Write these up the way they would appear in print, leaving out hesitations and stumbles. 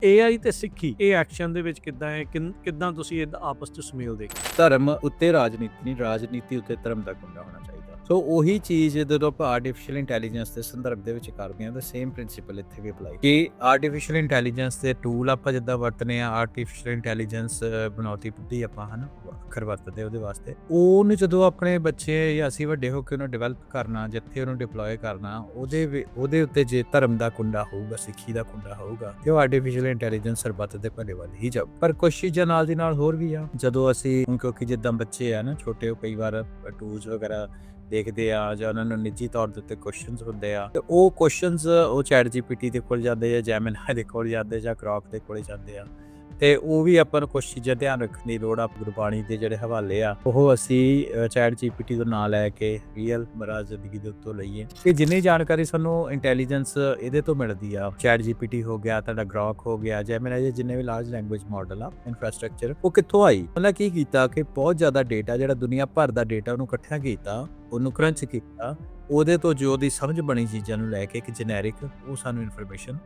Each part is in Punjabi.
AI ਤੇ ਸਿੱਖੀ ਇਹ ਐਕਸ਼ਨ ਦੇ ਵਿੱਚ ਕਿੱਦਾਂ ਹੈ, ਕਿੱਦਾਂ ਤੁਸੀਂ ਇਹ ਆਪਸ 'ਚ ਸੁਮੇਲ ਦੇਖਦੇ? ਧਰਮ ਉੱਤੇ ਰਾਜਨੀਤੀ ਨਹੀਂ, ਰਾਜਨੀਤੀ ਉੱਤੇ ਧਰਮ ਦਾ ਗੁੰਡਾ ਹੋਣਾ ਚਾਹੀਦਾ। ਸੋ ਉਹੀ ਚੀਜ਼ ਜਦੋਂ ਆਪਾਂ ਆਰਟੀਫੀਸ਼ੀਅਲ ਇੰਟੈਲੀਜੈਂਸ ਦੇ ਸੰਦਰਭ ਦੇ ਵਿੱਚ ਕਰਦੇ ਹਾਂ ਤਾਂ ਸੇਮ ਪ੍ਰਿੰਸੀਪਲ ਇੱਥੇ ਵੀ ਅਪਲਾਈ ਕਿ ਆਰਟੀਫੀਸ਼ੀਅਲ ਇੰਟੈਲੀਜੈਂਸ ਦੇ ਟੂਲ ਆਪਾਂ ਜਿੱਦਾਂ ਵਰਤਨੇ ਆ, ਆਰਟੀਫੀਸ਼ੀਅਲ ਇੰਟੈਲੀਜੈਂਸ ਬਣਾਉਤੀ ਬੁੱਧੀ ਆਪਾਂ ਹਨ ਅੱਖਰ ਵਰਤਦੇ ਉਹਦੇ ਵਾਸਤੇ, ਉਹਨੂੰ ਜਦੋਂ ਆਪਣੇ ਬੱਚੇ ਜਾਂ ਅਸੀਂ ਵੱਡੇ ਹੋ ਕੇ ਉਹਨੂੰ ਡਿਵੈਲਪ ਕਰਨਾ, ਜਿੱਥੇ ਉਹਨੂੰ ਡਿਪਲੋਏ ਕਰਨਾ, ਉਹਦੇ ਉੱਤੇ ਜੇ ਧਰਮ ਦਾ ਕੁੰਡਾ ਹੋਊਗਾ, ਸਿੱਖੀ ਦਾ ਕੁੰਡਾ ਹੋਊਗਾ ਤੇ ਉਹ ਆਰਟੀਫੀਸ਼ੀਅਲ ਇੰਟੈਲੀਜੈਂਸ ਸਰਬੱਤ ਦੇ ਭਲੇ ਵੱਲ ਹੀ ਜਾਊ। ਪਰ ਕੁਛ ਚੀਜ਼ਾਂ ਨਾਲ ਦੀ ਨਾਲ ਹੋਰ ਵੀ ਆ, ਜਦੋਂ ਅਸੀਂ ਕਿਉਂਕਿ ਜਿੱਦਾਂ ਬੱਚੇ ਆ ਨਾ ਛੋਟੇ, ਉਹ ਕਈ ਵਾਰ ਟੂਲਸ ਵਗੈਰਾ ਦੇਖਦੇ ਆ ਜਾਂ ਉਹਨਾਂ ਨੂੰ ਨਿੱਜੀ ਤੌਰ ਦੇ ਉੱਤੇ ਕੁਐਸਚਨਸ ਹੁੰਦੇ ਆ ਤੇ ਉਹ ਕੁਐਸਚਨਸ ਉਹ ਚੈਟ ਜੀਪੀਟੀ ਦੇ ਕੋਲ ਜਾਂਦੇ ਜਾਂ ਜੈਮਿਨਾਈ ਦੇ ਕੋਲ ਜਾਂਦੇ ਜਾਂ ਗ੍ਰੋਕ ਦੇ ਕੋਲ ਜਾਂਦੇ ਆ ਤੇ ਉਹ ਵੀ ਆਪਾਂ ਨੂੰ ਕੁਛ ਚੀਜ਼ਾਂ ਧਿਆਨ ਰੱਖਣ ਦੀ ਲੋੜ ਆ। ਗੁਰਬਾਣੀ ਦੇ ਜਿਹੜੇ ਹਵਾਲੇ ਆ ਉਹ ਅਸੀਂ ਚੈਟ ਜੀਪੀਟੀ ਤੋਂ ਨਾਂ ਲੈ ਕੇ ਰੀਅਲ ਮਰਾ ਜ਼ਿੰਦਗੀ ਦੇ ਉੱਤੋਂ ਲਈਏ ਕਿ ਜਿੰਨੀ ਜਾਣਕਾਰੀ ਸਾਨੂੰ ਇੰਟੈਲੀਜੈਂਸ ਇਹਦੇ ਤੋਂ ਮਿਲਦੀ ਆ, ਚੈਟ ਜੀਪੀਟੀ ਹੋ ਗਿਆ, ਤੁਹਾਡਾ ਗ੍ਰੋਕ ਹੋ ਗਿਆ, ਜੈਮਿਨਾਈ, ਜਿੰਨੇ ਵੀ ਲਾਰਜ ਲੈਂਗੁਏਜ ਮਾਡਲ ਆ, ਇਨਫਰਾਸਟ੍ਰਕਚਰ, ਉਹ ਕਿੱਥੋਂ ਆਈ? ਉਹਨਾਂ ਕੀ ਕੀਤਾ ਕਿ ਬਹੁਤ ਜ਼ਿਆਦਾ ਡੇਟਾ, ਜਿਹੜਾ ਦੁਨੀਆ ਭਰ ਦਾ ਡੇਟਾ, ਉਹਨੂੰ ਇਕੱਠਾ ਕੀਤਾ, ਉਹਨੂੰ ਕਰੰਚ ਕੀਤਾ, ਉਹਦੇ ਤੋਂ ਜੋ ਦੀ ਸਮਝ ਬਣੀ ਚੀਜ਼ਾਂ ਨੂੰ ਲੈ ਕੇ ਇੱਕ ਜੈਨੇਰਿਕ ਉਹ ਸਾਨੂੰ ਇਨਫੋਰਮੇਸ਼ਨ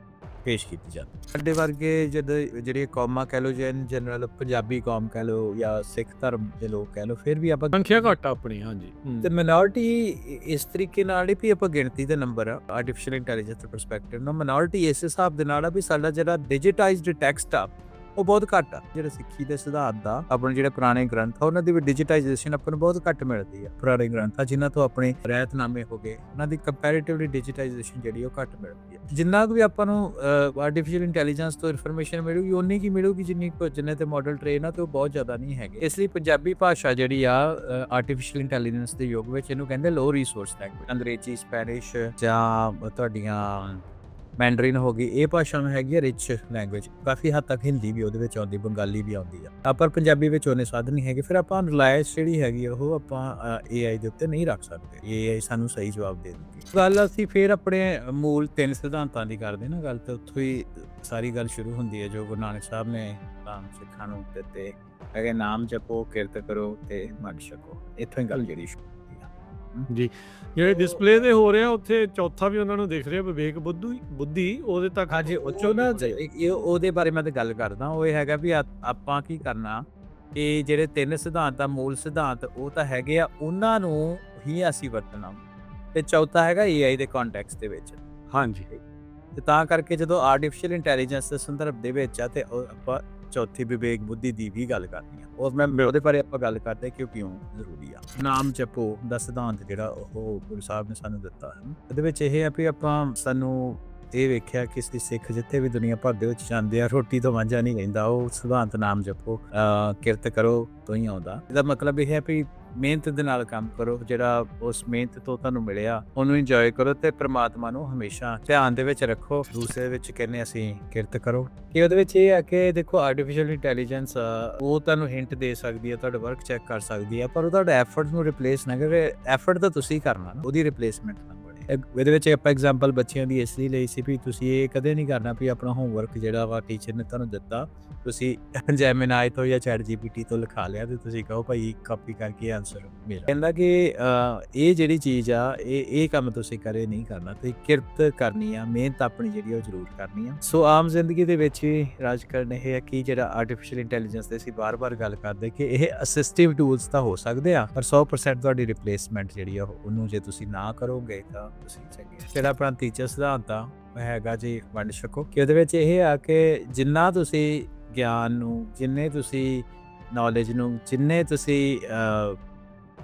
ਪੇਸ਼ ਕੀਤੀ ਜਾਂਦੀ। ਸਾਡੇ ਵਰਗੇ ਜਿਹੜੀਆਂ ਕੌਮਾਂ ਕਹਿ ਲਓ, ਜਨਰਲ ਪੰਜਾਬੀ ਕੌਮ ਕਹਿ ਲਓ ਜਾਂ ਸਿੱਖ ਧਰਮ ਦੇ ਲੋਕ ਕਹਿ ਲਓ, ਫਿਰ ਵੀ ਆਪਾਂ ਸੰਖਿਆ ਘੱਟ ਆਪਣੀ। ਹਾਂਜੀ, ਤੇ ਮਿਨੋਰਟੀ ਇਸ ਤਰੀਕੇ ਨਾਲ ਹੀ ਵੀ ਆਪਾਂ ਗਿਣਤੀ ਦੇ ਨੰਬਰ ਆ ਆਰਟੀਫੀਸ਼ੀਅਲ ਇੰਟੈਲੀਜੈਂਸ ਦੇ ਪਰਸਪੈਕਟਿਵ ਨਾਲ ਮਿਨੋਰਟੀ ਇਸ ਹਿਸਾਬ ਦੇ ਨਾਲ ਆ ਵੀ ਸਾਡਾ ਜਿਹੜਾ ਡਿਜੀਟਾਈਜ਼ਡ ਟੈਕਸਟ ਆ ਉਹ ਬਹੁਤ ਘੱਟ ਆ। ਜਿਹੜਾ ਸਿੱਖੀ ਦੇ ਸਿਧਾਂਤ ਦਾ ਆਪਣੇ ਜਿਹੜੇ ਪੁਰਾਣੇ ਗ੍ਰੰਥ ਆ ਉਹਨਾਂ ਦੀ ਵੀ ਡਿਜੀਟਾਈਜੇਸ਼ਨ ਆਪਾਂ ਨੂੰ ਬਹੁਤ ਘੱਟ ਮਿਲਦੀ ਆ। ਪੁਰਾਣੇ ਗ੍ਰੰਥਾਂ ਜਿਨ੍ਹਾਂ ਤੋਂ ਆਪਣੇ ਰਹਿਤਨਾਮੇ ਹੋ ਗਏ, ਉਹਨਾਂ ਦੀ ਕੰਪੈਰੀਟਿਵਲੀ ਡਿਜੀਟਾਈਜੇਸ਼ਨ ਜਿਹੜੀ ਉਹ ਘੱਟ ਮਿਲਦੀ ਆ। ਜਿੰਨਾ ਵੀ ਆਪਾਂ ਨੂੰ ਆਰਟੀਫੀਸ਼ੀਅਲ ਇੰਟੈਲੀਜੈਂਸ ਤੋਂ ਇਨਫੋਰਮੇਸ਼ਨ ਮਿਲੂਗੀ ਉਨੀ ਕੀ ਮਿਲੂਗੀ ਜਿੰਨੇ ਤੇ ਮਾਡਲ ਟ੍ਰੇਨ ਆ ਤੇ ਉਹ ਬਹੁਤ ਜ਼ਿਆਦਾ ਨਹੀਂ ਹੈਗੇ। ਇਸ ਲਈ ਪੰਜਾਬੀ ਭਾਸ਼ਾ ਜਿਹੜੀ ਆ ਆਰਟੀਫੀਸ਼ੀਅਲ ਇੰਟੈਲੀਜੈਂਸ ਦੇ ਯੁੱਗ ਵਿੱਚ ਇਹਨੂੰ ਕਹਿੰਦੇ ਲੋ ਰਿਸੋਰਸ ਲੈਂਗੁਏਜ। ਅੰਗਰੇਜ਼ੀ, ਸਪੈਨਿਸ਼ ਜਾਂ ਤੁਹਾਡੀਆਂ ਮੈਂਡਰਿਨ ਹੋ ਗਈ, ਇਹ ਭਾਸ਼ਾ ਹੈਗੀ ਆ ਰਿਚ ਲੈਂਗੁਏਜ। ਕਾਫੀ ਹੱਦ ਤੱਕ ਹਿੰਦੀ ਵੀ ਉਹਦੇ ਵਿੱਚ ਆਉਂਦੀ, ਬੰਗਾਲੀ ਵੀ ਆਉਂਦੀ ਆ, ਪਰ ਪੰਜਾਬੀ ਵਿੱਚ ਉਹਨੇ ਸਾਧਨ ਨਹੀਂ ਹੈਗੇ। ਫਿਰ ਆਪਾਂ ਰਿਲਾਇੰਸ ਜਿਹੜੀ ਹੈਗੀ ਉਹ ਆਪਾਂ AI ਦੇ ਉੱਤੇ ਨਹੀਂ ਰੱਖ ਸਕਦੇ। AI ਸਾਨੂੰ ਸਹੀ ਜਵਾਬ ਦੇ ਦੂਗੀ। ਗੱਲ ਅਸੀਂ ਫਿਰ ਆਪਣੇ ਮੂਲ 3 ਸਿਧਾਂਤਾਂ ਦੀ ਕਰਦੇ ਨਾ ਗੱਲ, ਤੇ ਉੱਥੋਂ ਹੀ ਸਾਰੀ ਗੱਲ ਸ਼ੁਰੂ ਹੁੰਦੀ ਹੈ ਜੋ ਗੁਰੂ ਨਾਨਕ ਸਾਹਿਬ ਨੇ ਸਿੱਖਾਂ ਨੂੰ ਦਿੱਤੇ ਹੈਗੇ, ਨਾਮ ਜਪੋ, ਕਿਰਤ ਕਰੋ ਤੇ ਵੰਡ ਛਕੋ। ਇੱਥੋਂ ਹੀ ਗੱਲ ਜਿਹੜੀ ਸ਼ੁਰੂ ਜੀ। ਜਿਹੜੇ ਡਿਸਪਲੇ ਦੇ ਹੋ ਰਿਹਾ ਉੱਥੇ ਚੌਥਾ ਵੀ ਉਹਨਾਂ ਨੂੰ ਦਿਖ ਰਿਹਾ, ਵਿਵੇਕ ਬੁੱਧੀ ਉਹਦੇ ਤੱਕ। ਹਾਂਜੀ, ਉੱਚੋਂ ਨਾ ਉਹਦੇ ਬਾਰੇ ਮੈਂ ਤਾਂ ਗੱਲ ਕਰਦਾ। ਉਹ ਇਹ ਹੈਗਾ ਵੀ ਆਪਾਂ ਕੀ ਕਰਨਾ ਕਿ ਜਿਹੜੇ 3 ਸਿਧਾਂਤ ਆ, ਮੂਲ ਸਿਧਾਂਤ, ਉਹ ਤਾਂ ਹੈਗੇ ਆ, ਉਹਨਾਂ ਨੂੰ ਹੀ ਅਸੀਂ ਵਰਤਣਾ। ਤੇ ਚੌਥਾ ਹੈਗਾ AI ਦੇ ਕੰਟੈਕਸਟ ਦੇ ਵਿੱਚ। ਹਾਂਜੀ, ਤੇ ਤਾਂ ਕਰਕੇ ਜਦੋਂ ਆਰਟੀਫੀਸ਼ੀਅਲ ਇੰਟੈਲੀਜੈਂਸ ਦੇ ਸੰਦਰਭ ਦੇ ਵਿੱਚ ਆ ਤੇ ਆਪਾਂ ਚੌਥੀ ਵਿਵੇਕ ਬੁੱਧੀ ਦੀ ਵੀ ਗੱਲ ਕਰਨੀ ਆ, ਔਰ ਮੈਂ ਉਹਦੇ ਬਾਰੇ ਆਪਾਂ ਗੱਲ ਕਰਦੇ ਕਿ ਕਿਉਂ ਜ਼ਰੂਰੀ ਆ। ਨਾਮ ਜਪੋ ਦਾ ਸਿਧਾਂਤ ਜਿਹੜਾ ਉਹ ਗੁਰੂ ਸਾਹਿਬ ਨੇ ਸਾਨੂੰ ਦਿੱਤਾ ਹੈ, ਇਹਦੇ ਵਿੱਚ ਇਹ ਆ ਵੀ ਆਪਾਂ ਸਾਨੂੰ ਇਹ ਵੇਖਿਆ ਕਿ ਸਿੱਖ ਜਿੱਥੇ ਵੀ ਦੁਨੀਆ ਭਰ ਦੇ ਵਿੱਚ ਜਾਂਦੇ ਆ, ਰੋਟੀ ਤੋਂ ਵਾਂਝਾ ਨਹੀਂ ਰਹਿੰਦਾ। ਉਹ ਸਿਧਾਂਤ ਨਾਮ ਜਪੋ, ਕਿਰਤ ਕਰੋ ਤੋਂ ਹੀ ਆਉਂਦਾ। ਇਹਦਾ ਮਤਲਬ ਇਹ ਹੈ ਵੀ ਮਿਹਨਤ ਦੇ ਨਾਲ ਕੰਮ ਕਰੋ, ਜਿਹੜਾ ਉਸ ਮਿਹਨਤ ਤੋਂ ਤੁਹਾਨੂੰ ਮਿਲਿਆ ਉਹਨੂੰ ਇੰਜੋਏ ਕਰੋ ਤੇ ਪ੍ਰਮਾਤਮਾ ਨੂੰ ਹਮੇਸ਼ਾ ਧਿਆਨ ਦੇ ਵਿੱਚ ਰੱਖੋ। ਦੂਸਰੇ ਵਿੱਚ ਕਹਿੰਦੇ ਅਸੀਂ ਕਿਰਤ ਕਰੋ, ਕਿ ਉਹਦੇ ਵਿੱਚ ਇਹ ਹੈ ਕਿ ਦੇਖੋ ਆਰਟੀਫੀਸ਼ੀਅਲ ਇੰਟੈਲੀਜੈਂਸ ਉਹ ਤੁਹਾਨੂੰ ਹਿੰਟ ਦੇ ਸਕਦੀ ਹੈ, ਤੁਹਾਡਾ ਵਰਕ ਚੈੱਕ ਕਰ ਸਕਦੀ ਹੈ, ਪਰ ਉਹ ਤੁਹਾਡਾ ਐਫਰਟ ਨੂੰ ਰਿਪਲੇਸ ਨਾ ਕਰੇ। ਐਫਰਟ ਤਾਂ ਤੁਸੀਂ ਕਰਨਾ ਨਾ, ਉਹਦੀ ਰਿਪਲੇਸਮੈਂਟ ਨਾ। ਇਹਦੇ ਵਿੱਚ ਆਪਾਂ ਐਗਜ਼ਾਮਪਲ ਬੱਚਿਆਂ ਦੀ ਇਸ ਲਈ ਲਈ ਸੀ ਵੀ ਤੁਸੀਂ ਇਹ ਕਦੇ ਨਹੀਂ ਕਰਨਾ ਵੀ ਆਪਣਾ ਹੋਮਵਰਕ ਜਿਹੜਾ ਵਾ ਟੀਚਰ ਨੇ ਤੁਹਾਨੂੰ ਦਿੱਤਾ, ਤੁਸੀਂ ਜੈਮਿਨਾਈ ਤੋਂ ਜਾਂ ਚੈਟ ਜੀਪੀਟੀ ਤੋਂ ਲਿਖਾ ਲਿਆ ਤੇ ਤੁਸੀਂ ਕਹੋ ਭਾਈ ਕਾਪੀ ਕਰਕੇ ਆਨਸਰ ਮਿਲਿਆ। ਕਹਿੰਦਾ ਕਿ ਇਹ ਜਿਹੜੀ ਚੀਜ਼ ਆ ਇਹ ਕੰਮ ਤੁਸੀਂ ਕਰੇ ਨਹੀਂ ਕਰਨਾ, ਤੁਸੀਂ ਕਿਰਤ ਕਰਨੀ ਆ, ਮਿਹਨਤ ਆਪਣੀ ਜਿਹੜੀ ਉਹ ਜ਼ਰੂਰ ਕਰਨੀ ਆ। ਸੋ ਆਮ ਜ਼ਿੰਦਗੀ ਦੇ ਵਿੱਚ ਵੀ ਰਾਜਕਰਨ ਇਹ ਹੈ ਕਿ ਜਿਹੜਾ ਆਰਟੀਫੀਸ਼ੀਅਲ ਇੰਟੈਲੀਜੈਂਸ ਦੇ ਅਸੀਂ ਬਾਰ-ਬਾਰ ਗੱਲ ਕਰਦੇ ਕਿ ਇਹ ਅਸਿਸਟਿਵ ਟੂਲਸ ਤਾਂ ਹੋ ਸਕਦੇ ਆ, ਪਰ 100% ਤੁਹਾਡੀ ਰਿਪਲੇਸਮੈਂਟ ਜਿਹੜੀ ਆ ਉਹਨੂੰ ਜੇ ਤੁਸੀਂ ਨਾ ਕਰੋਗੇ ਤਾਂ ਤੁਸੀਂ ਚੰਗੇ। ਜਿਹੜਾ ਆਪਣਾ ਤੀਜਾ ਸਿਧਾਂਤ ਆ ਹੈਗਾ ਜੀ ਵੰਡ ਛਕੋ, ਕਿ ਉਹਦੇ ਵਿੱਚ ਇਹ ਆ ਕਿ ਜਿੰਨਾ ਤੁਸੀਂ ਗਿਆਨ ਨੂੰ, ਜਿੰਨੇ ਤੁਸੀਂ ਨੌਲੇਜ ਨੂੰ, ਜਿੰਨੇ ਤੁਸੀਂ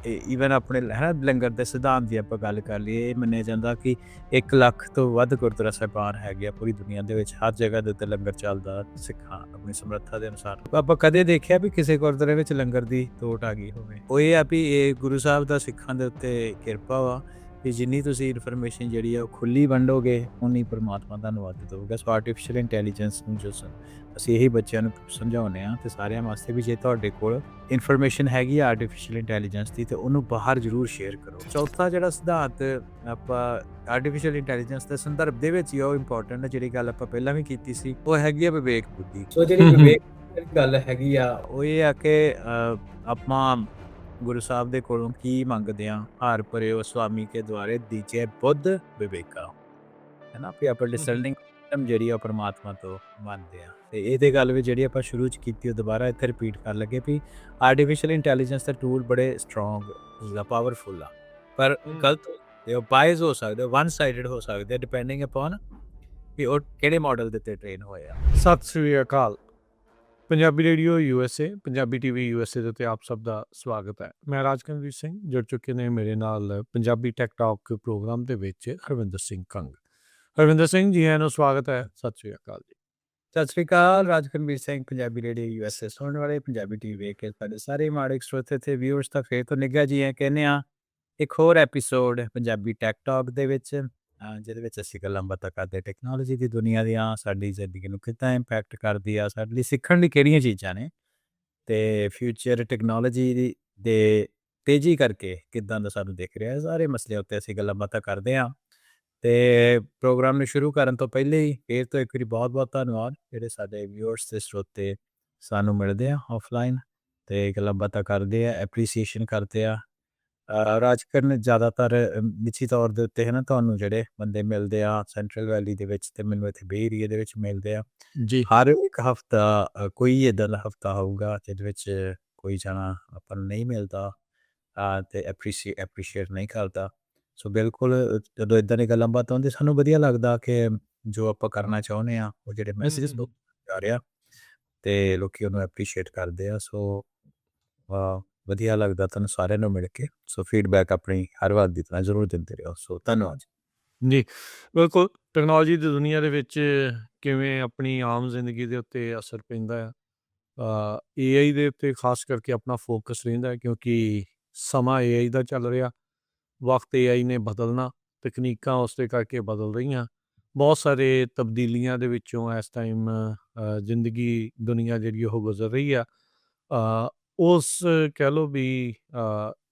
ਈਵਨ ਆਪਣੇ ਲੰਗਰ ਦੇ ਸਿਧਾਂਤ ਦੀ ਆਪਾਂ ਗੱਲ ਕਰ ਲਈਏ, ਇਹ ਮੰਨਿਆ ਜਾਂਦਾ ਕਿ 1 ਲੱਖ ਤੋਂ ਵੱਧ ਗੁਰਦੁਆਰਾ ਸਾਹਿਬਾਨ ਹੈਗੇ ਆ ਪੂਰੀ ਦੁਨੀਆ ਦੇ ਵਿੱਚ, ਹਰ ਜਗ੍ਹਾ ਦੇ ਉੱਤੇ ਲੰਗਰ ਚੱਲਦਾ ਸਿੱਖਾਂ ਆਪਣੀ ਸਮਰੱਥਾ ਦੇ ਅਨੁਸਾਰ। ਆਪਾਂ ਕਦੇ ਦੇਖਿਆ ਵੀ ਕਿਸੇ ਗੁਰਦੁਆਰੇ ਵਿੱਚ ਲੰਗਰ ਦੀ ਤੋਟ ਆ ਗਈ ਹੋਵੇ? ਉਹ ਇਹ ਆ ਵੀ ਇਹ ਗੁਰੂ ਸਾਹਿਬ ਦਾ ਸਿੱਖਾਂ ਦੇ ਉੱਤੇ ਕਿਰਪਾ ਵਾ ਕਿ ਜਿੰਨੀ ਤੁਸੀਂ ਇਨਫੋਰਮੇਸ਼ਨ ਜਿਹੜੀ ਆ ਉਹ ਖੁੱਲੀ ਵੰਡੋਗੇ ਉਨੀ ਪਰਮਾਤਮਾ ਤੁਹਾਨੂੰ ਵੱਧ ਦੇਊਗਾ। ਸੋ ਆਰਟੀਫੀਸ਼ੀਅਲ ਇੰਟੈਲੀਜੈਂਸ ਨੂੰ ਜੋ ਅਸੀਂ ਇਹੀ ਬੱਚਿਆਂ ਨੂੰ ਸਮਝਾਉਂਦੇ ਹਾਂ ਤੇ ਸਾਰਿਆਂ ਵਾਸਤੇ ਵੀ, ਜੇ ਤੁਹਾਡੇ ਕੋਲ ਇਨਫੋਰਮੇਸ਼ਨ ਹੈਗੀ ਆ ਆਰਟੀਫੀਸ਼ੀਅਲ ਇੰਟੈਲੀਜੈਂਸ ਦੀ ਤੇ ਉਹਨੂੰ ਬਾਹਰ ਜ਼ਰੂਰ ਸ਼ੇਅਰ ਕਰੋ। ਚੌਥਾ ਜਿਹੜਾ ਸਿਧਾਂਤ ਆਪਾਂ ਆਰਟੀਫੀਸ਼ੀਅਲ ਇੰਟੈਲੀਜੈਂਸ ਦੇ ਸੰਦਰਭ ਦੇ ਵਿੱਚ ਹੀ ਉਹ ਇੰਪੋਰਟੈਂਟ ਹੈ, ਜਿਹੜੀ ਗੱਲ ਆਪਾਂ ਪਹਿਲਾਂ ਵੀ ਕੀਤੀ ਸੀ, ਉਹ ਹੈਗੀ ਆ ਵਿਵੇਕ ਬੁੱਧੀ। ਸੋ ਜਿਹੜੀ ਵਿਵੇਕ ਗੱਲ ਹੈਗੀ ਆ ਉਹ ਇਹ ਆ ਕਿ ਆਪਾਂ ਗੁਰੂ ਸਾਹਿਬ ਦੇ ਕੋਲੋਂ ਕੀ ਮੰਗਦੇ ਆ? ਹਾਰ ਭਰਿਓ ਸੁਆਮੀ ਕੇ ਦੁਆਰੇ ਦੀਜੇ ਬੁੱਧ ਵਿਵੇਕਾ, ਹੈ ਨਾ, ਵੀ ਆਪਾਂ ਡਿਸਰਨਿੰਗ ਜਿਹੜੀ ਆ ਉਹ ਪਰਮਾਤਮਾ ਤੋਂ ਮੰਨਦੇ ਆ। ਤੇ ਇਹਦੇ ਗੱਲ ਵੀ ਜਿਹੜੀ ਆਪਾਂ ਸ਼ੁਰੂ 'ਚ ਕੀਤੀ ਉਹ ਦੁਬਾਰਾ ਇੱਥੇ ਰਿਪੀਟ ਕਰਨ ਲੱਗੇ ਵੀ ਆਰਟੀਫਿਸ਼ੀਅਲ ਇੰਟੈਲੀਜੈਂਸ ਦਾ ਟੂਲ ਬੜੇ ਸਟਰੋਂਗ ਆ, ਪਾਵਰਫੁਲ ਆ, ਪਰ ਗਲਤ ਤੇ ਉਹ ਬਾਇਸ ਹੋ ਸਕਦੇ, ਵਨ ਸਾਈਡਡ ਹੋ ਸਕਦੇ, ਡਿਪੈਂਡਿੰਗ ਅਪਨ ਵੀ ਉਹ ਕਿਹੜੇ ਮਾਡਲ ਦੇ ਉੱਤੇ ਟ੍ਰੇਨ ਹੋਏ ਆ। ਸਤਿ ਸ੍ਰੀ ਅਕਾਲ। Punjabi radio USA, Punjabi TV USA ਦੇ ਉੱਤੇ ਆਪ ਸਭ ਦਾ ਸਵਾਗਤ ਹੈ। ਮੈਂ ਰਾਜਕਨਵੀਰ ਸਿੰਘ, ਜੁੜ ਚੁੱਕੇ ਨੇ ਮੇਰੇ ਨਾਲ ਪੰਜਾਬੀ ਟੈਕ ਟਾਕ ਪ੍ਰੋਗਰਾਮ ਦੇ ਵਿੱਚ ਹਰਵਿੰਦਰ ਸਿੰਘ ਕੰਗ। ਹਰਵਿੰਦਰ ਸਿੰਘ ਜੀ, ਆਇਆਂ ਨੂੰ ਸਵਾਗਤ ਹੈ। ਸਤਿ ਸ੍ਰੀ ਅਕਾਲ ਜੀ। ਸਤਿ ਸ੍ਰੀ ਅਕਾਲ, ਰਾਜਕਨਵੀਰ ਸਿੰਘ, ਪੰਜਾਬੀ ਰੇਡੀਓ USA ਸੁਣਨ ਵਾਲੇ, ਪੰਜਾਬੀ ਟੀਵੀ ਵੇਖ ਕੇ ਸਾਡੇ ਸਾਰੇ ਮਾੜੇ ਸਰੋਤੇ ਤੇ ਵਿਊਅਰਸ ਦਾ ਫੇਰ ਤੋਂ ਨਿੱਘਾ ਜੀ ਆਇਆਂ ਕਹਿੰਦੇ ਆ ਇੱਕ ਹੋਰ ਐਪੀਸੋਡ ਪੰਜਾਬੀ ਟੈਕ ਟਾਕ ਦੇ ਵਿੱਚ, ਜਿਹਦੇ ਵਿੱਚ ਅਸੀਂ ਗੱਲਾਂ ਬਾਤਾਂ ਕਰਦੇ ਟੈਕਨੋਲੋਜੀ ਦੀ ਦੁਨੀਆ ਦੀਆਂ, ਸਾਡੀ ਜ਼ਿੰਦਗੀ ਨੂੰ ਕਿੱਦਾਂ ਇੰਪੈਕਟ ਕਰਦੀ ਆ, ਸਾਡੇ ਲਈ ਸਿੱਖਣ ਲਈ ਕਿਹੜੀਆਂ ਚੀਜ਼ਾਂ ਨੇ, ਤੇ ਫਿਊਚਰ ਟੈਕਨੋਲੋਜੀ ਦੇ ਤੇਜ਼ੀ ਕਰਕੇ ਕਿੱਦਾਂ ਦਾ ਸਾਨੂੰ ਦਿਖ ਰਿਹਾ, ਸਾਰੇ ਮਸਲਿਆਂ ਉੱਤੇ ਅਸੀਂ ਗੱਲਾਂ ਬਾਤਾਂ ਕਰਦੇ ਹਾਂ। ਤੇ ਪ੍ਰੋਗਰਾਮ ਨੂੰ ਸ਼ੁਰੂ ਕਰਨ ਤੋਂ ਪਹਿਲੇ ਹੀ ਫੇਰ ਤੋਂ ਇੱਕ ਵਾਰੀ ਬਹੁਤ ਬਹੁਤ ਧੰਨਵਾਦ ਜਿਹੜੇ ਸਾਡੇ ਵਿਊਅਰਸ ਤੇ ਸਰੋਤੇ ਸਾਨੂੰ ਮਿਲਦੇ ਆ ਆਫਲਾਈਨ ਤੇ ਗੱਲਾਂ ਬਾਤਾਂ ਕਰਦੇ ਆ, ਐਪਰੀਸੀਏਸ਼ਨ ਕਰਦੇ ਆ। ਰਾਜਕਰਨ ਜ਼ਿਆਦਾਤਰ ਨਿੱਜੀ ਤੌਰ ਦੇ ਉੱਤੇ ਹੈ ਨਾ, ਤੁਹਾਨੂੰ ਜਿਹੜੇ ਬੰਦੇ ਮਿਲਦੇ ਆ ਸੈਂਟਰਲ ਵੈਲੀ ਦੇ ਵਿੱਚ ਤੇ ਮੈਨੂੰ ਇੱਥੇ ਬੇ ਏਰੀਏ ਦੇ ਵਿੱਚ ਮਿਲਦੇ ਆ ਜੀ। ਹਰ ਇੱਕ ਹਫਤਾ ਕੋਈ ਇੱਦਾਂ ਦਾ ਹਫਤਾ ਹੋਊਗਾ ਜਿਹਦੇ ਵਿੱਚ ਕੋਈ ਜਾਣਾ ਆਪਾਂ ਨੂੰ ਨਹੀਂ ਮਿਲਦਾ ਤੇ ਐਪਰੀਸ਼ੀਏਟ ਨਹੀਂ ਕਰਦਾ। ਸੋ ਬਿਲਕੁਲ ਜਦੋਂ ਇੱਦਾਂ ਦੀ ਗੱਲਾਂ ਬਾਤਾਂ ਹੁੰਦੀਆਂ ਸਾਨੂੰ ਵਧੀਆ ਲੱਗਦਾ ਕਿ ਜੋ ਆਪਾਂ ਕਰਨਾ ਚਾਹੁੰਦੇ ਆ ਉਹ ਜਿਹੜੇ ਮੈਸੇਜਸ ਜਾ ਰਿਹਾ ਤੇ ਲੋਕੀ ਉਹਨੂੰ ਐਪਰੀਸ਼ੀਏਟ ਕਰਦੇ ਆ। ਸੋ ਵਧੀਆ ਲੱਗਦਾ ਤੁਹਾਨੂੰ ਸਾਰਿਆਂ ਨੂੰ ਮਿਲ ਕੇ। ਸੋ ਫੀਡਬੈਕ ਆਪਣੀ ਹਰ ਵਾਰ ਦੀ ਤਰ੍ਹਾਂ ਜ਼ਰੂਰ ਦਿੰਦੇ ਰਹੋ। ਸੋ ਧੰਨਵਾਦ ਜੀ, ਬਿਲਕੁਲ। ਟੈਕਨੋਲੋਜੀ ਦੀ ਦੁਨੀਆ ਦੇ ਵਿੱਚ ਕਿਵੇਂ ਆਪਣੀ ਆਮ ਜ਼ਿੰਦਗੀ ਦੇ ਉੱਤੇ ਅਸਰ ਪੈਂਦਾ ਆ, AI ਦੇ ਉੱਤੇ ਖਾਸ ਕਰਕੇ ਆਪਣਾ ਫੋਕਸ ਰਹਿੰਦਾ, ਕਿਉਂਕਿ ਸਮਾਂ AI ਦਾ ਚੱਲ ਰਿਹਾ, ਵਕਤ AI ਨੇ ਬਦਲਣਾ, ਤਕਨੀਕਾਂ ਉਸ ਦੇ ਕਰਕੇ ਬਦਲ ਰਹੀਆਂ, ਬਹੁਤ ਸਾਰੇ ਤਬਦੀਲੀਆਂ ਦੇ ਵਿੱਚੋਂ ਇਸ ਟਾਈਮ ਜ਼ਿੰਦਗੀ ਦੁਨੀਆ ਜਿਹੜੀ ਉਹ ਗੁਜ਼ਰ ਰਹੀ ਆ। ਉਸ ਕਹਿ ਲਓ ਵੀ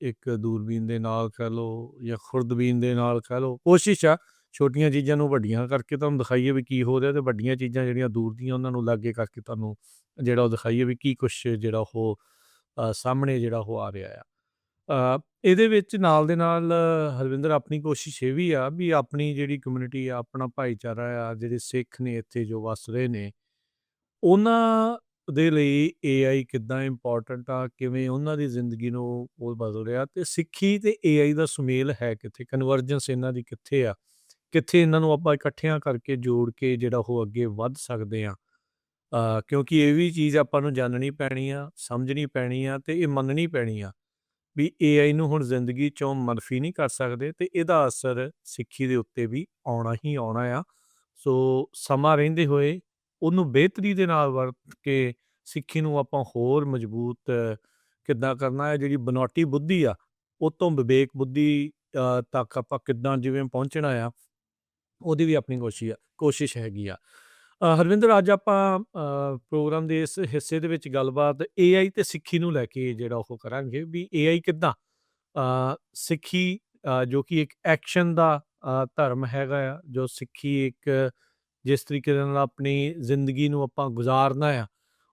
ਇੱਕ ਦੂਰਬੀਨ ਦੇ ਨਾਲ ਕਹਿ ਲਓ ਜਾਂ ਖੁਰਦਬੀਨ ਦੇ ਨਾਲ ਕਹਿ ਲਓ, ਕੋਸ਼ਿਸ਼ ਆ ਛੋਟੀਆਂ ਚੀਜ਼ਾਂ ਨੂੰ ਵੱਡੀਆਂ ਕਰਕੇ ਤੁਹਾਨੂੰ ਦਿਖਾਈਏ ਵੀ ਕੀ ਹੋ ਰਿਹਾ, ਤੇ ਵੱਡੀਆਂ ਚੀਜ਼ਾਂ ਜਿਹੜੀਆਂ ਦੂਰ ਦੀਆਂ ਉਹਨਾਂ ਨੂੰ ਲਾਗੇ ਕਰਕੇ ਤੁਹਾਨੂੰ ਜਿਹੜਾ ਉਹ ਦਿਖਾਈਏ ਵੀ ਕੀ ਕੁਛ ਜਿਹੜਾ ਉਹ ਸਾਹਮਣੇ ਜਿਹੜਾ ਉਹ ਆ ਰਿਹਾ ਆ। ਇਹਦੇ ਵਿੱਚ ਨਾਲ ਦੇ ਨਾਲ ਹਰਵਿੰਦਰ ਆਪਣੀ ਕੋਸ਼ਿਸ਼ ਇਹ ਵੀ ਆ ਵੀ ਆਪਣੀ ਜਿਹੜੀ ਕਮਿਊਨਿਟੀ ਆ, ਆਪਣਾ ਭਾਈਚਾਰਾ ਆ, ਜਿਹੜੇ ਸਿੱਖ ਨੇ ਇੱਥੇ ਜੋ ਵੱਸ ਰਹੇ ਨੇ, ਉਹਨਾਂ ਦੇ ਲਈ AI ਕਿੱਦਾਂ ਇੰਪੋਰਟੈਂਟ ਆ, ਕਿਵੇਂ ਉਹਨਾਂ ਦੀ ਜ਼ਿੰਦਗੀ ਨੂੰ ਉਹ ਬਦਲ ਰਿਹਾ, ਤੇ ਸਿੱਖੀ ਤੇ AI ਦਾ ਸੁਮੇਲ ਹੈ ਕਿੱਥੇ, ਕਨਵਰਜੈਂਸ ਇਹਨਾਂ ਦੀ ਕਿੱਥੇ ਆ, ਕਿੱਥੇ ਇਹਨਾਂ ਨੂੰ ਆਪਾਂ ਇਕੱਠਿਆਂ ਕਰਕੇ ਜੋੜ ਕੇ ਜਿਹੜਾ ਉਹ ਅੱਗੇ ਵੱਧ ਸਕਦੇ ਆ। ਕਿਉਂਕਿ ਇਹ ਵੀ ਚੀਜ਼ ਆਪਾਂ ਨੂੰ ਜਾਣਨੀ ਪੈਣੀ ਆ, ਸਮਝਣੀ ਪੈਣੀ ਆ, ਤੇ ਇਹ ਮੰਨਣੀ ਪੈਣੀ ਆ ਵੀ AI ਨੂੰ ਹੁਣ ਜ਼ਿੰਦਗੀ 'ਚੋਂ ਮਨਫੀ ਨਹੀਂ ਕਰ ਸਕਦੇ, ਤੇ ਇਹਦਾ ਅਸਰ ਸਿੱਖੀ ਦੇ ਉੱਤੇ ਵੀ ਆਉਣਾ ਹੀ ਆਉਣਾ ਆ। ਸੋ ਸਮਾਂ ਰਹਿੰਦੇ ਹੋਏ ਉਹਨੂੰ ਬਿਹਤਰੀ ਦੇ ਨਾਲ ਵਰਤ ਕੇ ਸਿੱਖੀ ਨੂੰ ਆਪਾਂ ਹੋਰ ਮਜ਼ਬੂਤ ਕਿੱਦਾਂ ਕਰਨਾ ਹੈ, ਜਿਹੜੀ ਬਨਾਵਟੀ ਬੁੱਧੀ ਆ ਉਹ ਤੋਂ ਵਿਵੇਕ ਬੁੱਧੀ ਤੱਕ ਆਪਾਂ ਕਿੱਦਾਂ ਜਿਵੇਂ ਪਹੁੰਚਣਾ ਆ, ਉਹਦੀ ਵੀ ਆਪਣੀ ਕੋਸ਼ਿਸ਼ ਹੈਗੀ ਆ। ਹਰਵਿੰਦਰ, ਅੱਜ ਆਪਾਂ ਪ੍ਰੋਗਰਾਮ ਦੇ ਇਸ ਹਿੱਸੇ ਦੇ ਵਿੱਚ ਗੱਲਬਾਤ AI ਤੇ ਸਿੱਖੀ ਨੂੰ ਲੈ ਕੇ ਜਿਹੜਾ ਉਹ ਕਰਾਂਗੇ ਵੀ AI ਕਿੱਦਾਂ ਸਿੱਖੀ, ਜੋ ਕਿ ਇੱਕ ਐਕਸ਼ਨ ਦਾ ਧਰਮ ਹੈਗਾ ਆ, ਜੋ ਸਿੱਖੀ ਇੱਕ ਜਿਸ ਤਰੀਕੇ ਦੇ ਨਾਲ ਆਪਣੀ ਜ਼ਿੰਦਗੀ ਨੂੰ ਆਪਾਂ ਗੁਜ਼ਾਰਨਾ ਆ,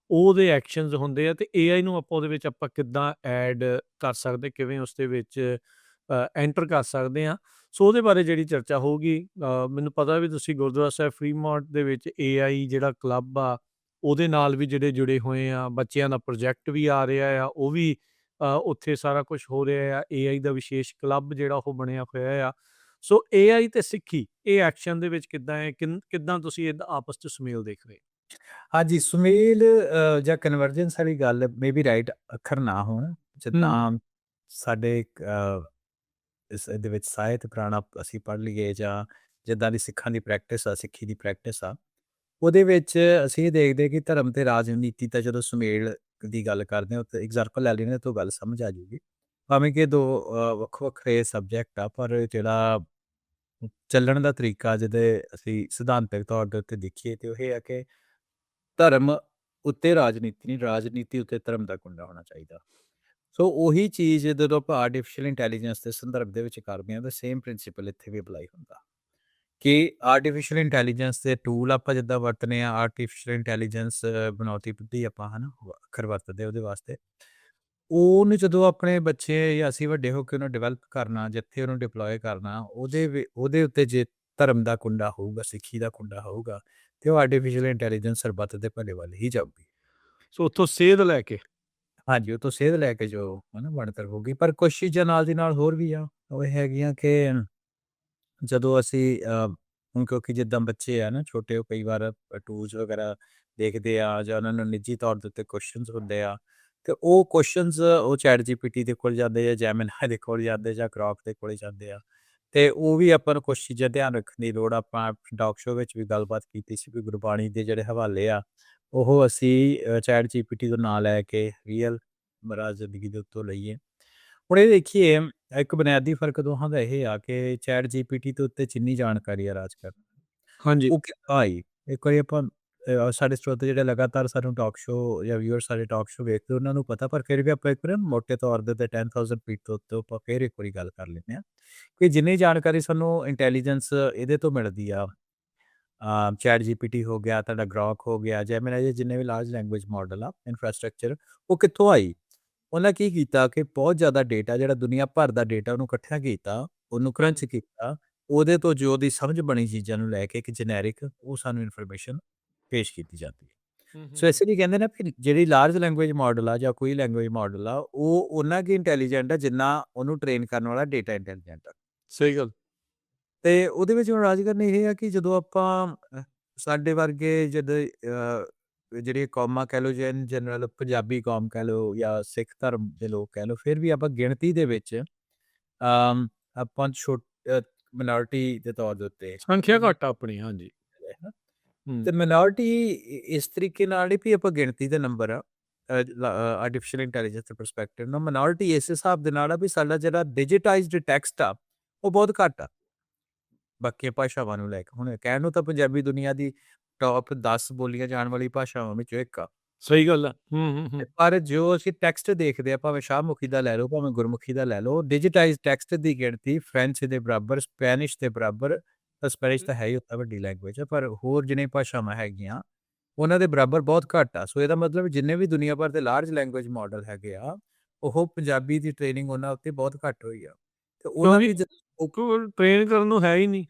ਉਹਦੇ ਐਕਸ਼ਨਸ ਹੁੰਦੇ ਆ, ਤੇ AI ਨੂੰ ਆਪਾਂ ਉਹਦੇ ਵਿੱਚ ਆਪਾਂ ਕਿੱਦਾਂ ਐਡ ਕਰ ਸਕਦੇ, ਕਿਵੇਂ ਉਸ ਦੇ ਵਿੱਚ ਐਂਟਰ ਕਰ ਸਕਦੇ ਹਾਂ। ਸੋ ਉਹਦੇ ਬਾਰੇ ਜਿਹੜੀ ਚਰਚਾ ਹੋਊਗੀ। ਮੈਨੂੰ ਪਤਾ ਵੀ ਤੁਸੀਂ ਗੁਰਦੁਆਰਾ ਸਾਹਿਬ ਫਰੀਮੌਂਟ ਦੇ ਵਿੱਚ AI ਜਿਹੜਾ ਕਲੱਬ ਆ ਉਹਦੇ ਨਾਲ ਵੀ ਜਿਹੜੇ ਜੁੜੇ ਹੋਏ ਆ, ਬੱਚਿਆਂ ਦਾ ਪ੍ਰੋਜੈਕਟ ਵੀ ਆ ਰਿਹਾ ਆ, ਉਹ ਵੀ ਉੱਥੇ ਸਾਰਾ ਕੁਛ ਹੋ ਰਿਹਾ ਆ, AI ਦਾ ਵਿਸ਼ੇਸ਼ ਕਲੱਬ ਜਿਹੜਾ ਉਹ ਬਣਿਆ ਹੋਇਆ ਆ। ਸੋ AI ਤੇ ਸਿੱਖੀ ਇਹ ਐਕਸ਼ਨ ਦੇ ਵਿੱਚ ਕਿੱਦਾਂ ਹੈ, ਕਿੱਦਾਂ ਤੁਸੀਂ ਇਹਦਾ ਆਪਸ 'ਚ ਸੁਮੇਲ ਦੇਖ ਰਹੇ? ਹਾਂਜੀ, ਸੁਮੇਲ ਜਾਂ ਕਨਵਰਜੈਂਸ ਵਾਲੀ ਗੱਲ ਮੇ ਬੀ ਰਾਈਟ ਅੱਖਰ ਨਾ ਹੋਣ, ਜਿੱਦਾਂ ਸਾਡੇ ਇਹਦੇ ਵਿੱਚ ਸਾਹਿਤ ਪੁਰਾਣਾ ਅਸੀਂ ਪੜ੍ਹ ਲਈਏ ਜਾਂ ਜਿੱਦਾਂ ਦੀ ਸਿੱਖਾਂ ਦੀ ਪ੍ਰੈਕਟਿਸ ਆ, ਸਿੱਖੀ ਦੀ ਪ੍ਰੈਕਟਿਸ ਆ, ਉਹਦੇ ਵਿੱਚ ਅਸੀਂ ਇਹ ਦੇਖਦੇ ਕਿ ਧਰਮ ਤੇ ਰਾਜਨੀਤੀ ਤਾਂ ਜਦੋਂ ਸੁਮੇਲ ਦੀ ਗੱਲ ਕਰਦੇ ਹਾਂ ਤਾਂ ਐਗਜ਼ਾਮਪਲ ਲੈ ਲੈਣੇ ਤਾਂ ਗੱਲ ਸਮਝ ਆ ਜਾਊਗੀ। ਭਾਵੇਂ ਕਿ ਦੋ ਵੱਖੋ ਵੱਖਰੇ ਸਬਜੈਕਟ ਆ, ਪਰ ਜਿਹੜਾ ਚੱਲਣ ਦਾ ਤਰੀਕਾ ਜਿਹਦੇ ਅਸੀਂ ਸਿਧਾਂਤਕ ਤੌਰ ਦੇ ਉੱਤੇ ਦੇਖੀਏ ਤੇ ਉਹ ਇਹ ਹੈ ਕਿ ਧਰਮ ਉੱਤੇ ਰਾਜਨੀਤੀ ਨਹੀਂ, ਰਾਜਨੀਤੀ ਉੱਤੇ ਧਰਮ ਦਾ ਕੁੰਡਾ ਹੋਣਾ ਚਾਹੀਦਾ। ਸੋ ਉਹੀ ਚੀਜ਼ ਜਦੋਂ ਆਪਾਂ ਆਰਟੀਫਿਸ਼ੀਅਲ ਇੰਟੈਲੀਜੈਂਸ ਦੇ ਸੰਦਰਭ ਦੇ ਵਿੱਚ ਕਰਦੇ ਹਾਂ ਤਾਂ ਸੇਮ ਪ੍ਰਿੰਸੀਪਲ ਇੱਥੇ ਵੀ ਅਪਲਾਈ ਹੁੰਦਾ ਕਿ ਆਰਟੀਫਿਸ਼ੀਅਲ ਇੰਟੈਲੀਜੈਂਸ ਦੇ ਟੂਲ ਆਪਾਂ ਜਿੱਦਾਂ ਵਰਤਨੇ ਆ, ਆਰਟੀਫਿਸ਼ੀਅਲ ਇੰਟੈਲੀਜੈਂਸ ਬਣਾਉਤੀ ਬੁੱਧੀ ਆਪਾਂ ਹੈ ਨਾ ਅੱਖਰ ਵਰਤਦੇ ਉਹਦੇ ਵਾਸਤੇ, ਉਹਨੂੰ ਜਦੋਂ ਆਪਣੇ ਬੱਚੇ ਜਾਂ ਅਸੀਂ ਵੱਡੇ ਹੋ ਕੇ ਉਹਨੂੰ ਡਿਵੈਲਪ ਕਰਨਾ, ਜਿੱਥੇ ਉਹਨੂੰ ਡਿਪਲੋਏ ਕਰਨਾ, ਉਹਦੇ ਉੱਤੇ ਜੇ ਧਰਮ ਦਾ ਕੁੰਡਾ ਹੋਊਗਾ, ਸਿੱਖੀ ਦਾ ਕੁੰਡਾ ਹੋਊਗਾ, ਤੇ ਉਹ ਆਰਟੀਫਿਸ਼ੀਅਲ ਇੰਟੈਲੀਜੈਂਸ ਸਰਬੱਤ ਦੇ ਭਲੇ ਵੱਲ ਹੀ ਜਾਊਗੀ। ਸੋ ਉੱਥੋਂ ਸੇਧ ਲੈ ਕੇ ਹਾਂਜੀ, ਉਹ ਤੋਂ ਸੇਧ ਲੈ ਕੇ ਜੋ ਹਨਾ ਬਣਤਰ ਹੋਊਗੀ, ਪਰ ਕੁਛ ਚੀਜ਼ਾਂ ਨਾਲ ਦੀ ਨਾਲ ਹੋਰ ਵੀ ਆ, ਉਹ ਇਹ ਹੈਗੀਆਂ ਕਿ ਜਦੋਂ ਅਸੀਂ ਹੁਣ ਕਿਉਂਕਿ ਜਿੱਦਾਂ ਬੱਚੇ ਆ ਨਾ ਛੋਟੇ, ਉਹ ਕਈ ਵਾਰ ਟੂਲਸ ਵਗੈਰਾ ਦੇਖਦੇ ਆ ਜਾਂ ਉਹਨਾਂ ਨੂੰ ਨਿੱਜੀ ਤੌਰ ਦੇ ਉੱਤੇ ਕੁਐਸਚਨਸ ਹੁੰਦੇ ਆ, ਤੇ ਉਹ ਕੁਐਸਚਨਸ ਉਹ ਚੈਟ ਜੀਪੀਟੀ ਦੇ ਕੋਲ ਜਾਂਦੇ ਆ, ਜੈਮੀਨਾਈ ਦੇ ਕੋਲ ਜਾਂਦੇ ਜਾਂ ਗਰੋਕ ਦੇ ਕੋਲ ਜਾਂਦੇ ਆ, ਤੇ ਉਹ ਵੀ ਆਪਾਂ ਨੂੰ ਕੁਛ ਚੀਜ਼ਾਂ ਧਿਆਨ ਰੱਖਣ ਦੀ ਲੋੜ ਆ। ਆਪਾਂ ਟਾਕ ਸ਼ੋਅ ਵਿੱਚ ਵੀ ਗੱਲਬਾਤ ਕੀਤੀ ਸੀ ਵੀ ਗੁਰਬਾਣੀ ਦੇ ਜਿਹੜੇ ਹਵਾਲੇ ਆ, ਉਹ ਅਸੀਂ ਚੈਟ ਜੀਪੀਟੀ ਤੋਂ ਨਾ ਲੈ ਕੇ ਰੀਅਲ ਮਹਾਰਾਜ ਜ਼ਿੰਦਗੀ ਦੇ ਉੱਤੋਂ ਲਈਏ। ਹੁਣ ਇਹ ਦੇਖੀਏ, ਇੱਕ ਬੁਨਿਆਦੀ ਫ਼ਰਕ ਦੋਹਾਂ ਦਾ ਇਹ ਆ ਕਿ ਚੈਟ ਜੀਪੀਟੀ ਦੇ ਉੱਤੇ ਜਿੰਨੀ ਜਾਣਕਾਰੀ ਆ ਰਾਜ ਕਰ, ਹਾਂਜੀ ਉਹ ਕਿੱਥੋਂ ਆਈ? ਇੱਕ ਵਾਰੀ ਆਪਾਂ ਸਾਡੇ ਸਰੋਤੇ ਜਿਹੜੇ ਲਗਾਤਾਰ ਸਾਨੂੰ ਟਾਕ ਸ਼ੋਅ ਜਾਂ ਵਿਊਅਰ ਸਾਡੇ ਟਾਕ ਸ਼ੋਅ ਵੇਖਦੇ, ਉਹਨਾਂ ਨੂੰ ਪਤਾ, ਪਰ ਫਿਰ ਵੀ ਆਪਾਂ ਇੱਕ ਵਾਰੀ ਨਾ ਮੋਟੇ ਤੌਰ ਦੇ ਉੱਤੇ 10,000 ਫੀਟ ਤੋਂ ਉੱਤੇ ਆਪਾਂ ਫਿਰ ਇੱਕ ਵਾਰੀ ਗੱਲ ਕਰ ਲੈਂਦੇ ਹਾਂ ਕਿ ਜਿੰਨੀ ਜਾਣਕਾਰੀ ਸਾਨੂੰ ਇੰਟੈਲੀਜੈਂਸ ਇਹਦੇ ਤੋਂ ਮਿਲਦੀ ਆ, ਚੈਟ ਜੀਪੀਟੀ ਹੋ ਗਿਆ, ਤੁਹਾਡਾ ਗਰੋਕ ਹੋ ਗਿਆ, ਜੈਮੀਨਾਈ, ਜਿੰਨੇ ਵੀ ਲਾਰਜ ਲੈਂਗੁਏਜ ਮਾਡਲ ਆ, ਇਨਫਰਾਸਟ੍ਰਕਚਰ, ਉਹ ਕਿੱਥੋਂ ਆਈ? ਉਹਨਾਂ ਕੀ ਕੀਤਾ ਕਿ ਬਹੁਤ ਜ਼ਿਆਦਾ ਡੇਟਾ, ਜਿਹੜਾ ਦੁਨੀਆ ਭਰ ਦਾ ਡੇਟਾ, ਉਹਨੂੰ ਇਕੱਠਾ ਕੀਤਾ, ਉਹਨੂੰ ਹੂੰ ਕਰੰਚ ਕੀਤਾ, ਉਹਦੇ ਤੋਂ ਜੋ ਉਹਦੀ ਸਮਝ ਬਣੀ ਚੀਜ਼ਾਂ ਨੂੰ ਲੈ ਕੇ ਇੱਕ ਜੈਨੇਰਿਕ ਉਹ ਸਾਨੂੰ ਇਨਫੋਰਮੇਸ਼ਨ ਪੇਸ਼ ਕੀਤੀ ਜਾਂਦੀ ਹੈ। ਹੂੰ ਹੂੰ ਸੋ ਇਸੇ ਲਈ ਕਹਿੰਦੇ ਨਾ ਵੀ ਜਿਹੜੀ ਲਾਰਜ ਲੈਂਗੁਏਜ ਮਾਡਲ ਆ ਜਾਂ ਕੋਈ ਲੈਂਗੁਏਜ ਮਾਡਲ ਆ, ਉਹ ਓਨਾ ਕੁ ਇੰਟੈਲੀਜੈਂਟ ਆ ਜਿੰਨਾ ਉਹਨੂੰ ਟ੍ਰੇਨ ਕਰਨ ਵਾਲਾ ਡੇਟਾ ਇੰਟੈਲੀਜੈਂਟ ਆ। ਸਹੀ ਗੱਲ ਤੇ ਉਹਦੇ ਵਿੱਚ ਹੁਣ ਰਾਜ ਕਰਨੀ ਇਹ ਆ ਕਿ ਜਦੋਂ ਆਪਾਂ ਸਾਡੇ ਵਰਗੇ ਜਿਹੜੇ ਕੌਮਾਂ ਕਹਿ ਲਓ ਜਾਂ ਇਨ ਜਨਰਲ ਪੰਜਾਬੀ ਕੌਮ ਕਹਿ ਲਓ ਜਾਂ ਸਿੱਖ ਧਰਮ ਦੇ ਲੋਕ ਕਹਿ ਲਓ, ਫਿਰ ਵੀ ਆਪਾਂ ਗਿਣਤੀ ਦੇ ਵਿੱਚ ਆਪਾਂ ਮਿਨੋਰਿਟੀ ਦੇ ਤੌਰ ਦੇ ਉੱਤੇ ਸੰਖਿਆ ਘੱਟ ਆ ਆਪਣੀ ਹਾਂਜੀ ਹਨਾ। ਹੂੰ ਤੇ ਮਿਨੋਰਿਟੀ ਇਸ ਤਰੀਕੇ ਨਾਲ ਨਹੀਂ ਵੀ ਆਪਾਂ ਗਿਣਤੀ ਦੇ ਨੰਬਰ ਆ, ਆਰਟੀਫਿਸ਼ੀਅਲ ਇੰਟੈਲੀਜੈਂਸ ਦੇ ਪਰਸਪੈਕਟਿਵ ਨਾਲ ਮਿਨੋਰਿਟੀ ਇਸ ਹਿਸਾਬ ਦੇ ਨਾਲ ਆ ਵੀ ਸਾਡਾ ਜਿਹੜਾ ਡਿਜੀਟਾਈਜ਼ਡ ਟੈਕਸਟ ਆ, ਉਹ ਬਹੁਤ ਘੱਟ ਆ ਬਾਕੀਆਂ ਭਾਸ਼ਾਵਾਂ ਨੂੰ ਲੈ ਕੇ। ਹੁਣ ਕਹਿਣ ਨੂੰ ਤਾਂ ਪੰਜਾਬੀ ਦੁਨੀਆ ਦੀ ਟੌਪ 10 ਬੋਲੀਆਂ ਜਾਣ ਵਾਲੀ ਭਾਸ਼ਾਵਾਂ ਵਿੱਚੋਂ ਇੱਕ ਆ। ਸਹੀ ਗੱਲ ਆ ਹੂੰ ਤੇ ਪਰ ਜੋ ਅਸੀਂ ਟੈਕਸਟ ਦੇਖਦੇ ਆ, ਭਾਵੇਂ ਸ਼ਾਹਮੁਖੀ ਦਾ ਲੈ ਲਓ, ਭਾਵੇਂ ਗੁਰਮੁਖੀ ਦਾ ਲੈ ਲਓ, ਡਿਜੀਟਾਈਜ਼ਡ ਟੈਕਸਟ ਦੀ ਗਿਣਤੀ ਫ੍ਰੈਂਚ ਦੇ ਬਰਾਬਰ, ਸਪੈਨਿਸ਼ ਦੇ ਬਰਾਬਰ, ਸਪੈਨਿਸ਼ ਤਾਂ ਹੈ ਹੀ ਉੱਦਾਂ ਵੱਡੀ ਲੈਂਗੁਏਜ ਆ, ਪਰ ਹੋਰ ਜਿੰਨੀਆਂ ਭਾਸ਼ਾਵਾਂ ਹੈਗੀਆਂ, ਉਹਨਾਂ ਦੇ ਬਰਾਬਰ ਬਹੁਤ ਘੱਟ ਆ। ਸੋ ਇਹਦਾ ਮਤਲਬ ਜਿੰਨੇ ਵੀ ਦੁਨੀਆ ਭਰ ਦੇ ਲਾਰਜ ਲੈਂਗੁਏਜ ਮਾਡਲ ਹੈਗੇ ਆ, ਉਹ ਪੰਜਾਬੀ ਦੀ ਟ੍ਰੇਨਿੰਗ ਉਹਨਾਂ ਉੱਤੇ ਬਹੁਤ ਘੱਟ ਹੋਈ ਆ। ਤੇ ਉਹਨਾਂ ਕਿਉਂਕਿ ਦੀ ਉਹ ਟ੍ਰੇਨ ਕਰਨ ਨੂੰ ਹੈ ਹੀ ਨਹੀਂ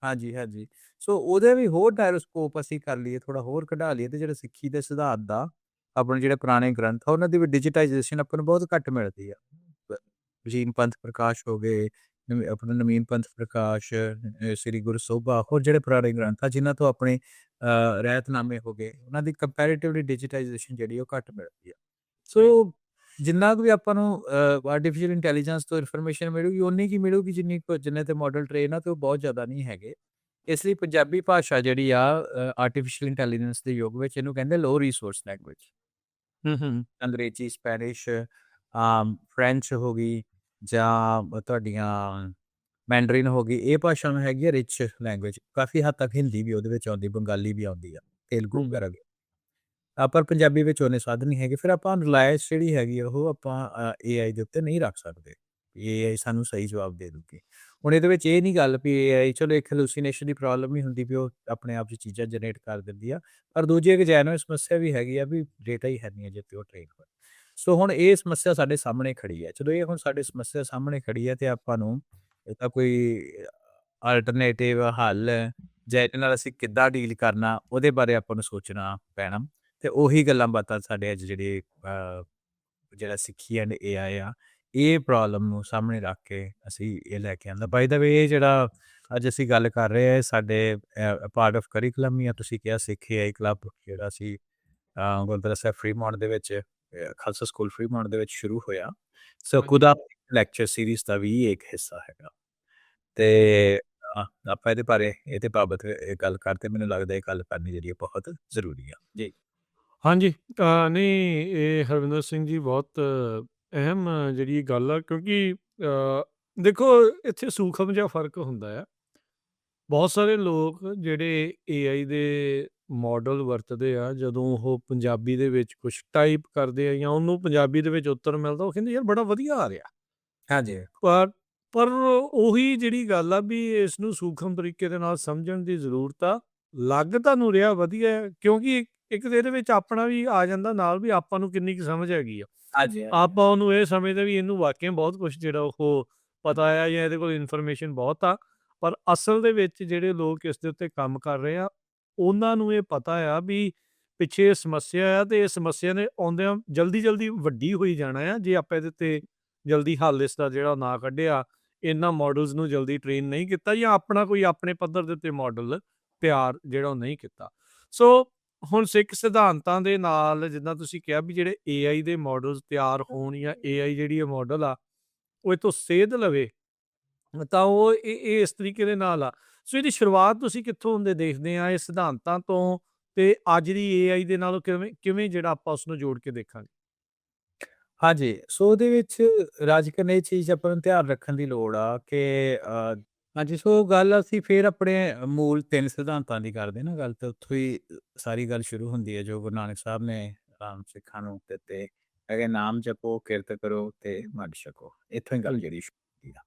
ਹਾਂਜੀ, ਹਾਂਜੀ। ਸੋ ਉਹਦੇ ਵੀ ਹੋਰ ਨੈਰੋ ਸਕੋਪ ਅਸੀਂ ਕਰ ਲਈਏ, ਥੋੜ੍ਹਾ ਹੋਰ ਕਢਾ ਲਈਏ, ਤੇ ਜਿਹੜੇ ਸਿੱਖੀ ਦੇ ਸਿਧਾਂਤ ਦਾ ਆਪਣੇ ਜਿਹੜੇ ਪੁਰਾਣੇ ਗ੍ਰੰਥ ਆ, ਉਹਨਾਂ ਦੀ ਵੀ ਡਿਜੀਟਾਈਜੇਸ਼ਨ ਆਪਾਂ ਨੂੰ ਬਹੁਤ ਘੱਟ ਮਿਲਦੀ ਆ। ਪ੍ਰਾਚੀਨ ਪੰਥ ਪ੍ਰਕਾਸ਼ ਹੋ ਗਏ, ਆਪਣਾ ਨਵੀਨ ਪੰਥ ਪ੍ਰਕਾਸ਼, ਸ੍ਰੀ ਗੁਰੂ ਸੋਭਾ, ਹੋਰ ਜਿਹੜੇ ਪੁਰਾਣੇ ਗ੍ਰੰਥ ਆ ਜਿਨ੍ਹਾਂ ਤੋਂ ਆਪਣੇ ਰਹਿਤਨਾਮੇ ਹੋ ਗਏ, ਉਹਨਾਂ ਦੀ ਕੰਪੈਰੇਟਿਵਲੀ ਡਿਜੀਟਾਈਜੇਸ਼ਨ ਜਿਹੜੀ ਉਹ ਘੱਟ ਮਿਲਦੀ ਆ। ਸਹੀ ਸੋ ਜਿੰਨਾ ਕੁ ਵੀ ਆਪਾਂ ਨੂੰ ਆਰਟੀਫਿਸ਼ੀਅਲ ਇੰਟੈਲੀਜੈਂਸ ਤੋਂ ਇਨਫੋਰਮੇਸ਼ਨ ਮਿਲੂਗੀ, ਓਨੀ ਕੀ ਮਿਲੂਗੀ ਜਿੰਨੇ ਤੇ ਮਾਡਲ ਟ੍ਰੇਨ ਆ, ਤੇ ਉਹ ਬਹੁਤ ਜ਼ਿਆਦਾ ਨਹੀਂ ਹੈਗੇ। ਇਸ ਲਈ ਪੰਜਾਬੀ ਭਾਸ਼ਾ ਜਿਹੜੀ ਆ ਆਰਟੀਫਿਸ਼ੀਅਲ ਇੰਟੈਲੀਜੈਂਸ ਦੇ ਯੁੱਗ ਵਿੱਚ ਇਹਨੂੰ ਕਹਿੰਦੇ ਲੋ ਰਿਸੋਰਸ ਲੈਂਗੁਏਜ। ਹੂੰ ਅੰਗਰੇਜ਼ੀ, ਸਪੈਨਿਸ਼, ਫਰੈਂਚ ਹੋ ਗਈ ਜਾਂ ਤੁਹਾਡੀਆਂ ਮੈਂਡਰਿਨ ਹੋ ਗਈ, ਇਹ ਭਾਸ਼ਾਵਾਂ ਹੈਗੀਆਂ ਰਿਚ ਲੈਂਗੁਏਜ। ਕਾਫੀ ਹੱਦ ਤੱਕ ਹਿੰਦੀ ਵੀ ਉਹਦੇ ਵਿੱਚ ਆਉਂਦੀ, ਬੰਗਾਲੀ ਵੀ ਆਉਂਦੀ ਆ, ਤੇਲਗੂ ਹੂੰ ਵਗੈਰਾ ਵੀ। ਪਰ ਪੰਜਾਬੀ ਵਿੱਚ ਓਨੇ ਸਾਧਨ ਨਹੀਂ ਹੈਗੇ। ਫਿਰ ਆਪਾਂ ਰਿਲਾਇੰਸ ਜਿਹੜੀ ਹੈਗੀ ਆ, ਉਹ ਆਪਾਂ ਏਆਈ ਦੇ ਉੱਤੇ ਨਹੀਂ ਰੱਖ ਸਕਦੇ। ਏਆਈ ਸਾਨੂੰ ਸਹੀ ਜਵਾਬ ਦੇ ਦੂਗੀ। ਹੁਣ ਇਹਦੇ ਵਿੱਚ ਇਹ ਨਹੀਂ ਗੱਲ ਵੀ ਏਆਈ, ਚਲੋ ਇੱਕ ਹੈਲੂਸੀਨੇਸ਼ਨ ਦੀ ਪ੍ਰੋਬਲਮ ਵੀ ਹੁੰਦੀ ਵੀ ਉਹ ਆਪਣੇ ਆਪ 'ਚ ਚੀਜ਼ਾਂ ਜਨਰੇਟ ਕਰ ਦਿੰਦੀ ਆ, ਪਰ ਦੂਜੀ ਇੱਕ ਜੈਨੂਇਨ ਸਮੱਸਿਆ ਵੀ ਹੈਗੀ ਆ ਵੀ ਡੇਟਾ ਹੀ ਹੈ ਨਹੀਂ ਅਜੇ ਤੇ ਉਹ ਟ੍ਰੇਨ ਹੋਇਆ। ਸੋ ਹੁਣ ਇਹ ਸਮੱਸਿਆ ਸਾਡੇ ਸਾਹਮਣੇ ਖੜੀ ਹੈ। ਜਦੋਂ ਇਹ ਹੁਣ ਸਾਡੇ ਸਮੱਸਿਆ ਸਾਹਮਣੇ ਖੜੀ ਹੈ, ਤੇ ਆਪਾਂ ਨੂੰ ਇਹਦਾ ਕੋਈ ਆਲਟਰਨੇਟਿਵ ਹੱਲ ਜਾਂ ਇਹਦੇ ਨਾਲ ਅਸੀਂ ਕਿੱਦਾਂ ਡੀਲ ਕਰਨਾ, ਉਹਦੇ ਬਾਰੇ ਆਪਾਂ ਨੂੰ ਸੋਚਣਾ ਪੈਣਾ। ਤੇ ਉਹੀ ਗੱਲਾਂ ਬਾਤਾਂ ਸਾਡੇ ਅੱਜ ਜਿਹੜੇ ਜਿਹੜਾ ਸਿੱਖੀ ਐਂਡ ਏਆਈ ਆ, ਇਹ ਪ੍ਰੋਬਲਮ ਨੂੰ ਸਾਹਮਣੇ ਰੱਖ ਕੇ ਅਸੀਂ ਇਹ ਲੈ ਕੇ ਆਂਦਾ। ਬਾਏ ਦਾ ਵੇ, ਇਹ ਜਿਹੜਾ ਅੱਜ ਅਸੀਂ ਗੱਲ ਕਰ ਰਹੇ ਹਾਂ, ਇਹ ਸਾਡੇ ਪਾਰਟ ਆਫ ਕਰਿਕੂਲਮ ਹੀ ਆ। ਤੁਸੀਂ ਕਿਹਾ ਸਿੱਖ ਏਆਈ ਕਲੱਬ, ਜਿਹੜਾ ਸੀ ਗੁਰਦੁਆਰਾ ਸਾਹਿਬ ਫਰੀਮੌਂਟ ਦੇ ਵਿੱਚ, ਖਾਲਸਾ ਸਕੂਲ ਫਰੀਮੌਂਟ ਦੇ ਵਿੱਚ ਸ਼ੁਰੂ ਹੋਇਆ। ਸੋ ਹਾਂਜੀ ਖੁਦਾ ਲੈਕਚਰ ਸੀਰੀਜ਼ ਦਾ ਵੀ ਇੱਕ ਹਿੱਸਾ ਹੈਗਾ। ਤੇ ਆਪਾਂ ਇਹਦੇ ਬਾਬਤ ਗੱਲ ਕਰਦੇ, ਮੈਨੂੰ ਲੱਗਦਾ ਇਹ ਗੱਲ ਕਰਨੀ ਜਿਹੜੀ ਹੈ ਬਹੁਤ ਜ਼ਰੂਰੀ ਆ ਜੀ। ਹਾਂਜੀ ਨਹੀਂ ਇਹ ਹਰਵਿੰਦਰ ਸਿੰਘ ਜੀ ਬਹੁਤ ਅਹਿਮ ਜਿਹੜੀ ਗੱਲ ਆ ਕਿਉਂਕਿ ਦੇਖੋ ਇੱਥੇ ਸੂਖਮ ਜਿਹਾ ਫਰਕ ਹੁੰਦਾ ਆ ਬਹੁਤ ਸਾਰੇ ਲੋਕ ਜਿਹੜੇ ਏਆਈ ਦੇ ਮਾਡਲ ਵਰਤਦੇ ਆ ਜਦੋਂ ਉਹ ਪੰਜਾਬੀ ਦੇ ਵਿੱਚ ਕੁਝ ਟਾਈਪ ਕਰਦੇ ਆ ਜਾਂ ਉਹਨੂੰ ਪੰਜਾਬੀ ਦੇ ਵਿੱਚ ਉੱਤਰ ਮਿਲਦਾ ਉਹ ਕਹਿੰਦੇ ਯਾਰ ਬੜਾ ਵਧੀਆ ਆ ਰਿਹਾ ਹਾਂਜੀ, ਪਰ ਪਰ ਉਹੀ ਜਿਹੜੀ ਗੱਲ ਆ ਵੀ ਇਸ ਨੂੰ ਸੂਖਮ ਤਰੀਕੇ ਦੇ ਨਾਲ ਸਮਝਣ ਦੀ ਜ਼ਰੂਰਤ ਆ ਲੱਗ ਤੁਹਾਨੂੰ ਰਿਹਾ ਵਧੀਆ ਹੈ, ਕਿਉਂਕਿ ਇੱਕ ਤਾਂ ਇਹਦੇ ਵਿੱਚ ਆਪਣਾ ਵੀ ਆ ਜਾਂਦਾ ਨਾਲ ਵੀ ਆਪਾਂ ਨੂੰ ਕਿੰਨੀ ਕੁ ਸਮਝ ਹੈਗੀ ਆ ਹਾਂਜੀ, ਹਾਂਜੀ, ਆਪਾਂ ਉਹਨੂੰ ਇਹ ਸਮਝਦੇ ਵੀ ਇਹਨੂੰ ਵਾਕਿਆ ਬਹੁਤ ਕੁਝ ਜਿਹੜਾ ਉਹ ਪਤਾ ਆ ਜਾਂ ਇਹਦੇ ਕੋਲ ਇਨਫੋਰਮੇਸ਼ਨ ਬਹੁਤ ਆ ਪਰ ਅਸਲ ਦੇ ਵਿੱਚ ਜਿਹੜੇ ਲੋਕ ਇਸ ਦੇ ਉੱਤੇ ਕੰਮ ਕਰ ਰਹੇ ਆ ਉਹਨਾਂ ਨੂੰ ਇਹ ਪਤਾ ਆ ਵੀ ਪਿੱਛੇ ਇਹ ਸਮੱਸਿਆ ਆ ਤੇ ਇਹ ਸਮੱਸਿਆ ਨੇ ਆਉਂਦਿਆਂ ਜਲਦੀ-ਜਲਦੀ ਵੱਡੀ ਹੋਈ ਜਾਣਾ ਆ ਜੇ ਆਪਾਂ ਇਹਦੇ ਤੇ ਜਲਦੀ ਹੱਲ ਇਸਦਾ ਜਿਹੜਾ ਨਾ ਕੱਢਿਆ, ਇਹਨਾਂ ਮਾਡਲਸ ਨੂੰ ਜਲਦੀ ਟ੍ਰੇਨ ਨਹੀਂ ਕੀਤਾ ਜਾਂ ਆਪਣਾ ਕੋਈ ਆਪਣੇ ਪੱਧਰ ਦੇ ਉੱਤੇ ਮਾਡਲ ਤਿਆਰ ਜਿਹੜਾ ਉਹ ਨਹੀਂ ਕੀਤਾ। ਸੋ ਹੁਣ ਸਿੱਖ ਸਿਧਾਂਤਾਂ ਦੇ ਨਾਲ ਜਿੱਦਾਂ ਤੁਸੀਂ ਕਿਹਾ ਵੀ ਜਿਹੜੇ ਏਆਈ ਦੇ ਮਾਡਲਸ ਤਿਆਰ ਹੋਣ ਜਾਂ ਏਆਈ ਜਿਹੜੀ ਇਹ ਮਾਡਲ ਆ, ਉਹ ਇਹ ਤੋਂ ਸੇਧ ਲਵੇ, ਤਾਂ ਉਹ ਇਹ ਇਸ ਤਰੀਕੇ ਦੇ ਨਾਲ ਆ। ਸੋ ਇਹਦੀ ਸ਼ੁਰੂਆਤ ਤੁਸੀਂ ਕਿੱਥੋਂ ਹੁੰਦੇ ਦੇਖਦੇ ਆ ਇਹ ਸਿਧਾਂਤਾਂ ਤੋਂ ਤੇ ਅੱਜ ਦੀ ਏਆਈ ਦੇ ਨਾਲੋਂ ਕਿਵੇਂ ਕਿਵੇਂ ਜਿਹੜਾ ਆਪਾਂ ਉਸਨੂੰ ਜੋੜ ਕੇ ਦੇਖਾਂਗੇ? ਹਾਂਜੀ, ਸੋ ਉਹਦੇ ਵਿੱਚ ਰਾਜਕਨ ਇਹ ਚੀਜ਼ ਆਪਾਂ ਨੂੰ ਧਿਆਨ ਰੱਖਣ ਦੀ ਲੋੜ ਆ ਕਿ ਹਾਂਜੀ, ਸੋ ਗੱਲ ਅਸੀਂ ਫਿਰ ਆਪਣੇ ਮੂਲ 3 ਸਿਧਾਂਤਾਂ ਦੀ ਕਰਦੇ ਨਾ ਗੱਲ, ਤੇ ਉੱਥੋਂ ਹੀ ਸਾਰੀ ਗੱਲ ਸ਼ੁਰੂ ਹੁੰਦੀ ਹੈ ਜੋ ਗੁਰੂ ਨਾਨਕ ਸਾਹਿਬ ਨੇ ਆਮ ਸਿੱਖਾਂ ਨੂੰ ਦਿੱਤੇ ਹੈਗੇ, ਨਾਮ ਜਪੋ, ਕਿਰਤ ਕਰੋ ਤੇ ਵੰਡ ਛਕੋ। ਇੱਥੋਂ ਹੀ ਗੱਲ ਜਿਹੜੀ ਸ਼ੁਰੂ ਹੁੰਦੀ ਆ।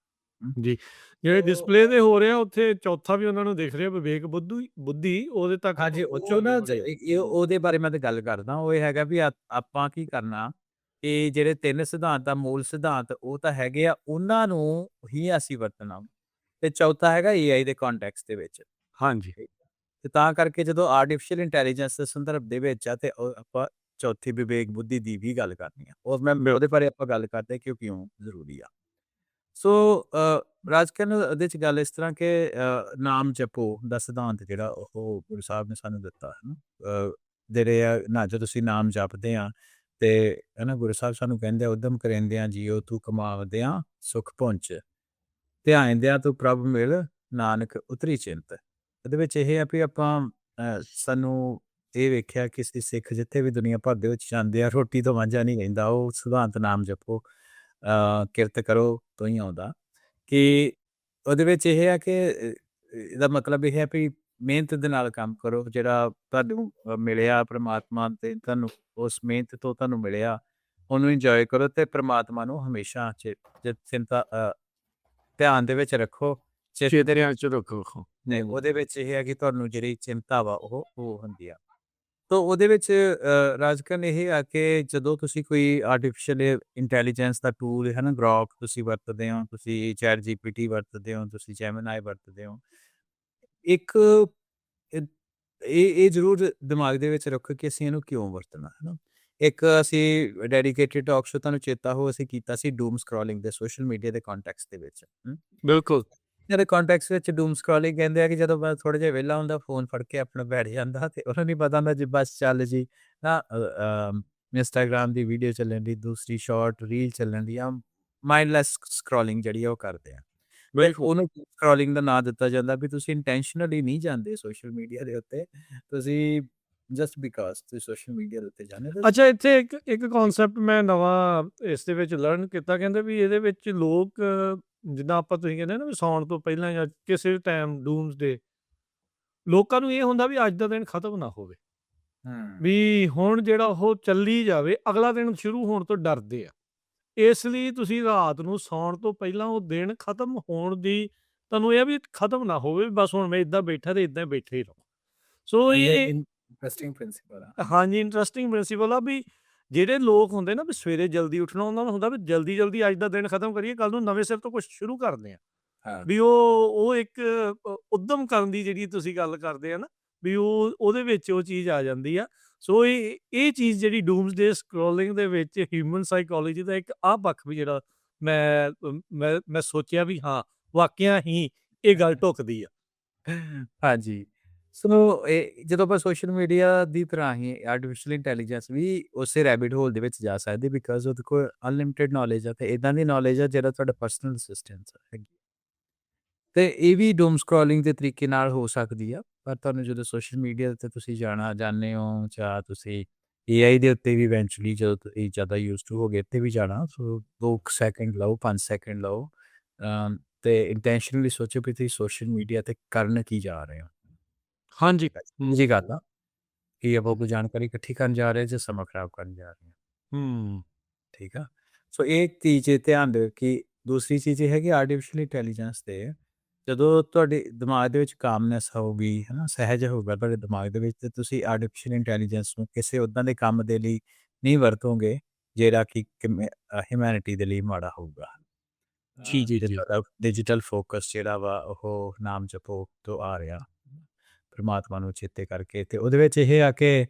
ਜੀ, ਜਿਹੜੇ ਸੋ ਡਿਸਪਲੇ ਤੇ ਹੋ ਰਿਹਾ ਉੱਥੇ ਚੌਥਾ ਵੀ ਉਹਨਾਂ ਨੂੰ ਦਿਖ ਰਿਹਾ ਵਿਵੇਕ ਬੁੱਧੀ ਉਹਦੇ ਤੱਕ ਹਾਂਜੀ, ਉਹ 'ਚੋਂ ਉਹ ਅੱਗੇ ਨਾ ਵਧਿਆ। ਉਹਦੇ ਬਾਰੇ ਮੈਂ ਤੇ ਗੱਲ ਕਰਦਾ, ਉਹ ਇਹ ਹੈਗਾ ਵੀ ਆਪਾਂ ਕੀ ਕਰਨਾ, ਇਹ ਜਿਹੜੇ 3 ਸਿਧਾਂਤ ਆ, ਮੂਲ ਸਿਧਾਂਤ ਉਹ ਤਾਂ ਹੈਗੇ ਆ, ਉਹਨਾਂ ਨੂੰ ਹੀ ਅਸੀਂ ਵਰਤਣਾ। ਤੇ ਚੌਥਾ ਹੈਗਾ ਏਆਈ ਦੇ ਕੰਟੈਕਸਟ ਦੇ ਵਿੱਚ। ਹਾਂਜੀ, ਠੀਕ ਆ। ਤੇ ਤਾਂ ਕਰਕੇ ਜਦੋਂ ਆਰਟੀਫੀਸ਼ੀਅਲ ਇੰਟੈਲੀਜੈਂਸ ਦੇ ਸੰਦਰਭ ਦੇ ਵਿੱਚ ਆ ਤੇ ਉਹ ਆਪਾਂ ਚੌਥੀ ਵਿਵੇਕ ਬੁੱਧੀ ਦੀ ਵੀ ਗੱਲ ਕਰਨੀ ਆ। ਉਹ ਮੈਂ ਉਹਦੇ ਬਾਰੇ ਆਪਾਂ ਗੱਲ ਕਰਦੇ ਕਿ ਉਹ ਕਿਉਂ ਜ਼ਰੂਰੀ ਆ। ਸੋ ਰਾਜਕਨ ਉਹਦੇ 'ਚ ਗੱਲ ਇਸ ਤਰ੍ਹਾਂ ਕਿ ਨਾਮ ਜਪੋ ਦਾ ਸਿਧਾਂਤ ਜਿਹੜਾ ਉਹ ਗੁਰੂ ਸਾਹਿਬ ਨੇ ਸਾਨੂੰ ਦਿੱਤਾ ਹੈ ਨਾ। ਜਿਹੜੇ ਆ ਨਾ ਜਦੋਂ ਤੁਸੀਂ ਨਾਮ ਜਪਦੇ ਆ ਤੇ ਹੈ ਨਾ, ਗੁਰੂ ਸਾਹਿਬ ਸਾਨੂੰ ਕਹਿੰਦੇ ਆ, ਉਦਮ ਕਰੇਂਦਿਆਂ ਜੀਓ ਤੂੰ ਕਮਾਵਦਿਆਂ ਸੁਖ ਪੁੰਚ, ਧਿਆਇਂਦਿਆਂ ਤੂੰ ਪ੍ਰਭ ਮਿਲ ਨਾਨਕ ਉਤਰੀ ਚਿੰਤ। ਇਹਦੇ ਵਿੱਚ ਇਹ ਆ ਵੀ ਆਪਾਂ ਸਾਨੂੰ ਇਹ ਵੇਖਿਆ ਕਿ ਅਸੀਂ ਸਿੱਖ ਜਿੱਥੇ ਵੀ ਦੁਨੀਆ ਭਰ ਦੇ ਵਿੱਚ ਜਾਂਦੇ ਆ, ਰੋਟੀ ਤੋਂ ਵਾਂਝਾ ਨਹੀਂ ਰਹਿੰਦਾ। ਉਹ ਸਿਧਾਂਤ ਨਾਮ ਜਪੋ, ਕਿਰਤ ਕਰੋ ਤੋਂ ਹੀ ਆਉਂਦਾ ਕਿ ਉਹਦੇ ਵਿੱਚ ਇਹ ਆ ਕਿ ਇਹਦਾ ਮਤਲਬ ਇਹ ਹੈ ਵੀ ਮਿਹਨਤ ਦੇ ਨਾਲ ਕੰਮ ਕਰੋ, ਜਿਹੜਾ ਤੁਹਾਨੂੰ ਮਿਲਿਆ ਪ੍ਰਮਾਤਮਾ ਤੇ ਤੁਹਾਨੂੰ ਉਸ ਮਿਹਨਤ ਤੋਂ ਤੁਹਾਨੂੰ ਮਿਲਿਆ, ਉਹਨੂੰ ਇੰਜੋਏ ਕਰੋ ਤੇ ਪ੍ਰਮਾਤਮਾ ਨੂੰ ਹਮੇਸ਼ਾ ਚਿੰਤਾ ਧਿਆਨ ਦੇ ਵਿੱਚ ਰੱਖੋ। ਚਿੱਤ ਦੇ ਚੇਤਿਆਂ ਚ ਰੱਖੋ। ਨਹੀਂ, ਉਹਦੇ ਵਿੱਚ ਇਹ ਹੈ ਕਿ ਤੁਹਾਨੂੰ ਜਿਹੜੀ ਚਿੰਤਾ ਵਾ ਉਹ ਹੁੰਦੀ ਆ। ਤੋ ਉਹਦੇ ਵਿੱਚ ਰਾਜਕਨ ਇਹ ਆ ਕਿ ਜਦੋਂ ਤੁਸੀਂ ਕੋਈ ਆਰਟੀਫਿਸ਼ੀਅਲ ਇੰਟੈਲੀਜੈਂਸ ਦਾ ਟੂਲ ਹੈ ਨਾ, ਗਰੋਕ ਤੁਸੀਂ ਵਰਤਦੇ ਹੋ, ਤੁਸੀਂ ਚੈਟ ਜੀਪੀਟੀ ਵਰਤਦੇ ਹੋ, ਤੁਸੀਂ ਜੈਮੀਨਾਈ ਵਰਤਦੇ ਹੋ, ਇੱਕ ਇਹ ਜ਼ਰੂਰ ਦਿਮਾਗ ਦੇ ਵਿੱਚ ਰੱਖੋ ਕਿ ਅਸੀਂ ਇਹਨੂੰ ਕਿਉਂ ਵਰਤਣਾ ਹੈ ਨਾ। ਇੱਕ ਅਸੀਂ ਡੈਡੀਕੇਟਿਡ ਟਾਕ ਸ਼ੋ, ਤੁਹਾਨੂੰ ਚੇਤਾ ਹੋ, ਅਸੀਂ ਕੀਤਾ ਸੀ ਡੂਮ ਸਕਰੋਲਿੰਗ ਦੇ ਸੋਸ਼ਲ ਮੀਡੀਆ ਦੇ ਕੰਟੈਕਸਟ ਦੇ ਵਿੱਚ। ਬਿਲਕੁਲ। ਇਹਦੇ ਕੰਟੈਕਸਟ ਵਿੱਚ ਡੂਮ ਸਕਰੋਲਿੰਗ ਕਹਿੰਦੇ ਆ ਕਿ ਜਦੋਂ ਮੈਂ ਥੋੜਾ ਜਿਹਾ ਵਿਹਲਾ ਹੁੰਦਾ, ਫੋਨ ਫੜ ਕੇ ਆਪਣਾ ਬੈਠ ਜਾਂਦਾ ਤੇ ਉਹਨੂੰ ਨਹੀਂ ਪਤਾ ਹੁੰਦਾ ਜੀ ਬਸ ਚੱਲ ਜੀ ਨਾ, ਇੰਸਟਾਗ੍ਰਾਮ ਦੀ ਵੀਡੀਓ ਚੱਲਣ ਦੀ, ਦੂਸਰੀ ਸ਼ਾਰਟ ਰੀਲ ਚੱਲਣ ਦੀ, ਜਾਂ ਮਾਈਂਡਲੈਸ ਸਕਰੋਲਿੰਗ ਜਿਹੜੀ ਆ ਉਹ ਕਰਦੇ ਆ। ਤੇ ਬਿਲਕੁਲ। ਉਹਨੂੰ ਸਕਰੋਲਿੰਗ ਦਾ ਨਾਂ ਦਿੱਤਾ ਜਾਂਦਾ ਵੀ ਤੁਸੀਂ ਇੰਟੈਂਸ਼ਨਲੀ ਨਹੀਂ ਜਾਂਦੇ ਸੋਸ਼ਲ ਮੀਡੀਆ ਦੇ ਉੱਤੇ, ਤੁਸੀਂ ਜਸਟ ਬਿਕਾਜ਼ ਤੁਸੀਂ ਸੋਸ਼ਲ ਮੀਡੀਆ ਦੇ ਉੱਤੇ ਜਾਂਦੇ ਹੋ। ਅੱਛਾ, ਇੱਥੇ ਇੱਕ ਕਨਸੈਪਟ ਮੈਂ ਨਵਾਂ ਇਸ ਦੇ ਵਿੱਚ ਲਰਨ ਕੀਤਾ, ਕਹਿੰਦੇ ਵੀ ਇਹਦੇ ਵਿੱਚ ਲੋਕ ਜਿੱਦਾਂ ਆਪਾਂ ਤੁਸੀਂ ਕਹਿੰਦੇ ਨਾ ਵੀ ਸੌਣ ਤੋਂ ਪਹਿਲਾਂ ਜਾਂ ਕਿਸੇ ਵੀ ਟਾਈਮ ਡੂਮਸਡੇ, ਲੋਕਾਂ ਨੂੰ ਇਹ ਹੁੰਦਾ ਵੀ ਅੱਜ ਦਾ ਦਿਨ ਖਤਮ ਨਾ ਹੋਵੇ, ਹੂੰ, ਵੀ ਹੁਣ ਜਿਹੜਾ ਉਹ ਚੱਲੀ ਜਾਵੇ, ਅਗਲਾ ਦਿਨ ਸ਼ੁਰੂ ਹੋਣ ਤੋਂ ਡਰਦੇ ਆ। ਇਸ ਲਈ ਤੁਸੀਂ ਰਾਤ ਨੂੰ ਸੌਣ ਤੋਂ ਪਹਿਲਾਂ ਉਹ ਦਿਨ ਖਤਮ ਹੋਣ ਦੀ ਤੁਹਾਨੂੰ ਇਹ ਆ ਵੀ ਖਤਮ ਨਾ ਹੋਵੇ, ਬਸ ਹੁਣ ਮੈਂ ਇੱਦਾਂ ਬੈਠਾ ਤੇ ਇੱਦਾਂ ਬੈਠੇ ਹੀ ਰਹੋ। ਸੋ ਇਹ ਇਹ ਇੰਟਰਸਟਿੰਗ ਪ੍ਰਿੰਸੀਪਲ ਆ। ਹਾਂਜੀ, ਇੰਟਰਸਟਿੰਗ ਪ੍ਰਿੰਸੀਪਲ ਆ ਵੀ ਜਿਹੜੇ ਲੋਕ ਹੁੰਦੇ ਨਾ ਵੀ ਸਵੇਰੇ ਜਲਦੀ ਉੱਠਣਾ, ਉਹਨਾਂ ਨੂੰ ਹੁੰਦਾ ਵੀ ਜਲਦੀ-ਜਲਦੀ ਅੱਜ ਦਾ ਦਿਨ ਖਤਮ ਕਰੀਏ, ਕੱਲ ਨੂੰ ਨਵੇਂ ਸਿਰ ਤੋਂ ਕੁਛ ਸ਼ੁਰੂ ਕਰਦੇ ਆ। ਹਾਂ, ਵੀ ਉਹ ਇੱਕ ਉੱਦਮ ਕਰਨ ਦੀ ਜਿਹੜੀ ਤੁਸੀਂ ਗੱਲ ਕਰਦੇ ਆ ਨਾ, ਵੀ ਉਹਦੇ ਵਿੱਚ ਉਹ ਚੀਜ਼ ਆ ਜਾਂਦੀ ਆ। ਸੋ ਇਹ ਚੀਜ਼ ਜਿਹੜੀ ਡੂਮਸਡੇ ਸਕਰੋਲਿੰਗ ਦੇ ਵਿੱਚ ਹਿਊਮਨ ਸਾਈਕੋਲੋਜੀ ਦਾ ਇੱਕ ਆਹ ਪੱਖ ਵੀ ਜਿਹੜਾ ਮੈਂ ਸੋਚਿਆ ਵੀ ਹਾਂ, ਵਾਕਿਆ ਹੀ ਇਹ ਗੱਲ ਢੁੱਕਦੀ ਆ। ਹਾਂਜੀ। ਸੋ ਇਹ ਜਦੋਂ ਆਪਾਂ ਸੋਸ਼ਲ ਮੀਡੀਆ ਦੀ ਤਰ੍ਹਾਂ ਹੀ ਆਰਟੀਫਿਸ਼ੀਅਲ ਇੰਟੈਲੀਜੈਂਸ ਵੀ ਉਸੇ ਰੈਬਿਟ ਹੋਲ ਦੇ ਵਿੱਚ ਜਾ ਸਕਦੀ, ਬਿਕਾਜ਼ ਉਹਦੇ ਕੋਲ ਅਨਲਿਮਿਟਿਡ ਨੌਲੇਜ ਆ ਤੇ ਇਦਾਂ ਦੀ ਨੌਲੇਜ ਆ ਜਿਹੜਾ ਤੁਹਾਡਾ ਪਰਸਨਲ ਅਸਿਸਟੈਂਟ ਹੈਗੀ। ਤੇ ਇਹ ਵੀ ਡੂਮ ਸਕਰੋਲਿੰਗ ਦੇ ਤਰੀਕੇ ਨਾਲ ਹੋ ਸਕਦੀ ਆ, ਪਰ ਤੁਹਾਨੂੰ ਜਦੋਂ ਸੋਸ਼ਲ ਮੀਡੀਆ ਤੇ ਤੁਸੀਂ ਜਾਣਦੇ ਹੋ, ਜਾਂ ਤੁਸੀਂ ਏਆਈ ਦੇ ਉੱਤੇ ਵੀ ਇਵੈਂਚੁਅਲੀ ਜਦੋਂ ਤੁਸੀਂ ਜ਼ਿਆਦਾ ਯੂਜ਼ ਟੂ ਹੋ ਗਏ ਇੱਥੇ ਵੀ ਜਾਣਾ, ਸੋ 2 ਸੈਕਿੰਡ ਲਓ, 5 ਸੈਕਿੰਡ ਲਓ, ਤੇ ਇੰਟੈਂਸ਼ਨਲੀ ਸੋਚੋ ਵੀ ਤੁਸੀਂ ਸੋਸ਼ਲ ਮੀਡੀਆ ਤੇ ਕਰਨ ਕੀ ਜਾ ਰਹੇ ਹੋ। ਹਾਂਜੀ। ਜੀ ਗੱਲ ਆ ਕਿ ਆਪਾਂ ਕੋਈ ਜਾਣਕਾਰੀ ਇਕੱਠੀ ਕਰਨ ਜਾ ਰਹੇ ਜਾਂ ਸਮਾਂ ਖਰਾਬ ਕਰਨ ਜਾ ਰਹੇ ਹਾਂ। ਹੂੰ। ਠੀਕ ਆ। ਸੋ ਇਹ ਚੀਜ਼ ਧਿਆਨ ਦਿਓ ਕਿ ਦੂਸਰੀ ਚੀਜ਼ ਇਹ ਹੈ ਕਿ ਆਰਟੀਫਿਸ਼ੀਅਲ ਇੰਟੈਲੀਜੈਂਸ ਤੇ ਜਦੋਂ ਤੁਹਾਡੇ ਦਿਮਾਗ ਦੇ ਵਿੱਚ ਕਾਮਨੈਸ ਹੋਊਗੀ, ਹੈ ਨਾ, ਸਹਿਜ ਹੋਊਗਾ ਤੁਹਾਡੇ ਦਿਮਾਗ ਦੇ ਵਿੱਚ, ਤੇ ਤੁਸੀਂ ਆਰਟੀਫਿਸ਼ੀਅਲ ਇੰਟੈਲੀਜੈਂਸ ਨੂੰ ਕਿਸੇ ਉੱਦਾਂ ਦੇ ਕੰਮ ਦੇ ਲਈ ਨਹੀਂ ਵਰਤੋਗੇ ਜਿਹੜਾ ਕਿ ਹਿਊਮੈਨਿਟੀ ਦੇ ਲਈ ਮਾੜਾ ਹੋਊਗਾ। ਜੀ, ਜੀ, ਤੇ ਜੀ। ਤੁਹਾਡਾ ਡਿਜੀਟਲ ਫੋਕਸ ਜਿਹੜਾ ਵਾ ਉਹ ਨਾਮ ਜਪੋ ਤੋਂ ਆ ਰਿਹਾ, ਪਰਮਾਤਮਾ ਨੂੰ ਚੇਤੇ ਕਰਕੇ। ਤੇ ਉਹਦੇ ਵਿੱਚ ਇਹ ਆ ਕਿ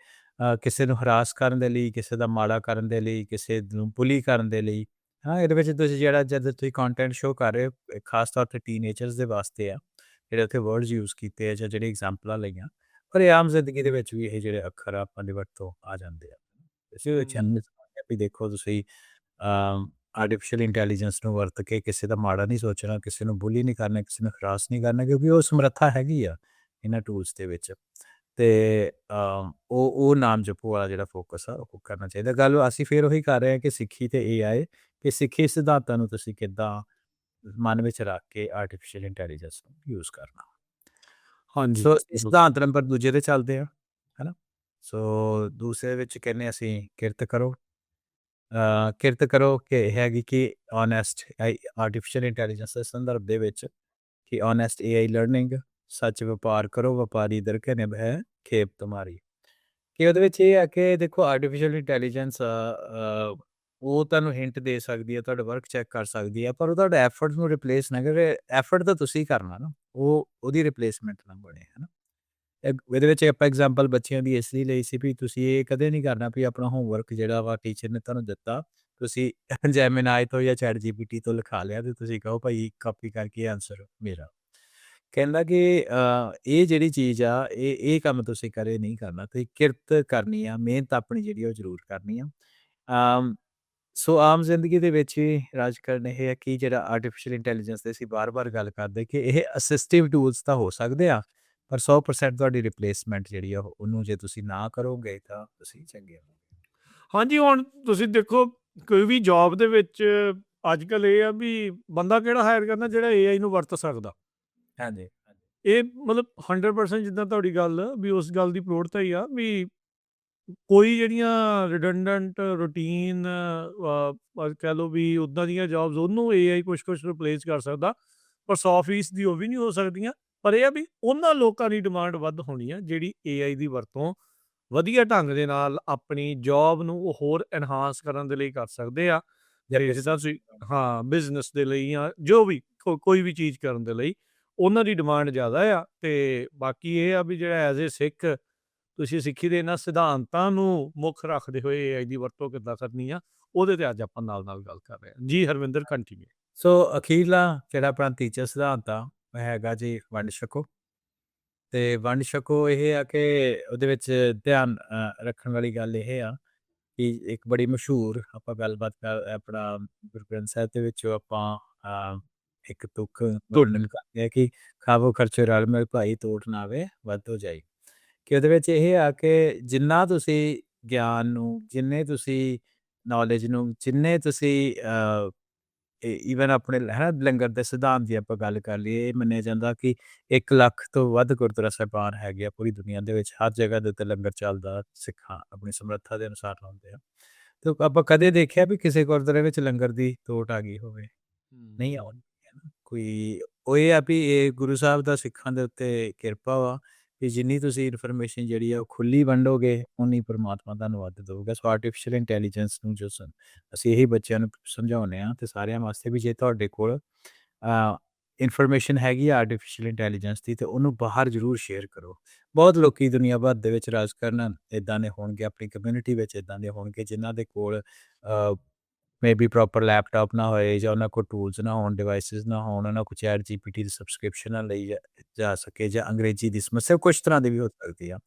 ਕਿਸੇ ਨੂੰ ਹਰਾਸ ਕਰਨ ਦੇ ਲਈ, ਕਿਸੇ ਦਾ ਮਾੜਾ ਕਰਨ ਦੇ ਲਈ, ਕਿਸੇ ਨੂੰ ਬੁਲੀ ਕਰਨ ਦੇ ਲਈ, ਹਾਂ, ਇਹਦੇ ਵਿੱਚ ਤੁਸੀਂ ਜਿਹੜਾ ਜਦ ਤੁਸੀਂ ਕੰਟੈਂਟ ਸ਼ੋਅ ਕਰ ਰਹੇ ਹੋ, ਖਾਸ ਤੌਰ ਤੇ ਟੀਨੇਜਰਸ ਦੇ ਵਾਸਤੇ ਆ, ਜਿਹੜੇ ਉੱਥੇ ਵਰਡਸ ਯੂਜ਼ ਕੀਤੇ ਆ ਜਾਂ ਜਿਹੜੀ ਐਗਜ਼ਾਮਪਲਾਂ ਲਈਆਂ, ਪਰ ਇਹ ਆਮ ਜ਼ਿੰਦਗੀ ਦੇ ਵਿੱਚ ਵੀ ਇਹ ਜਿਹੜੇ ਅੱਖਰ ਆ ਆਪਾਂ ਦੀ ਵਰਤੋਂ ਆ ਜਾਂਦੇ ਆ। ਇਸੇ ਵਿੱਚ ਵੀ ਦੇਖੋ ਤੁਸੀਂ ਆਰਟੀਫਿਸ਼ੀਅਲ ਇੰਟੈਲੀਜੈਂਸ ਨੂੰ ਵਰਤ ਕੇ ਕਿਸੇ ਦਾ ਮਾੜਾ ਨਹੀਂ ਸੋਚਣਾ, ਕਿਸੇ ਨੂੰ ਬੁਲੀ ਨਹੀਂ ਕਰਨਾ, ਕਿਸੇ ਨੂੰ ਹਰਾਸ ਨਹੀਂ ਕਰਨਾ, ਕਿਉਂਕਿ ਉਹ ਸਮਰੱਥਾ ਹੈਗੀ ਆ ਇਹਨਾਂ ਟੂਲਸ ਦੇ ਵਿੱਚ। ਤੇ ਉਹ ਨਾਮ ਜਪੋ ਵਾਲਾ ਜਿਹੜਾ ਫੋਕਸ ਆ ਉਹ ਕਰਨਾ ਚਾਹੀਦਾ। ਗੱਲ ਅਸੀਂ ਫਿਰ ਉਹੀ ਕਰ ਰਹੇ ਹਾਂ ਕਿ ਸਿੱਖੀ ਤੇ AI, ਕਿ ਸਿੱਖੀ ਸਿਧਾਂਤਾਂ ਨੂੰ ਤੁਸੀਂ ਕਿੱਦਾਂ ਮਨ ਵਿੱਚ ਰੱਖ ਕੇ ਆਰਟੀਫਿਸ਼ੀਅਲ ਇੰਟੈਲੀਜੈਂਸ ਨੂੰ ਯੂਜ਼ ਕਰਨਾ। ਹਾਂਜੀ ਸੋ ਸਿਧਾਂਤ ਨੰਬਰ ਦੂਜੇ ਤੇ ਚੱਲਦੇ ਆ, ਹੈਨਾ। ਸੋ ਦੂਸਰੇ ਵਿੱਚ ਕਹਿੰਦੇ ਅਸੀਂ ਕਿਰਤ ਕਰੋ। ਕਿਰਤ ਕਰੋ ਕਿ ਇਹ ਹੈਗੀ ਕਿ ਓਨੈਸਟ ਆਰਟੀਫਿਸ਼ੀਅਲ ਇੰਟੈਲੀਜੈਂਸ ਦੇ ਸੰਦਰਭ ਦੇ ਵਿੱਚ ਕਿ ਓਨੈਸਟ AI ਲਰਨਿੰਗ, ਸੱਚ ਵਪਾਰ ਕਰੋ, ਵਪਾਰੀ ਦਰਕੇ ਨਿਭ ਹੈ ਖੇਪ ਤੁਮਾਰੀ। ਕਿ ਉਹਦੇ ਵਿੱਚ ਇਹ ਹੈ ਕਿ ਦੇਖੋ ਆਰਟੀਫਿਸ਼ੀਅਲ ਇੰਟੈਲੀਜੈਂਸ ਉਹ ਤੁਹਾਨੂੰ ਹਿੰਟ ਦੇ ਸਕਦੀ ਹੈ, ਤੁਹਾਡਾ ਵਰਕ ਚੈੱਕ ਕਰ ਸਕਦੀ ਹੈ, ਪਰ ਉਹ ਤੁਹਾਡਾ ਐਫਰਟ ਨੂੰ ਰਿਪਲੇਸ ਨਾ ਕਰੇ। ਐਫਰਟ ਤਾਂ ਤੁਸੀਂ ਕਰਨਾ ਨਾ, ਉਹਦੀ ਰਿਪਲੇਸਮੈਂਟ ਨਾ ਬਣੇ, ਹੈ ਨਾ। ਇਹਦੇ ਵਿੱਚ ਆਪਾਂ ਐਗਜ਼ਾਮਪਲ ਬੱਚਿਆਂ ਦੀ ਇਸ ਲਈ ਲਈ ਸੀ ਵੀ ਤੁਸੀਂ ਇਹ ਕਦੇ ਨਹੀਂ ਕਰਨਾ ਵੀ ਆਪਣਾ ਹੋਮਵਰਕ ਜਿਹੜਾ ਵਾ ਟੀਚਰ ਨੇ ਤੁਹਾਨੂੰ ਦਿੱਤਾ, ਤੁਸੀਂ ਜੈਮੀਨਾਈ ਤੋਂ ਜਾਂ ਚੈਟ GPT ਤੋਂ ਲਿਖਾ ਲਿਆ ਤੇ ਤੁਸੀਂ ਕਹੋ ਭਾਈ ਕਾਪੀ ਕਰਕੇ ਆਨਸਰ ਮੇਰਾ। ਕਹਿੰਦਾ ਕਿ ਇਹ ਜਿਹੜੀ ਚੀਜ਼ ਆ, ਇਹ ਕੰਮ ਤੁਸੀਂ ਕਦੇ ਨਹੀਂ ਕਰਨਾ, ਤੁਸੀਂ ਕਿਰਤ ਕਰਨੀ ਆ, ਮਿਹਨਤ ਆਪਣੀ ਜਿਹੜੀ ਉਹ ਜ਼ਰੂਰ ਕਰਨੀ ਆ। ਸੋ ਆਮ ਜ਼ਿੰਦਗੀ ਦੇ ਵਿੱਚ ਵੀ ਰਾਜਕਾਰਨ ਇਹ ਹੈ ਕਿ ਜਿਹੜਾ ਆਰਟੀਫਿਸ਼ੀਅਲ ਇੰਟੈਲੀਜੈਂਸ ਦੇ ਅਸੀਂ ਬਾਰ-ਬਾਰ ਗੱਲ ਕਰਦੇ ਕਿ ਇਹ ਅਸਿਸਟਿਵ ਟੂਲਸ ਤਾਂ ਹੋ ਸਕਦੇ ਆ, ਪਰ 100% ਤੁਹਾਡੀ ਰਿਪਲੇਸਮੈਂਟ ਜਿਹੜੀ ਆ ਉਹਨੂੰ ਜੇ ਤੁਸੀਂ ਨਾ ਕਰੋਗੇ ਤਾਂ ਤੁਸੀਂ ਚੰਗੇ ਹੋ। ਹਾਂਜੀ, ਹੁਣ ਤੁਸੀਂ ਦੇਖੋ ਕੋਈ ਵੀ ਜੋਬ ਦੇ ਵਿੱਚ ਅੱਜ ਕੱਲ੍ਹ ਇਹ ਆ ਵੀ ਬੰਦਾ ਕਿਹੜਾ ਹਾਇਰ ਕਰਨਾ ਜਿਹੜਾ AI ਨੂੰ ਵਰਤ ਸਕਦਾ। ਹਾਂਜੀ, ਇਹ ਮਤਲਬ 100% ਜਿੱਦਾਂ ਤੁਹਾਡੀ ਗੱਲ ਵੀ ਉਸ ਗੱਲ ਦੀ ਪ੍ਰੋੜਤਾ ਹੀ ਆ ਵੀ ਕੋਈ ਜਿਹੜੀਆਂ ਰਿਡੰਡੈਂਟ ਰੂਟੀਨ ਕਹਿ ਲਓ ਵੀ ਉੱਦਾਂ ਦੀਆਂ ਜੋਬਸ ਉਹਨੂੰ AI ਕੁਛ ਰਿਪਲੇਸ ਕਰ ਸਕਦਾ, ਪਰ 100% ਉਹ ਵੀ ਨਹੀਂ ਹੋ ਸਕਦੀਆਂ। ਪਰ ਇਹ ਆ ਵੀ ਉਹਨਾਂ ਲੋਕਾਂ ਦੀ ਡਿਮਾਂਡ ਵੱਧ ਹੋਣੀ ਆ ਜਿਹੜੀ AI ਦੀ ਵਰਤੋਂ ਵਧੀਆ ਢੰਗ ਦੇ ਨਾਲ ਆਪਣੀ ਜੋਬ ਨੂੰ ਉਹ ਹੋਰ ਐਨਹਾਂਸ ਕਰਨ ਦੇ ਲਈ ਕਰ ਸਕਦੇ ਆ। ਜਾਂ ਤੇ ਜਿੱਦਾਂ ਤੁਸੀਂ ਹਾਂ, ਬਿਜ਼ਨਸ ਦੇ ਲਈ ਜਾਂ ਜੋ ਵੀ ਕੋਈ ਵੀ ਚੀਜ਼ ਕਰਨ ਦੇ ਲਈ ਉਹਨਾਂ ਦੀ ਡਿਮਾਂਡ ਜ਼ਿਆਦਾ ਆ। ਤੇ ਬਾਕੀ ਇਹ ਆ ਵੀ ਜਿਹੜਾ ਐਜ਼ ਏ ਸਿੱਖ ਤੁਸੀਂ ਸਿੱਖੀ ਦੇ ਇਹਨਾਂ ਸਿਧਾਂਤਾਂ ਨੂੰ ਮੁੱਖ ਰੱਖਦੇ ਹੋਏ AI ਦੀ ਵਰਤੋਂ ਕਿੱਦਾਂ ਕਰਨੀ ਆ, ਉਹਦੇ ਤੇ ਅੱਜ ਆਪਾਂ ਨਾਲ-ਨਾਲ ਗੱਲ ਕਰ ਰਹੇ ਹਾਂ। ਜੀ ਹਰਵਿੰਦਰ, ਕੰਟੀਨਿਊ। ਸੋ ਅਖੀਰਲਾ ਜਿਹੜਾ ਆਪਣਾ ਤੀਜਾ ਸਿਧਾਂਤ ਆ ਉਹ ਹੈਗਾ ਜੀ ਵੰਡ ਛਕੋ। ਤੇ ਵੰਡ ਛਕੋ ਇਹ ਆ ਕਿ ਉਹਦੇ ਵਿੱਚ ਧਿਆਨ ਰੱਖਣ ਵਾਲੀ ਗੱਲ ਇਹ ਆ ਕਿ ਇੱਕ ਬੜੀ ਮਸ਼ਹੂਰ ਆਪਾਂ ਗੱਲਬਾਤ ਆਪਣਾ ਗੁਰੂ ਗ੍ਰੰਥ ਸਾਹਿਬ ਦੇ ਵਿੱਚੋਂ ਆਪਾਂ ਇੱਕ ਤੁਕ ਵਰਣਨ ਕਰਦੇ ਆ ਕਿ ਖਾਵੋ ਖਰਚੋ ਰਲ ਮਿਲ ਭਾਈ ਤੋਟ ਨਾ ਆਵੇ ਵੱਧ ਹੋ ਜਾਈ। ਕਿ ਉਹਦੇ ਵਿੱਚ ਇਹ ਆ ਕਿ ਜਿੰਨਾ ਤੁਸੀਂ ਗਿਆਨ ਨੂੰ, ਜਿੰਨੇ ਤੁਸੀਂ ਨੌਲੇਜ ਨੂੰ, ਜਿੰਨੇ ਤੁਸੀਂ ਈਵਨ ਆਪਣੇ ਹੈ ਨਾ ਲੰਗਰ ਦੇ ਸਿਧਾਂਤ ਦੀ ਆਪਾਂ ਗੱਲ ਕਰ ਲਈਏ, ਇਹ ਮੰਨਿਆ ਜਾਂਦਾ ਕਿ 1 ਲੱਖ ਤੋਂ ਵੱਧ ਗੁਰਦੁਆਰਾ ਸਾਹਿਬਾਨ ਹੈਗੇ ਆ ਪੂਰੀ ਦੁਨੀਆ ਦੇ ਵਿੱਚ, ਹਰ ਜਗ੍ਹਾ ਦੇ ਉੱਤੇ ਲੰਗਰ ਚੱਲਦਾ, ਸਿੱਖਾਂ ਆਪਣੀ ਸਮਰੱਥਾ ਦੇ ਅਨੁਸਾਰ ਲਾਉਂਦੇ ਆ। ਤੇ ਆਪਾਂ ਕਦੇ ਦੇਖਿਆ ਵੀ ਕਿਸੇ ਗੁਰਦੁਆਰੇ ਵਿੱਚ ਲੰਗਰ ਦੀ ਤੋਟ ਆ ਗਈ ਹੋਵੇ? ਨਹੀਂ ਆਉਂਦੀ, ਹੈ ਨਾ। ਕੋਈ ਉਹ ਇਹ ਆ ਵੀ ਇਹ ਗੁਰੂ ਸਾਹਿਬ ਦਾ ਸਿੱਖਾਂ ਦੇ ਉੱਤੇ ਕਿਰਪਾ ਵਾ ਕਿ ਜਿੰਨੀ ਤੁਸੀਂ ਇਨਫੋਰਮੇਸ਼ਨ ਜਿਹੜੀ ਆ ਉਹ ਖੁੱਲੀ ਵੰਡੋਗੇ, ਉਨੀ ਪਰਮਾਤਮਾ ਤੁਹਾਨੂੰ ਵੱਧ ਦਊਗਾ। ਸੋ ਆਰਟੀਫਿਸ਼ੀਅਲ ਇੰਟੈਲੀਜੈਂਸ ਨੂੰ ਜੋ ਅਸੀਂ ਇਹੀ ਬੱਚਿਆਂ ਨੂੰ ਸਮਝਾਉਂਦੇ ਹਾਂ ਤੇ ਸਾਰਿਆਂ ਵਾਸਤੇ ਵੀ ਜੇ ਤੁਹਾਡੇ ਕੋਲ ਇਨਫੋਰਮੇਸ਼ਨ ਹੈਗੀ ਆ ਆਰਟੀਫਿਸ਼ੀਅਲ ਇੰਟੈਲੀਜੈਂਸ ਦੀ, ਤੇ ਉਹਨੂੰ ਬਾਹਰ ਜ਼ਰੂਰ ਸ਼ੇਅਰ ਕਰੋ। ਬਹੁਤ ਲੋਕੀ ਦੁਨੀਆ ਭਰ ਦੇ ਵਿੱਚ ਰਾਜ ਕਰਨ ਇੱਦਾਂ ਦੇ ਹੋਣਗੇ, ਆਪਣੀ ਕਮਿਊਨਿਟੀ ਵਿੱਚ ਇੱਦਾਂ ਦੇ ਹੋਣਗੇ ਜਿਨ੍ਹਾਂ ਦੇ ਕੋਲ ਮੇਬੀ ਪ੍ਰੋਪਰ ਲੈਪਟਾਪ ਨਾ ਹੋਏ ਜਾਂ ਉਹਨਾਂ ਕੋਲ ਟੂਲਸ ਨਾ ਹੋਣ, ਡਿਵਾਈਸਿਸ ਨਾ ਹੋਣ, ਉਹਨਾਂ ਕੋਲ ਚੈਟ GPT ਦੀ ਸਬਸਕ੍ਰਿਪਸ਼ਨ ਨਾ ਲਈ ਜਾ ਸਕੇ, ਜਾਂ ਅੰਗਰੇਜ਼ੀ ਦੀ ਸਮੱਸਿਆ ਕੁਛ ਤਰ੍ਹਾਂ ਦੀ ਵੀ ਹੋ ਸਕਦੀ ਆ।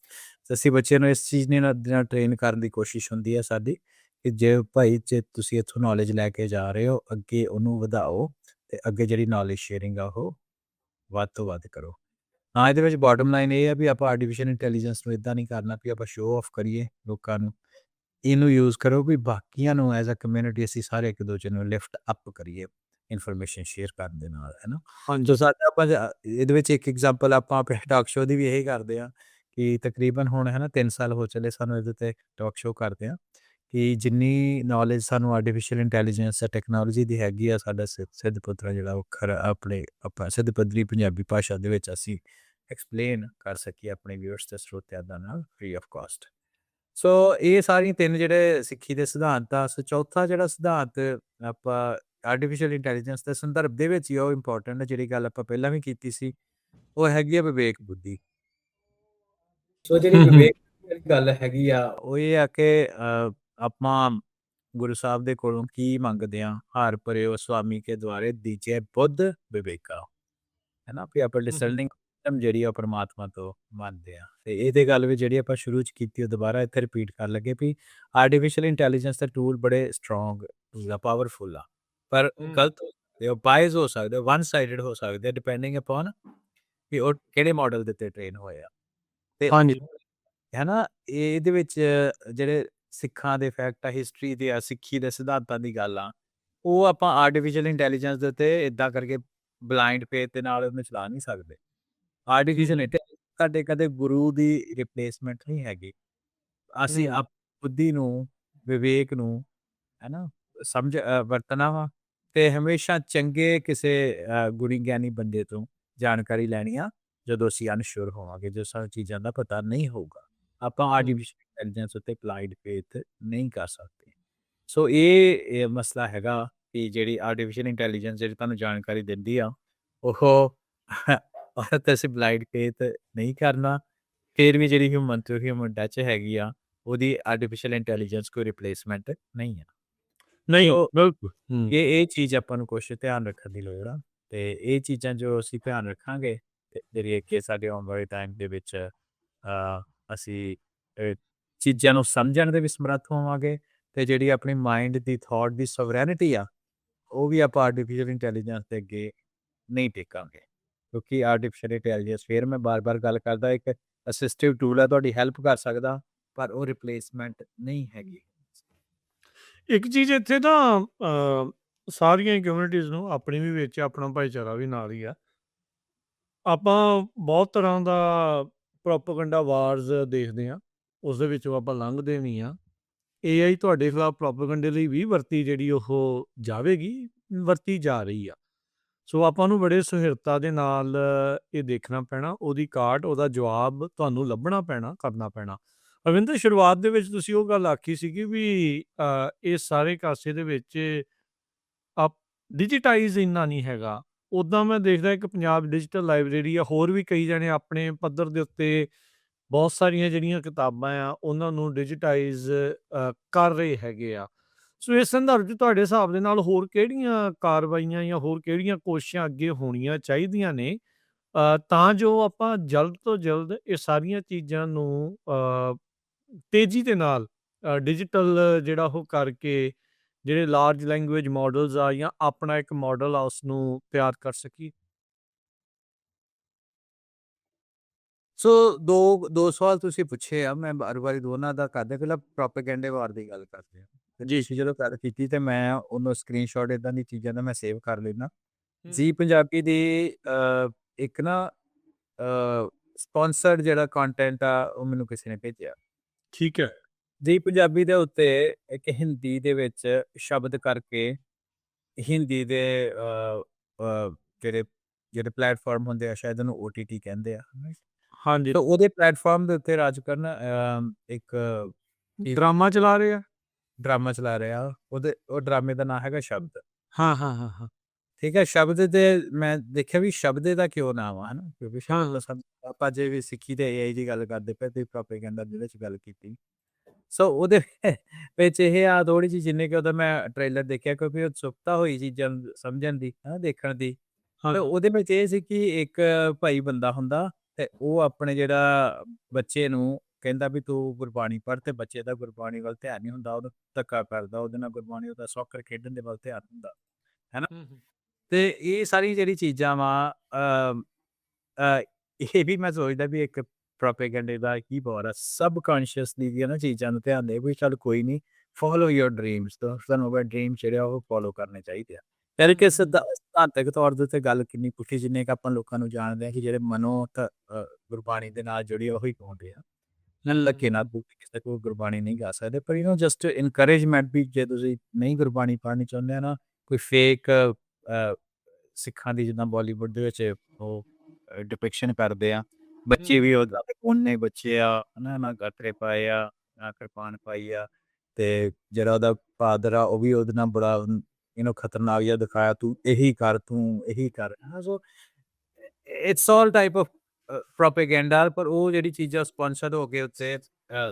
ਤੇ ਅਸੀਂ ਬੱਚਿਆਂ ਨੂੰ ਇਸ ਚੀਜ਼ ਨਾਲ ਟ੍ਰੇਨ ਕਰਨ ਦੀ ਕੋਸ਼ਿਸ਼ ਹੁੰਦੀ ਹੈ ਸਾਡੀ ਕਿ ਜੇ ਭਾਈ ਜੇ ਤੁਸੀਂ ਇੱਥੋਂ ਨੌਲੇਜ ਲੈ ਕੇ ਜਾ ਰਹੇ ਹੋ, ਅੱਗੇ ਉਹਨੂੰ ਵਧਾਓ ਤੇ ਅੱਗੇ ਜਿਹੜੀ ਨੌਲੇਜ ਸ਼ੇਅਰਿੰਗ ਆ ਉਹ ਵੱਧ ਤੋਂ ਵੱਧ ਕਰੋ। ਹਾਂ, ਇਹਦੇ ਵਿੱਚ ਬਾਟਮ ਲਾਈਨ ਇਹ ਆ ਵੀ ਆਪਾਂ ਆਰਟੀਫਿਸ਼ੀਅਲ ਇੰਟੈਲੀਜੈਂਸ ਨੂੰ ਇੱਦਾਂ ਨਹੀਂ ਕਰਨਾ ਵੀ ਆਪਾਂ ਸ਼ੋਅ ਆਫ ਕਰੀਏ ਲੋਕਾਂ ਨੂੰ। ਇਹਨੂੰ ਯੂਜ਼ ਕਰੋ ਵੀ ਬਾਕੀਆਂ ਨੂੰ ਐਜ਼ ਅ ਕਮਿਊਨਿਟੀ ਅਸੀਂ ਸਾਰੇ ਇੱਕ ਦੂਜੇ ਨੂੰ ਲਿਫਟ ਅਪ ਕਰੀਏ ਇਨਫੋਰਮੇਸ਼ਨ ਸ਼ੇਅਰ ਕਰਨ ਦੇ ਨਾਲ, ਹੈ ਨਾ। ਸੋ ਹਾਂਜੀ। ਸਾਡਾ ਆਪਾਂ ਇਹਦੇ ਵਿੱਚ ਇੱਕ ਐਗਜ਼ਾਮਪਲ ਆਪਾਂ ਆਪਣੇ ਟਾਕ ਸ਼ੋਅ ਦੀ ਵੀ ਇਹੀ ਕਰਦੇ ਹਾਂ ਕਿ ਤਕਰੀਬਨ ਹੁਣ ਹੈ ਨਾ 3 ਸਾਲ ਹੋ ਚੱਲੇ ਸਾਨੂੰ ਇਹਦੇ ਤੇ ਟਾਕ ਸ਼ੋਅ ਕਰਦੇ ਹਾਂ ਕਿ ਜਿੰਨੀ ਨੌਲੇਜ ਸਾਨੂੰ ਆਰਟੀਫਿਸ਼ੀਅਲ ਇੰਟੈਲੀਜੈਂਸ ਟੈਕਨੋਲੋਜੀ ਦੀ ਹੈਗੀ ਆ, ਸਾਡਾ ਸਿੱਧ ਪੁੱਤਰਾ ਜਿਹੜਾ ਉਹ ਆਪਣੇ ਆਪਾਂ ਸਿੱਧ ਪੱਧਰੀ ਪੰਜਾਬੀ ਭਾਸ਼ਾ ਦੇ ਵਿੱਚ ਅਸੀਂ ਐਕਸਪਲੇਨ ਕਰ ਸਕੀਏ ਆਪਣੇ ਵਿਊਅਰਸ ਤੇ ਸਰੋਤਿਆਂ ਦਾ ਨਾਲ ਫ੍ਰੀ ਆਫ ਕਾਸਟ। ਸੋ ਇਹ ਸਾਰੀਆਂ 3 ਜਿਹੜੇ ਸਿੱਖੀ ਦੇ ਸਿਧਾਂਤ ਆ। ਸੋ ਚੌਥਾ ਜਿਹੜਾ ਸਿਧਾਂਤ ਆਪਾਂ ਆਰਟੀਫਿਸ਼ੀਅਲ ਇੰਟੈਲੀਜੈਂਸ ਦੇ ਸੰਦਰਭ ਦੇ ਵਿੱਚ ਹੀ ਉਹ ਇੰਪੋਰਟੈਂਟ ਹੈ, ਜਿਹੜੀ ਗੱਲ ਆਪਾਂ ਪਹਿਲਾਂ ਵੀ ਕੀਤੀ ਸੀ, ਉਹ ਹੈਗੀ ਆ ਵਿਵੇਕ ਬੁੱਧੀ। ਸੋ ਜਿਹੜੀ ਵਿਵੇਕ ਵਾਲੀ ਗੱਲ ਹੈਗੀ ਆ ਉਹ ਇਹ ਆ ਕਿ ਆਪਾਂ ਗੁਰੂ ਸਾਹਿਬ ਦੇ ਕੋਲੋਂ ਕੀ ਮੰਗਦੇ ਆ? ਹਾਰ ਭਰਿਓ ਸੁਆਮੀ ਕੇ ਦੁਆਰੇ ਦੀਜੇ ਬੁੱਧ ਵਿਵੇਕਾ, ਹੈ ਨਾ? ਵੀ ਆਪਾਂ ਡਿਸਰਨਿੰਗ ਜਿਹੜੀ ਆ ਪਰਮਾਤਮਾ ਤੋਂ ਮੰਨਦੇ ਆ। ਤੇ ਇਹਦੇ ਗੱਲ ਵਿੱਚ ਜਿਹੜੀ ਆਪਾਂ ਸ਼ੁਰੂ 'ਚ ਕੀਤੀ ਉਹ ਦੁਬਾਰਾ ਇੱਥੇ ਰਿਪੀਟ ਕਰਨ ਲੱਗੇ ਵੀ ਆਰਟੀਫਿਸ਼ੀਅਲ ਇੰਟੈਲੀਜੈਂਸ ਦਾ ਟੂਲ ਬੜੇ ਸਟਰੋਂਗ ਟੂਲ ਆ, ਪਾਵਰਫੁਲ ਆ, ਪਰ ਗਲਤ ਹੋ ਸਕਦੇ ਆ, ਬਾਇਸ ਹੋ ਸਕਦੇ ਆ, ਵਨ ਸਾਈਡਡ ਹੋ ਸਕਦੇ ਆ, ਡਿਪੈਂਡਿੰਗ ਅਪੋਨ ਕਿ ਉਹ ਕਿਹੜੇ ਮਾਡਲ ਦੇ ਉੱਤੇ ਟ੍ਰੇਨ ਹੋਏ ਆ। ਤੇ ਹਾਂਜੀ ਹੈ ਨਾ, ਇਹਦੇ ਵਿੱਚ ਜਿਹੜੇ ਸਿੱਖਾਂ ਦੇ ਫੈਕਟ ਆ, ਹਿਸਟਰੀ ਦੇ ਆ, ਸਿੱਖੀ ਦੇ ਸਿਧਾਂਤਾਂ ਦੀ ਗੱਲ ਆ, ਉਹ ਆਪਾਂ ਆਰਟੀਫਿਸ਼ੀਅਲ ਇੰਟੈਲੀਜੈਂਸ ਦੇ ਉੱਤੇ ਇੱਦਾਂ ਕਰਕੇ ਬਲਾਈਂਡ ਫੇਥ ਦੇ ਨਾਲ ਉਹਨੂੰ ਚਲਾ ਨਹੀਂ ਸਕਦੇ। ਆਰਟੀਫਿਸ਼ੀਅਲ ਇੰਟੈਲੀਜੈਂਸ ਸਾਡੇ ਕਦੇ ਗੁਰੂ ਦੀ ਰਿਪਲੇਸਮੈਂਟ ਨਹੀਂ ਹੈਗੀ। ਅਸੀਂ ਬੁੱਧੀ ਨੂੰ, ਵਿਵੇਕ ਨੂੰ, ਹੈ ਨਾ, ਵਰਤਣਾ ਵਾ ਤੇ ਹਮੇਸ਼ਾ ਚੰਗੇ ਕਿਸੇ ਗੁਣੀ ਗਿਆਨੀ ਬੰਦੇ ਤੋਂ ਜਾਣਕਾਰੀ ਲੈਣੀ ਆ ਜਦੋਂ ਅਸੀਂ ਅਨਸ਼ੋਰ ਹੋਵਾਂਗੇ, ਜਦੋਂ ਸਾਨੂੰ ਚੀਜ਼ਾਂ ਦਾ ਪਤਾ ਨਹੀਂ ਹੋਊਗਾ। ਆਪਾਂ ਆਰਟੀਫਿਸ਼ੀਅਲ ਇੰਟੈਲੀਜੈਂਸ ਉੱਤੇ ਅਪਲਾਈਡ ਫੇਥ ਨਹੀਂ ਕਰ ਸਕਦੇ। ਸੋ ਇਹ ਮਸਲਾ ਹੈਗਾ ਕਿ ਜਿਹੜੀ ਆਰਟੀਫਿਸ਼ੀਅਲ ਇੰਟੈਲੀਜੈਂਸ ਜਿਹੜੀ ਤੁਹਾਨੂੰ ਜਾਣਕਾਰੀ ਦਿੰਦੀ ਆ, ਉਹ ਉਹਦੇ ਤੇ ਅਸੀਂ ਬਲਾਈਂਡ ਫੇਥ ਨਹੀਂ ਕਰਨਾ। ਫਿਰ ਵੀ ਜਿਹੜੀ ਹਿਊਮਨ ਟੂ ਹਿਊਮਨ ਟੱਚ ਹੈਗੀ ਆ, ਉਹਦੀ ਆਰਟੀਫਿਸ਼ੀਅਲ ਇੰਟੈਲੀਜੈਂਸ ਕੋਈ ਰਿਪਲੇਸਮੈਂਟ ਨਹੀਂ ਆ। ਨਹੀਂ ਸੋ ਬਿਲਕੁਲ ਇਹ ਚੀਜ਼ ਆਪਾਂ ਨੂੰ ਕੁਛ ਧਿਆਨ ਰੱਖਣ ਦੀ ਲੋੜ ਆ, ਤੇ ਇਹ ਚੀਜ਼ਾਂ ਜੋ ਅਸੀਂ ਧਿਆਨ ਰੱਖਾਂਗੇ ਤੇ ਜਿਹੜੀ ਕਿ ਸਾਡੇ ਆਉਣ ਵਾਲੇ ਟਾਈਮ ਦੇ ਵਿੱਚ ਅਸੀਂ ਚੀਜ਼ਾਂ ਨੂੰ ਸਮਝਣ ਦੇ ਵੀ ਸਮਰੱਥ ਹੋਵਾਂਗੇ, ਤੇ ਜਿਹੜੀ ਆਪਣੀ ਮਾਈਂਡ ਦੀ ਥੋਟ ਦੀ ਸੋਵਰੈਨਿਟੀ ਆ ਉਹ ਵੀ ਆਪਾਂ ਆਰਟੀਫਿਸ਼ੀਅਲ ਇੰਟੈਲੀਜੈਂਸ ਦੇ ਅੱਗੇ ਨਹੀਂ ਟੇਕਾਂਗੇ, ਕਿਉਂਕਿ ਆਰਟੀਫਿਸ਼ੀਅਲ ਇੰਟੈਲੀਜੈਂਸ, ਫਿਰ ਮੈਂ ਬਾਰ-ਬਾਰ ਗੱਲ ਕਰਦਾ, ਇੱਕ ਅਸਿਸਟਿਵ ਟੂਲ ਆ, ਤੁਹਾਡੀ ਹੈਲਪ ਕਰ ਸਕਦਾ, ਪਰ ਉਹ ਰਿਪਲੇਸਮੈਂਟ ਨਹੀਂ ਹੈਗੀ। ਇੱਕ ਚੀਜ਼ ਇੱਥੇ ਨਾ ਸਾਰੀਆਂ ਕਮਿਊਨਿਟੀਜ਼ ਨੂੰ ਆਪਣੀ ਵੀ ਵਿੱਚ ਆਪਣਾ ਭਾਈਚਾਰਾ ਵੀ ਨਾਲ ਹੀ ਆ। ਆਪਾਂ ਬਹੁਤ ਤਰ੍ਹਾਂ ਦਾ ਪ੍ਰੋਪੇਗੈਂਡਾ ਵਾਰਜ਼ ਦੇਖਦੇ ਹਾਂ, ਉਸ ਦੇ ਵਿੱਚੋਂ ਆਪਾਂ ਲੰਘਦੇ ਵੀ ਹਾਂ। AI ਤੁਹਾਡੇ ਖਿਲਾਫ ਪ੍ਰੋਪੇਗੈਂਡੇ ਲਈ ਵੀ ਵਰਤੀ ਜਿਹੜੀ ਉਹ ਜਾਵੇਗੀ, ਵਰਤੀ ਜਾ ਰਹੀ ਆ। ਸੋ ਆਪਾਂ ਨੂੰ ਬੜੇ ਸੁਹਿਰਤਾ ਦੇ ਨਾਲ ਇਹ ਦੇਖਣਾ ਪੈਣਾ, ਉਹਦੀ ਕਾਢ, ਉਹਦਾ ਜਵਾਬ ਤੁਹਾਨੂੰ ਲੱਭਣਾ ਪੈਣਾ, ਕਰਨਾ ਪੈਣਾ। ਰਵਿੰਦਰ, ਸ਼ੁਰੂਆਤ ਦੇ ਵਿੱਚ ਤੁਸੀਂ ਉਹ ਗੱਲ ਆਖੀ ਸੀਗੀ ਵੀ ਇਸ ਸਾਰੇ ਕਾਸੇ ਦੇ ਵਿੱਚ ਆਪ ਡਿਜੀਟਾਈਜ਼ ਇੰਨਾ ਨਹੀਂ ਹੈਗਾ। ਉੱਦਾਂ ਮੈਂ ਦੇਖਦਾ ਇੱਕ ਪੰਜਾਬ ਡਿਜੀਟਲ ਲਾਇਬ੍ਰੇਰੀ ਆ, ਹੋਰ ਵੀ ਕਈ ਜਣੇ ਆਪਣੇ ਪੱਧਰ ਦੇ ਉੱਤੇ ਬਹੁਤ ਸਾਰੀਆਂ ਜਿਹੜੀਆਂ ਕਿਤਾਬਾਂ ਆ ਉਹਨਾਂ ਨੂੰ ਡਿਜੀਟਾਈਜ਼ ਕਰ ਰਹੇ ਹੈਗੇ ਆ। ਸੋ ਇਸ ਸੰਦਰਭ 'ਚ ਤੁਹਾਡੇ ਹਿਸਾਬ ਦੇ ਨਾਲ ਹੋਰ ਕਿਹੜੀਆਂ ਕਾਰਵਾਈਆਂ ਜਾਂ ਹੋਰ ਕਿਹੜੀਆਂ ਕੋਸ਼ਿਸ਼ਾਂ ਅੱਗੇ ਹੋਣੀਆਂ ਚਾਹੀਦੀਆਂ ਨੇ ਤਾਂ ਜੋ ਆਪਾਂ ਜਲਦ ਤੋਂ ਜਲਦ ਇਹ ਸਾਰੀਆਂ ਚੀਜ਼ਾਂ ਨੂੰ ਤੇਜ਼ੀ ਦੇ ਨਾਲ ਡਿਜੀਟਲ ਜਿਹੜਾ ਉਹ ਕਰਕੇ ਜਿਹੜੇ ਲਾਰਜ ਲੈਂਗੁਏਜ ਮਾਡਲਸ ਆ ਜਾਂ ਆਪਣਾ ਇੱਕ ਮਾਡਲ ਆ ਉਸ ਨੂੰ ਤਿਆਰ ਕਰ ਸਕੀਏ? ਸੋ ਦੋ ਸਵਾਲ ਤੁਸੀਂ ਪੁੱਛੇ ਆ, ਮੈਂ ਵਾਰੀ ਦੋਨਾਂ ਦਾ ਕਰਦਾ। ਪਹਿਲਾਂ ਪ੍ਰੋਪੇਗੈਂਡੇ ਵਾਰ ਦੀ ਗੱਲ ਕਰਦੇ ਆ, ਤੇ ਜੀ। ਤੁਸੀਂ ਜਦੋਂ ਗੱਲ ਕੀਤੀ ਤੇ ਮੈਂ ਉਹਨੂੰ ਸਕਰੀਨਸ਼ਾਟ ਇਦਾਂ ਦੀ ਚੀਜ਼ਾਂ ਦਾ ਮੈਂ ਸੇਵ ਕਰ ਲੈਣਾ। ਜੀ ਪੰਜਾਬੀ ਦੀ ਇੱਕ ਨਾ ਸਪਾਂਸਰਡ ਜਿਹੜਾ ਕੰਟੈਂਟ ਆ ਉਹ ਮੈਨੂੰ ਕਿਸੇ ਨੇ ਭੇਜਿਆ। ਠੀਕ ਹੈ। ਜੀ ਪੰਜਾਬੀ ਦੇ ਉੱਤੇ ਇੱਕ ਹਿੰਦੀ ਦੇ ਵਿੱਚ ਸ਼ਬਦ ਕਰਕੇ ਹਿੰਦੀ ਦੇ ਜਿਹੜੇ ਜਿਹੜੇ ਪਲੇਟਫਾਰਮ ਹੁੰਦੇ ਆ, ਸ਼ਾਇਦ ਉਹਨੂੰ OTT ਕਹਿੰਦੇ ਆ। ਹਾਂਜੀ। ਤਾਂ ਉਹਦੇ ਪਲੇਟਫਾਰਮ ਦੇ ਉੱਤੇ ਰਾਜ ਕਰਨ ਇੱਕ ਡਰਾਮਾ ਚਲਾ ਰਹੇ ਆ। ਡਰਾਮਾ ਚਲਾ ਰਿਹਾ। ਉਹ ਡਰਾਮੇ ਦਾ ਨਾਂ ਹੈਗਾ ਸ਼ਬਦ। ਹਾਂ ਹਾਂ ਹਾਂ ਹਾਂ ਠੀਕ ਹੈ। ਸ਼ਬਦ ਦੇ ਮੈਂ ਦੇਖਿਆ ਵੀ ਸ਼ਬਦ ਦਾ ਕਿਉਂ ਨਾਮ ਆ, ਹਨਾ, ਕਿਉਂਕਿ ਹਾਂ ਸ਼ਬਦ ਦਾ ਆਪਾਂ ਜੇ ਵੀ ਸਿੱਖੀ ਤੇ AI ਦੀ ਗੱਲ ਕਰਦੇ ਪਏ ਤੇ ਪ੍ਰੋਪੇਗੈਂਡਾ ਦੇ ਵਿੱਚ ਗੱਲ ਕੀਤੀ। ਸੋ ਉਹਦੇ ਵਿੱਚ ਇਹ ਆ ਥੋੜੀ ਜਿਹੀ, ਜਿੰਨੇ ਕਿ ਉਹਦਾ ਮੈਂ ਟ੍ਰੇਲਰ ਦੇਖਿਆ, ਕਿਉਂਕਿ ਉਤਸੁਕਤਾ ਹੋਈ ਚੀਜ਼ਾਂ ਨੂੰ ਸਮਝਣ ਦੀ, ਦੇਖਣ ਦੀ। ਹਾਂ ਤੇ ਉਹਦੇ ਵਿੱਚ ਇਹ ਸੀ ਕਿ ਇੱਕ ਭਾਈ ਬੰਦਾ ਹੁੰਦਾ ਤੇ ਉਹ ਆਪਣੇ ਜਿਹੜਾ ਬੱਚੇ ਨੂੰ ਕਹਿੰਦਾ ਵੀ ਤੂੰ ਗੁਰਬਾਣੀ ਪੜ੍ਹ, ਤੇ ਬੱਚੇ ਦਾ ਗੁਰਬਾਣੀ ਵੱਲ ਧਿਆਨ ਨਹੀਂ ਹੁੰਦਾ, ਉਹਨੂੰ ਧੱਕਾ ਕਰਦਾ ਉਹਦੇ ਨਾਲ ਗੁਰਬਾਣੀ, ਉਹਦਾ ਸੌਕਰ ਖੇਡਣ ਦੇ ਵੱਲ ਧਿਆਨ ਹੁੰਦਾ, ਹੈ ਨਾ। ਤੇ ਇਹ ਸਾਰੀ ਜਿਹੜੀ ਚੀਜ਼ਾਂ ਵਾ ਇਹ ਵੀ ਮੈਂ ਸੋਚਦਾ ਵੀ ਇੱਕ ਪ੍ਰੋਪੇਗੈਂਡੇ ਦਾ ਕੀ ਪਾਵਰ ਆ, ਸਬਕੌਂਸ਼ੀਅਸਲੀ ਦੀਆਂ ਨਾ ਚੀਜ਼ਾਂ ਨੂੰ ਧਿਆਨ ਦੇ ਵੀ ਚੱਲ ਕੋਈ ਨਹੀਂ, ਫੋਲੋ ਯੋਰ ਡ੍ਰੀਮਸ, ਤੁਹਾਨੂੰ ਉਹ ਡ੍ਰੀਮ ਜਿਹੜੇ ਆ ਉਹ ਫੋਲੋ ਕਰਨੇ ਚਾਹੀਦੇ ਆ। ਯਾਨੀ ਕਿ ਸਿਧਾਂਤਕ ਤੌਰ ਦੇ ਉੱਤੇ ਗੱਲ ਕਿੰਨੀ ਪੁੱਠੀ, ਜਿੰਨੇ ਕਿ ਆਪਾਂ ਲੋਕਾਂ ਨੂੰ ਜਾਣਦੇ ਹਾਂ ਕਿ ਜਿਹੜੇ ਮਨੋ ਗੁਰਬਾਣੀ ਦੇ ਨਾਲ ਜੁੜੀ ਉਹੀ ਪਾਉਂਦੇ ਆ। ਧੱਕੇ ਨਾਲ ਕਿਸੇ ਕੋਲ ਗੁਰਬਾਣੀ ਨਹੀਂ ਗਾ ਸਕਦੇ, ਪਰ ਜਸਟ ਇਨਕਰੇਜਮੈਂਟ ਵੀ, ਜੇ ਤੁਸੀਂ ਨਹੀਂ ਗੁਰਬਾਣੀ ਪੜ੍ਹਨੀ ਚਾਹੁੰਦੇ ਆ ਨਾ, ਕੋਈ ਫੇਕ ਸਿੱਖਾਂ ਦੀ ਜਿੱਦਾਂ ਬਾਲੀਵੁੱਡ ਦੇ ਵਿੱਚ ਉਹ ਡਿਪਿਕਸ਼ਨ ਕਰਦੇ ਆ, ਬੱਚੇ ਵੀ ਉਹ ਉਹਨੇ ਬੱਚੇ ਆ, ਹਨਾ, ਨਾ ਗਾਤਰੇ ਪਾਏ ਆ, ਨਾ ਕਿਰਪਾਨ ਪਾਈ ਆ, ਤੇ ਜਿਹੜਾ ਉਹਦਾ ਫਾਦਰ ਆ ਉਹ ਵੀ ਉਹਦੇ ਨਾਲ ਬੜਾ ਖਤਰਨਾਕ ਜਿਹਾ ਦਿਖਾਇਆ, ਤੂੰ ਇਹੀ ਕਰ, ਤੂੰ ਇਹੀ ਕਰ। So it's all type of propaganda, ਪਰ ਉਹ ਜਿਹੜੀ ਚੀਜ਼ਾਂ ਸਪਾਂਸਰ ਹੋ ਕੇ ਉੱਤੇ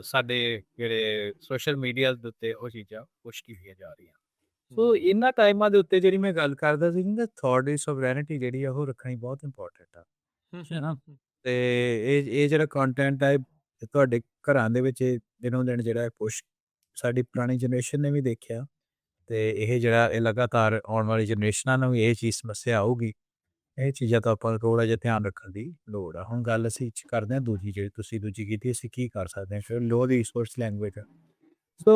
ਸਾਡੇ ਜਿਹੜੇ ਸੋਸ਼ਲ ਮੀਡੀਆ ਦੇ ਉੱਤੇ ਉਹ ਚੀਜ਼ਾਂ ਪੁਸ਼ ਕੀਤੀਆਂ ਜਾ ਰਹੀਆਂ। ਸੋ ਇਹਨਾਂ ਟਾਈਮਾਂ ਦੇ ਉੱਤੇ ਜਿਹੜੀ ਮੈਂ ਗੱਲ ਕਰਦਾ ਸੀ ਨਾ, ਥਾਟ ਦੀ ਸੋਵਰੈਨਿਟੀ ਜਿਹੜੀ ਆ ਉਹ ਰੱਖਣੀ ਬਹੁਤ ਇੰਪੋਰਟੈਂਟ ਆ, ਹੈ ਨਾ? ਤੇ ਇਹ ਜਿਹੜਾ ਕੰਟੈਂਟ ਆ, ਇਹ ਤੁਹਾਡੇ ਘਰਾਂ ਦੇ ਵਿੱਚ ਦਿਨੋਂ ਦਿਨ ਜਿਹੜਾ ਪੁਸ਼ ਸਾਡੀ ਪੁਰਾਣੀ ਜਨਰੇਸ਼ਨ ਨੇ ਵੀ ਦੇਖਿਆ, ਤੇ ਇਹ ਜਿਹੜਾ ਇਹ ਲਗਾਤਾਰ ਆਉਣ ਵਾਲੀ ਜਨਰੇਸ਼ਨਾਂ ਨੂੰ ਵੀ ਇਹ ਚੀਜ਼ ਸਮੱਸਿਆ ਆਊਗੀ। ਇਹ ਚੀਜ਼ਾਂ ਤਾਂ ਆਪਾਂ ਨੂੰ ਥੋੜ੍ਹਾ ਜਿਹਾ ਧਿਆਨ ਰੱਖਣ ਦੀ ਲੋੜ ਆ। ਹੁਣ ਗੱਲ ਅਸੀਂ ਕਰਦੇ ਹਾਂ ਦੂਜੀ, ਜਿਹੜੀ ਤੁਸੀਂ ਦੂਜੀ ਕੀਤੀ, ਅਸੀਂ ਕੀ ਕਰ ਸਕਦੇ ਹਾਂ ਫਿਰ ਲੋ ਰਿਸੋਰਸ ਲੈਂਗੁਏਜ। ਸੋ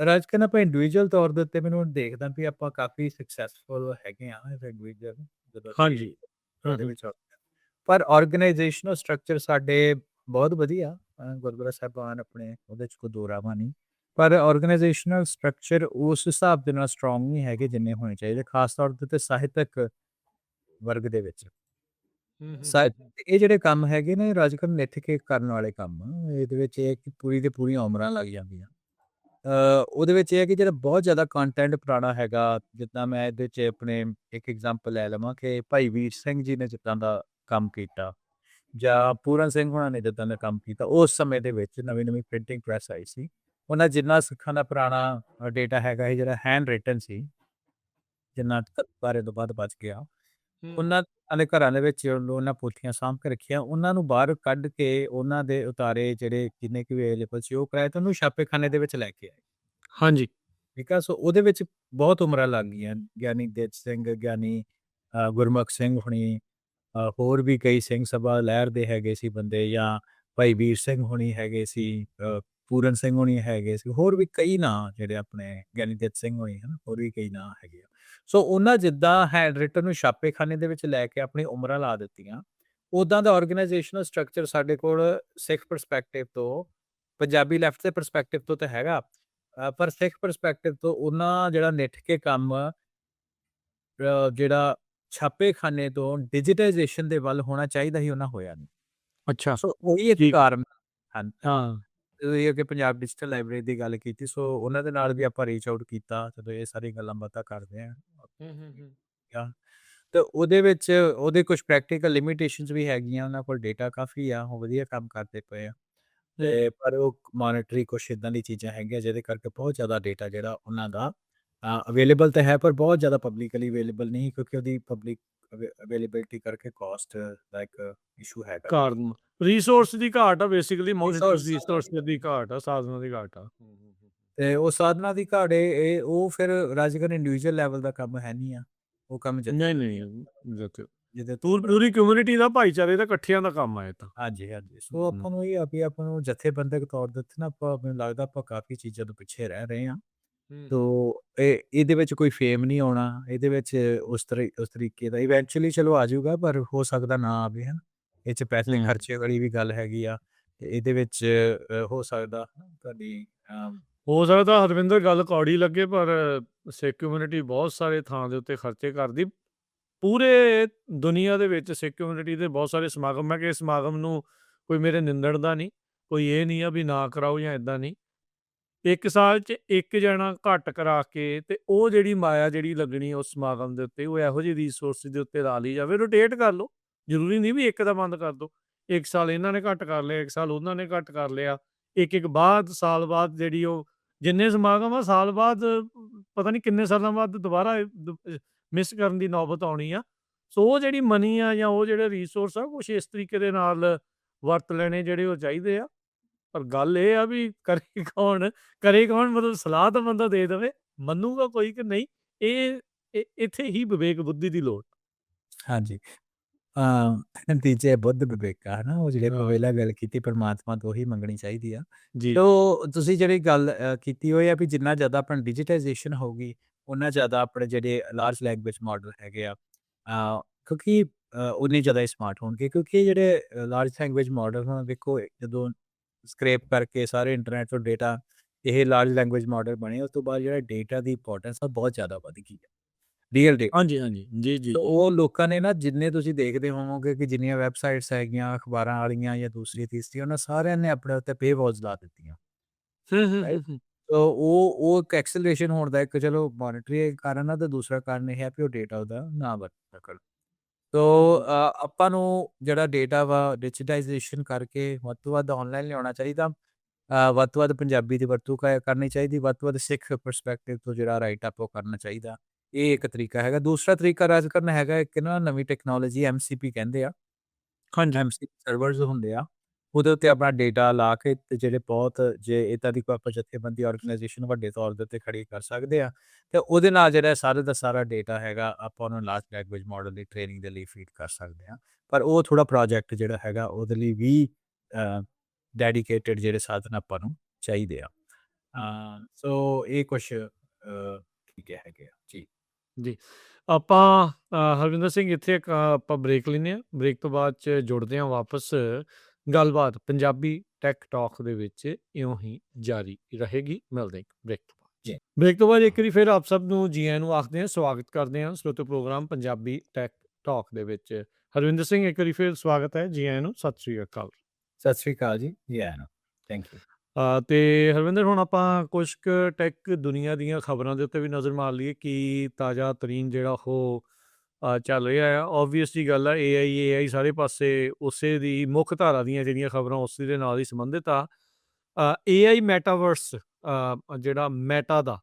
ਰਾਜਕਨ ਆਪਾਂ ਇੰਡੀਵਿਜੂਅਲ ਤੌਰ ਦੇ ਉੱਤੇ ਮੈਨੂੰ ਦੇਖਦਾ ਵੀ ਆਪਾਂ ਕਾਫੀ ਸਕਸੈਸਫੁਲ ਹੈਗੇ ਆ ਲੈਂਗੁਏਜ ਜਦੋਂ ਹਾਂਜੀ। ਉਹਦੇ ਵਿੱਚ ਪਰ ਆਰਗੇਨਾਈਜੇਸ਼ਨਲ ਸਟਰਕਚਰ ਸਾਡੇ ਬਹੁਤ ਵਧੀਆ, ਗੁਰਦੁਆਰਾ ਸਾਹਿਬਾਨ ਆਪਣੇ ਉਹਦੇ 'ਚ ਕੋਈ ਦੋ ਰਾਹਾਂ ਨਹੀਂ, ਪਰ ਆਰਗੇਨਾਈਜੇਸ਼ਨਲ ਸਟਰਕਚਰ ਉਸ ਹਿਸਾਬ ਦੇ ਨਾਲ ਸਟਰੋਂਗ ਨਹੀਂ ਹੈਗੇ ਜਿੰਨੇ ਹੋਣੇ ਚਾਹੀਦੇ, ਖਾਸ ਤੌਰ ਦੇ ਉੱਤੇ ਸਾਹਿਤਕ ਵਰਗ ਦੇ ਵਿੱਚ। ਇਹ ਜਿਹੜੇ ਕੰਮ ਹੈਗੇ ਨੇ, ਰਾਜਕਨ ਨਿੱਠ ਕੇ ਕਰਨ ਵਾਲੇ ਕੰਮ ਆ। ਇਹਦੇ ਵਿੱਚ ਇਹ ਹੈ ਕਿ ਪੂਰੀ ਦੇ ਪੂਰੀਆਂ ਉਮਰਾਂ ਲੱਗ ਜਾਂਦੀਆਂ। ਉਹਦੇ ਵਿੱਚ ਇਹ ਹੈ ਕਿ ਜਿਹੜਾ ਬਹੁਤ ਜ਼ਿਆਦਾ ਕੰਟੈਂਟ ਪੁਰਾਣਾ ਹੈਗਾ, ਜਿੱਦਾਂ ਮੈਂ ਇਹਦੇ 'ਚ ਆਪਣੇ ਇੱਕ ਐਗਜ਼ਾਮਪਲ ਲੈ ਲਵਾਂ ਕਿ ਭਾਈ ਵੀਰ ਸਿੰਘ ਜੀ ਨੇ ਜਿੱਦਾਂ ਦਾ ਕੰਮ ਕੀਤਾ, ਜਾਂ ਪੂਰਨ ਸਿੰਘ ਹੋਣਾ ਨੇ ਜਿੱਦਾਂ ਦਾ ਕੰਮ ਕੀਤਾ, ਉਸ ਸਮੇਂ ਦੇ ਵਿੱਚ ਨਵੀਂ ਪ੍ਰਿੰਟਿੰਗ ਪ੍ਰੈਸ ਆਈ ਸੀ। ਉਹਨਾਂ ਜਿੰਨਾ ਸਿੱਖਾਂ ਦਾ ਪੁਰਾਣਾ ਡੇਟਾ ਹੈਗਾ, ਇਹ ਜਿਹੜਾ ਹੈਂਡ ਰਿਟਨ ਸੀ, ਜਿੰਨਾ ਬਾਰੇ ਤੋਂ ਬਾਅਦ ਬਚ ਗਿਆ, ਉਹਨਾਂ ਦੇ ਘਰਾਂ ਦੇ ਵਿੱਚ ਉਹਨਾਂ ਪੋਥੀਆਂ ਸਾਂਭ ਕੇ ਰੱਖੀਆਂ, ਉਹਨਾਂ ਨੂੰ ਬਾਹਰ ਕੱਢ ਕੇ ਉਹਨਾਂ ਦੇ ਉਤਾਰੇ ਜਿਹੜੇ ਜਿੰਨੇ ਕੁ ਵੀ ਅਵੇਲੇਬਲ ਸੀ ਉਹ ਕਰਾਏ, ਤੇ ਉਹਨੂੰ ਛਾਪੇਖਾਨੇ ਦੇ ਵਿੱਚ ਲੈ ਕੇ ਆਏ। ਹਾਂਜੀ। ਠੀਕ ਆ, ਸੋ ਉਹਦੇ ਵਿੱਚ ਬਹੁਤ ਉਮਰਾਂ ਲੱਗ ਗਈਆਂ। ਗਿਆਨੀ ਦੇਜ ਸਿੰਘ, ਗਿਆਨੀ ਗੁਰਮੁਖ ਸਿੰਘ ਹੋਣੀ, ਹੋਰ ਵੀ ਕਈ ਸਿੰਘ ਸਭਾ ਲਹਿਰ ਦੇ ਹੈਗੇ ਸੀ ਬੰਦੇ, ਜਾਂ ਭਾਈ ਵੀਰ ਸਿੰਘ ਹੋਣੀ ਹੈਗੇ ਸੀ, ਪੂਰਨ ਸਿੰਘ ਹੋਣੀ ਹੈਗੇ ਸੀ, ਹੋਰ ਵੀ ਕਈ ਨਾਂ ਜਿਹੜੇ ਆਪਣੇ ਗਿਆਨੀ ਦੇਜ ਸਿੰਘ ਹੋਣੀ, ਹੈ ਨਾ, ਹੋਰ ਵੀ ਕਈ ਨਾਂ ਹੈਗੇ ਆ। ਸੋ ਉਹਨਾਂ ਜਿੱਦਾਂ ਹੈਂਡ ਰਿਟਨ ਨੂੰ ਛਾਪੇਖਾਨੇ ਦੇ ਵਿੱਚ ਲੈ ਕੇ ਆਪਣੀ ਉਮਰਾਂ ਲਾ ਦਿੱਤੀਆਂ, ਉੱਦਾਂ ਦਾ ਆਰਗੇਨਾਈਜੇਸ਼ਨਲ ਸਟਰਕਚਰ ਸਾਡੇ ਕੋਲ ਸਿੱਖ ਪਰਸਪੈਕਟਿਵ ਤੋਂ, ਪੰਜਾਬੀ ਲੈਫਟ ਦੇ ਪਰਸਪੈਕਟਿਵ ਤੋਂ ਤਾਂ ਹੈਗਾ, ਪਰ ਸਿੱਖ ਪਰਸਪੈਕਟਿਵ ਤੋਂ ਉਹਨਾਂ ਜਿਹੜਾ ਨਿੱਠ ਕੇ ਕੰਮ ਜਿਹੜਾ ਛਾਪੇਖਾਨੇ ਤੋਂ ਡਿਜੀਟਾਈਜੇਸ਼ਨ ਦੇ ਵੱਲ ਹੋਣਾ ਚਾਹੀਦਾ ਸੀ, ਉਹਨਾਂ ਹੋਇਆ ਨਹੀਂ। ਅੱਛਾ। ਸੋ ਉਹੀ ਇੱਕ ਠੀਕ। ਕਾਰਨ ਹਨ। ਹਾਂ। ਜਦੋਂ ਇਹ ਅੱਗੇ ਪੰਜਾਬ ਡਿਜੀਟਲ ਲਾਇਬ੍ਰੇਰੀ ਦੀ ਗੱਲ ਕੀਤੀ, ਸੋ ਉਹਨਾਂ ਦੇ ਨਾਲ ਵੀ ਆਪਾਂ ਰੀਚ ਆਊਟ ਕੀਤਾ, ਜਦੋਂ ਇਹ ਸਾਰੀ ਗੱਲਾਂ ਬਾਤਾਂ ਕਰਦੇ ਹਾਂ। ਤੇ ਉਹਦੇ ਵਿੱਚ ਉਹਦੇ ਕੁਝ ਪ੍ਰੈਕਟੀਕਲ ਲਿਮਿਟੇਸ਼ਨਸ ਵੀ ਹੈਗੀਆਂ, ਉਹਨਾਂ ਕੋਲ ਡੇਟਾ ਕਾਫੀ ਆ, ਉਹ ਵਧੀਆ ਕੰਮ ਕਰਦੇ ਪਏ ਆ, ਤੇ ਪਰ ਉਹ ਮੋਨਿਟਰੀ ਕੁਛ ਇੱਦਾਂ ਦੀ ਚੀਜ਼ਾਂ ਹੈਗੀਆਂ ਜਿਹਦੇ ਕਰਕੇ ਬਹੁਤ ਜ਼ਿਆਦਾ ਡੇਟਾ ਜਿਹੜਾ ਉਹਨਾਂ ਦਾ ਅਵੇਲੇਬਲ ਤਾਂ ਹੈ, ਪਰ ਬਹੁਤ ਜ਼ਿਆਦਾ ਪਬਲਿਕਲੀ ਅਵੇਲੇਬਲ ਨਹੀਂ, ਕਿਉਂਕਿ ਉਹਦੀ ਪਬਲਿਕ ਅਵੇਲੇਬਿਲਿਟੀ ਕਰਕੇ ਕਾਸਟ ਦਾ ਇੱਕ ਇਸ਼ੂ ਹੈਗਾ। ਕਾਰਨ ਰਿਸੋਰਸ ਦੀ ਘਾਟ ਆ, ਬੇਸਿਕਲੀ Resource ਰਿਸੋਰਸ ਦੀ ਘਾਟ ਆ, ਸਾਧਨਾਂ ਦੀ ਘਾਟ ਆ। ਤੇ ਉਹ ਸਾਧਨਾਂ ਦੀ ਘਾਟ ਇਹ ਉਹ ਫਿਰ ਰਾਜਕਨ ਇੰਡੀਵਿਜੂਅਲ ਲੈਵਲ ਦਾ ਕੰਮ ਹੈ ਨਹੀਂ ਆ, ਉਹ ਕੰਮ ਨਹੀਂ ਨਹੀਂ ਜਿਹਦੇ ਪੂਰੀ ਕਮਿਊਨਿਟੀ ਦਾ, ਭਾਈਚਾਰੇ ਦਾ, ਇਕੱਠਿਆਂ ਦਾ ਕੰਮ ਆ ਇਹ ਤਾਂ। ਹਾਂਜੀ ਹਾਂਜੀ। ਸੋ ਆਪਾਂ ਨੂੰ ਇਹ ਆ ਵੀ ਆਪਾਂ ਨੂੰ ਜਥੇਬੰਦਕ ਤੌਰ ਦੇ ਉੱਤੇ ਨਾ, ਆਪਾਂ ਮੈਨੂੰ ਲੱਗਦਾ ਆਪਾਂ ਕਾਫੀ ਚੀਜ਼ਾਂ ਤੋਂ ਪਿੱਛੇ ਰਹਿ ਰਹੇ ਹਾਂ। ਤੋ ਇਹਦੇ ਵਿੱਚ ਕੋਈ ਫੇਮ ਨਹੀਂ ਆਉਣਾ, ਇਹਦੇ ਵਿੱਚ ਉਸ ਤਰੀਕੇ ਦਾ ਇਵੈਂਚੁਅਲੀ ਚਲੋ ਆ ਜਾਊਗਾ, ਪਰ ਹੋ ਸਕਦਾ ਨਾ ਆਵੇ, ਹਨ। ਇਹ 'ਚ ਪੈਸੇ ਖਰਚੇ ਵਾਲੀ ਵੀ ਗੱਲ ਹੈਗੀ ਆ, ਤੇ ਇਹਦੇ ਵਿੱਚ ਹੋ ਸਕਦਾ ਤੁਹਾਡੀ ਹੋ ਸਕਦਾ ਹਰਵਿੰਦਰ ਗੱਲ ਕੌੜੀ ਲੱਗੇ, ਪਰ ਸਿੱਖ ਕਮਿਊਨਿਟੀ ਬਹੁਤ ਸਾਰੇ ਥਾਂ ਦੇ ਉੱਤੇ ਖਰਚੇ ਕਰਦੀ। ਪੂਰੇ ਦੁਨੀਆ ਦੇ ਵਿੱਚ ਸਿੱਖ ਕਮਿਊਨਿਟੀ ਦੇ ਬਹੁਤ ਸਾਰੇ ਸਮਾਗਮ, ਮੈਂ ਕਿ ਸਮਾਗਮ ਨੂੰ ਕੋਈ ਮੇਰੇ ਨਿੰਦਣ ਦਾ ਨਹੀਂ, ਕੋਈ ਇਹ ਨਹੀਂ ਆ ਵੀ ਨਾ ਕਰਾਓ ਜਾਂ ਇੱਦਾਂ ਨਹੀਂ। 1 ਸਾਲ 'ਚ 1 ਜਣਾ ਘੱਟ ਕਰਾ ਕੇ, ਤੇ ਉਹ ਜਿਹੜੀ ਮਾਇਆ ਜਿਹੜੀ ਲੱਗਣੀ ਉਸ ਸਮਾਗਮ ਦੇ ਉੱਤੇ, ਉਹ ਇਹੋ ਜਿਹੀ ਰਿਸੋਰਸ ਦੇ ਉੱਤੇ ਲਾ ਲਈ ਜਾਵੇ, ਰੋਟੇਟ ਕਰ ਲਓ। ਜ਼ਰੂਰੀ ਨਹੀਂ ਵੀ ਇੱਕ ਦਾ ਬੰਦ ਕਰ ਦਿਓ। 1 ਸਾਲ ਇਹਨਾਂ ਨੇ ਘੱਟ ਕਰ ਲਿਆ, 1 ਸਾਲ ਉਹਨਾਂ ਨੇ ਘੱਟ ਕਰ ਲਿਆ। ਇੱਕ ਸਾਲ ਬਾਅਦ ਜਿਹੜੀ ਉਹ ਜਿੰਨੇ ਸਮਾਗਮ ਆ, ਸਾਲ ਬਾਅਦ ਪਤਾ ਨਹੀਂ ਕਿੰਨੇ ਸਾਲਾਂ ਬਾਅਦ ਦੁਬਾਰਾ ਮਿਸ ਕਰਨ ਦੀ ਨੌਬਤ ਆਉਣੀ ਆ। ਸੋ ਉਹ ਜਿਹੜੀ ਮਨੀ ਆ, ਜਾਂ ਉਹ ਜਿਹੜੇ ਰਿਸੋਰਸ ਆ, ਕੁਛ ਇਸ ਤਰੀਕੇ ਦੇ ਨਾਲ ਵਰਤ ਲੈਣੇ ਜਿਹੜੇ ਉਹ ਚਾਹੀਦੇ ਆ। ਪਰ ਗੱਲ ਇਹ ਆ ਵੀ ਕਰੇ ਕੌਣ, ਮਤਲਬ ਸਲਾਹ ਤਾਂ ਬੰਦਾ ਦੇ ਦੇਵੇ, ਮੰਨੂਗਾ ਕੋਈ ਕਿ ਨਹੀਂ। ਇਹ ਇੱਥੇ ਹੀ ਵਿਵੇਕ ਬੁੱਧੀ ਦੀ ਲੋੜ। ਹਾਂਜੀ। ਨਤੀਜੇ ਬੁੱਧ ਵਿਵੇਕਾ, ਹੈ ਨਾ, ਉਹ ਜਿਹੜੇ ਆਪਾਂ ਪਹਿਲਾਂ ਗੱਲ ਕੀਤੀ, ਪਰਮਾਤਮਾ ਤੋਂ ਉਹੀ ਮੰਗਣੀ ਚਾਹੀਦੀ ਆ। ਜੀ। ਤੋ ਤੁਸੀਂ ਜਿਹੜੀ ਗੱਲ ਕੀਤੀ ਉਹ ਇਹ ਆ ਵੀ ਜਿੰਨਾ ਜ਼ਿਆਦਾ ਆਪਣਾ ਡਿਜੀਟਾਈਜੇਸ਼ਨ ਹੋਊਗੀ, ਉਨਾ ਜ਼ਿਆਦਾ ਆਪਣੇ ਜਿਹੜੇ ਲਾਰਜ ਲੈਂਗੁਏਜ ਮਾਡਲ ਹੈਗੇ ਆ, ਕਿਉਂਕਿ ਉਨੇ ਜ਼ਿਆਦਾ ਸਮਾਰਟ ਹੋਣਗੇ, ਕਿਉਂਕਿ ਜਿਹੜੇ ਲਾਰਜ ਲੈਂਗੁਏਜ ਮਾਡਲ ਹਨ, ਵੇਖੋ ਜਦੋਂ ਸਕਰੇਪ ਕਰਕੇ ਸਾਰੇ ਇੰਟਰਨੈਟ ਤੋਂ ਡੇਟਾ ਇਹ ਲਾਰਜ ਲੈਂਗੁਏਜ ਮਾਡਲ ਬਣੇ, ਉਸ ਤੋਂ ਬਾਅਦ ਜਿਹੜਾ ਡੇਟਾ ਦੀ ਇੰਪੋਰਟੈਂਸ ਆ ਬਹੁਤ ਜ਼ਿਆਦਾ ਵੱਧ ਗਈ ਹੈ, ਰੀਅਲ ਡੇਟਾ। ਹਾਂਜੀ ਹਾਂਜੀ। ਜੀ ਜੀ। ਉਹ ਲੋਕਾਂ ਨੇ ਨਾ, ਜਿੰਨੇ ਤੁਸੀਂ ਦੇਖਦੇ ਹੋਵੋਗੇ ਕਿ ਜਿੰਨੀਆਂ ਵੈਬਸਾਈਟਸ ਹੈਗੀਆਂ ਅਖਬਾਰਾਂ ਵਾਲੀਆਂ ਜਾਂ ਦੂਸਰੀ ਤੀਸਰੀ, ਉਹਨਾਂ ਸਾਰਿਆਂ ਨੇ ਆਪਣੇ ਉੱਤੇ ਪੇ ਵਾਲਸ ਲਾ ਦਿੱਤੀਆਂ। ਉਹ ਇੱਕ ਐਕਸਲਰੇਸ਼ਨ ਹੋਣ ਦਾ ਇੱਕ ਚਲੋ ਮੋਨਿਟਰੀ ਕਾਰਨ ਆ, ਤੇ ਦੂਸਰਾ ਕਾਰਨ ਇਹ ਹੈ ਵੀ ਉਹ ਡੇਟਾ ਉਹਦਾ ਨਾ ਵਰਤ ਸਕਣ। ਸੋ ਆਪਾਂ ਨੂੰ ਜਿਹੜਾ ਡੇਟਾ ਵਾ ਡਿਜੀਟਾਈਜੇਸ਼ਨ ਕਰਕੇ ਵੱਧ ਤੋਂ ਵੱਧ ਆਨਲਾਈਨ ਲਿਆਉਣਾ ਚਾਹੀਦਾ। ਵੱਧ ਤੋਂ ਵੱਧ ਪੰਜਾਬੀ ਦੀ ਵਰਤੋਂ ਕਰਨੀ ਚਾਹੀਦੀ, ਵੱਧ ਤੋਂ ਵੱਧ ਸਿੱਖ ਪਰਸਪੈਕਟਿਵ ਤੋਂ ਜਿਹੜਾ ਰਾਈਟ ਅਪ ਉਹ ਕਰਨਾ ਚਾਹੀਦਾ। ਇਹ ਇੱਕ ਤਰੀਕਾ ਹੈਗਾ। ਦੂਸਰਾ ਤਰੀਕਾ ਰਾਜ ਕਰਨਾ ਹੈਗਾ, ਇੱਕ ਨਾ ਨਵੀਂ ਟੈਕਨੋਲੋਜੀ ਐਮਸੀਪੀ ਕਹਿੰਦੇ ਆ। ਹਾਂਜੀ। ਐਮਸੀਪੀ ਸਰਵਰਸ ਹੁੰਦੇ ਆ, ਉਹਦੇ ਉੱਤੇ ਆਪਣਾ ਡੇਟਾ ਲਾ ਕੇ ਤੇ ਜਿਹੜੇ ਬਹੁਤ ਜੇ ਇੱਦਾਂ ਦੀ ਕੋਈ ਆਪਾਂ ਜਥੇਬੰਦੀ ਆਰਗੇਨਾਈਜੇਸ਼ਨ ਵੱਡੇ ਤੌਰ ਦੇ ਉੱਤੇ ਖੜੀ ਕਰ ਸਕਦੇ ਆ, ਤੇ ਉਹਦੇ ਨਾਲ ਜਿਹੜਾ ਸਾਰੇ ਦਾ ਸਾਰਾ ਡੇਟਾ ਹੈਗਾ ਆਪਾਂ ਉਹਨੂੰ ਲਾਰਜ ਲੈਂਗੁਏਜ ਮਾਡਲ ਦੀ ਟ੍ਰੇਨਿੰਗ ਦੇ ਲਈ ਫੀਡ ਕਰ ਸਕਦੇ ਆ। ਪਰ ਉਹ ਥੋੜਾ ਪ੍ਰੋਜੈਕਟ ਜਿਹੜਾ ਹੈਗਾ ਉਹਦੇ ਲਈ ਵੀ ਡੈਡੀਕੇਟਿਡ ਜਿਹੜੇ ਸਾਧਨ ਆਪਾਂ ਨੂੰ ਚਾਹੀਦੇ ਆ। ਸੋ ਇਹ ਕੁਛ ਠੀਕ ਹੈਗੇ ਆ ਜੀ। ਜੀ। ਆਪਾਂ ਹਰਵਿੰਦਰ ਸਿੰਘ ਇੱਥੇ ਇੱਕ ਆਪਾਂ ਬ੍ਰੇਕ ਲੈਂਦੇ ਹਾਂ। ਬ੍ਰੇਕ ਤੋਂ ਬਾਅਦ 'ਚ ਜੁੜਦੇ ਹਾਂ ਵਾਪਸ। ਗੱਲਬਾਤ ਪੰਜਾਬੀ ਟੈਕ ਟਾਕ ਦੇ ਵਿੱਚ ਇਉਂ ਹੀ ਜਾਰੀ ਰਹੇਗੀ। ਮਿਲਦੇ ਇੱਕ ਬ੍ਰੇਕ ਤੋਂ ਬਾਅਦ। ਜੀ। ਬ੍ਰੇਕ ਤੋਂ ਬਾਅਦ ਇੱਕ ਵਾਰੀ ਫਿਰ ਆਪ ਸਭ ਨੂੰ ਜੀ ਆਇਆਂ ਨੂੰ ਆਖਦੇ ਹਾਂ, ਸਵਾਗਤ ਕਰਦੇ ਹਾਂ ਸਰੋਤੇ ਪ੍ਰੋਗਰਾਮ ਪੰਜਾਬੀ ਟੈਕ ਟਾਕ ਦੇ ਵਿੱਚ। ਹਰਵਿੰਦਰ ਸਿੰਘ, ਇੱਕ ਵਾਰੀ ਫਿਰ ਸਵਾਗਤ ਹੈ, ਜੀ ਆਇਆਂ ਨੂੰ, ਸਤਿ ਸ਼੍ਰੀ ਅਕਾਲ। ਸਤਿ ਸ਼੍ਰੀ ਅਕਾਲ ਜੀ। Thank you. ਤੇ ਹਰਵਿੰਦਰ, ਹੁਣ ਆਪਾਂ ਕੁਛ ਕੁ ਟੈਕ ਦੁਨੀਆ ਦੀਆਂ ਖਬਰਾਂ ਦੇ ਉੱਤੇ ਵੀ ਨਜ਼ਰ ਮਾਰ ਲਈਏ ਕਿ ਤਾਜ਼ਾ ਤਰੀਨ ਜਿਹੜਾ ਉਹ ਚੱਲ ਰਿਹਾ ਆ। ਓਬਵੀਅਸ ਜੀ ਗੱਲ ਆ, ਏਆਈ ਸਾਰੇ ਪਾਸੇ ਉਸੇ ਦੀ ਮੁੱਖ ਧਾਰਾ ਦੀਆਂ ਜਿਹੜੀਆਂ ਖਬਰਾਂ ਉਸੇ ਦੇ ਨਾਲ ਹੀ ਸੰਬੰਧਿਤ ਆ। ਏਆਈ ਮੈਟਾਵਰਸ ਜਿਹੜਾ ਮੈਟਾ ਦਾ,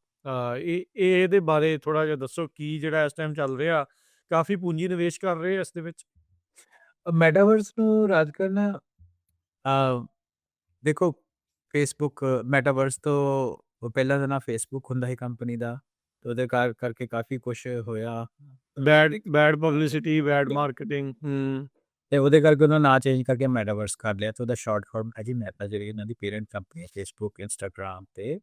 ਇਹਦੇ ਬਾਰੇ ਥੋੜ੍ਹਾ ਜਿਹਾ ਦੱਸੋ। ਕੀ ਜਿਹੜਾ ਇਸ ਟਾਈਮ ਚੱਲ ਰਿਹਾ, ਕਾਫੀ ਪੂੰਜੀ ਨਿਵੇਸ਼ ਕਰ ਰਹੇ ਆ ਇਸ ਦੇ ਵਿੱਚ। ਮੈਟਾਵਰਸ ਨੂੰ ਰਾਜ ਕਰਨਾ, ਦੇਖੋ ਫੇਸਬੁੱਕ ਮੈਟਾਵਰਸ ਤੋਂ ਪਹਿਲਾਂ ਦਾ ਨਾਂ ਫੇਸਬੁੱਕ ਹੁੰਦਾ ਸੀ ਕੰਪਨੀ ਦਾ, ਤੇ ਉਹਦੇ ਕਰਕੇ ਕਾਫੀ ਕੁਛ ਹੋਇਆ। Bad publicity, bad marketing. ਤੇ ਉਹਦੇ ਕਰਕੇ ਉਹਨਾਂ ਨਾਂ ਚੇਂਜ ਕਰਕੇ ਮੈਟਾਵਰਸ ਕਰ ਲਿਆ, ਤੇ ਉਹਦਾ ਸ਼ਾਰਟ ਫਾਰਮ ਹੈ ਜੀ ਮੈਟਾ, ਜਿਹੜੀ ਇਹਨਾਂ ਦੀ ਪੇਰੈਂਟ ਕੰਪਨੀ ਹੈ ਫੇਸਬੁੱਕ, ਇੰਸਟਾਗ੍ਰਾਮ ਤੇ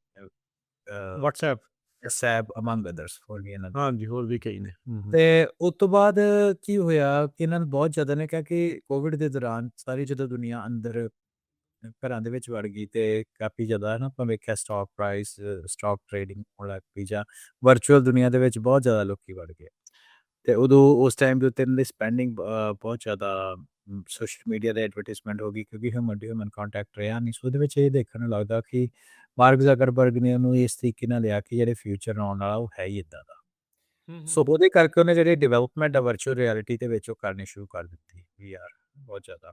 ਵਟਸਐਪ ਅਮੰਗ ਅਦਰਸ, ਹੋਰ ਵੀ ਇਹਨਾਂ ਦੇ। ਹਾਂਜੀ, ਹੋਰ ਵੀ ਕਈ ਨੇ। ਤੇ ਉਸ ਤੋਂ ਬਾਅਦ ਕੀ ਹੋਇਆ ਕਿ ਇਹਨਾਂ ਨੂੰ ਬਹੁਤ ਜ਼ਿਆਦਾ ਨੇ ਕਿਹਾ ਕਿ ਕੋਵਿਡ ਦੇ ਦੌਰਾਨ ਸਾਰੀ ਜਦੋਂ ਦੁਨੀਆ ਅੰਦਰ ਘਰਾਂ ਦੇ ਵਿੱਚ ਵੜ ਗਈ, ਤੇ ਕਾਫੀ ਜ਼ਿਆਦਾ ਨਾ ਆਪਾਂ ਵੇਖਿਆ ਸਟਾਕ ਪ੍ਰਾਈਸ, ਸਟਾਕ ਟ੍ਰੇਡਿੰਗ ਹੋਣ ਲੱਗ ਪਈ, ਜਾਂ ਵਰਚੁਅਲ ਦੁਨੀਆ ਦੇ ਵਿੱਚ ਬਹੁਤ ਜ਼ਿਆਦਾ ਲੋਕੀ ਵੜ ਗਏ। ਤੇ ਉਦੋਂ ਉਸ ਟਾਈਮ ਦੇ ਉੱਤੇ ਇਹਨਾਂ ਦੀ ਸਪੈਂਡਿੰਗ ਬਹੁਤ ਜ਼ਿਆਦਾ ਸੋਸ਼ਲ ਮੀਡੀਆ ਤੇ ਐਡਵਰਟਾਈਜ਼ਮੈਂਟ ਹੋ ਗਈ, ਕਿਉਂਕਿ ਹਿਊਮਨ ਟੂ ਹਿਊਮਨ ਕੰਟੈਕਟ ਰਿਹਾ ਨਹੀਂ। ਸੋ ਉਹਦੇ ਵਿੱਚ ਇਹ ਦੇਖਣ ਨੂੰ ਲੱਗਦਾ ਕਿ ਮਾਰਕ ਜ਼ਕਰਬਰਗ ਨੇ ਉਹਨੂੰ ਇਸ ਤਰੀਕੇ ਨਾਲ ਲਿਆ ਕਿ ਜਿਹੜੇ ਫਿਊਚਰ ਆਉਣ ਵਾਲਾ ਉਹ ਹੈ ਹੀ ਇੱਦਾਂ ਦਾ। ਸੋ ਉਹਦੇ ਕਰਕੇ ਉਹਨੇ ਜਿਹੜੀ ਡਿਵੈਲਪਮੈਂਟ ਆ ਵਰਚੁਅਲ ਰਿਐਲਿਟੀ ਦੇ ਵਿੱਚ ਉਹ ਕਰਨੀ ਸ਼ੁਰੂ ਕਰ ਦਿੱਤੀ VR ਬਹੁਤ ਜ਼ਿਆਦਾ।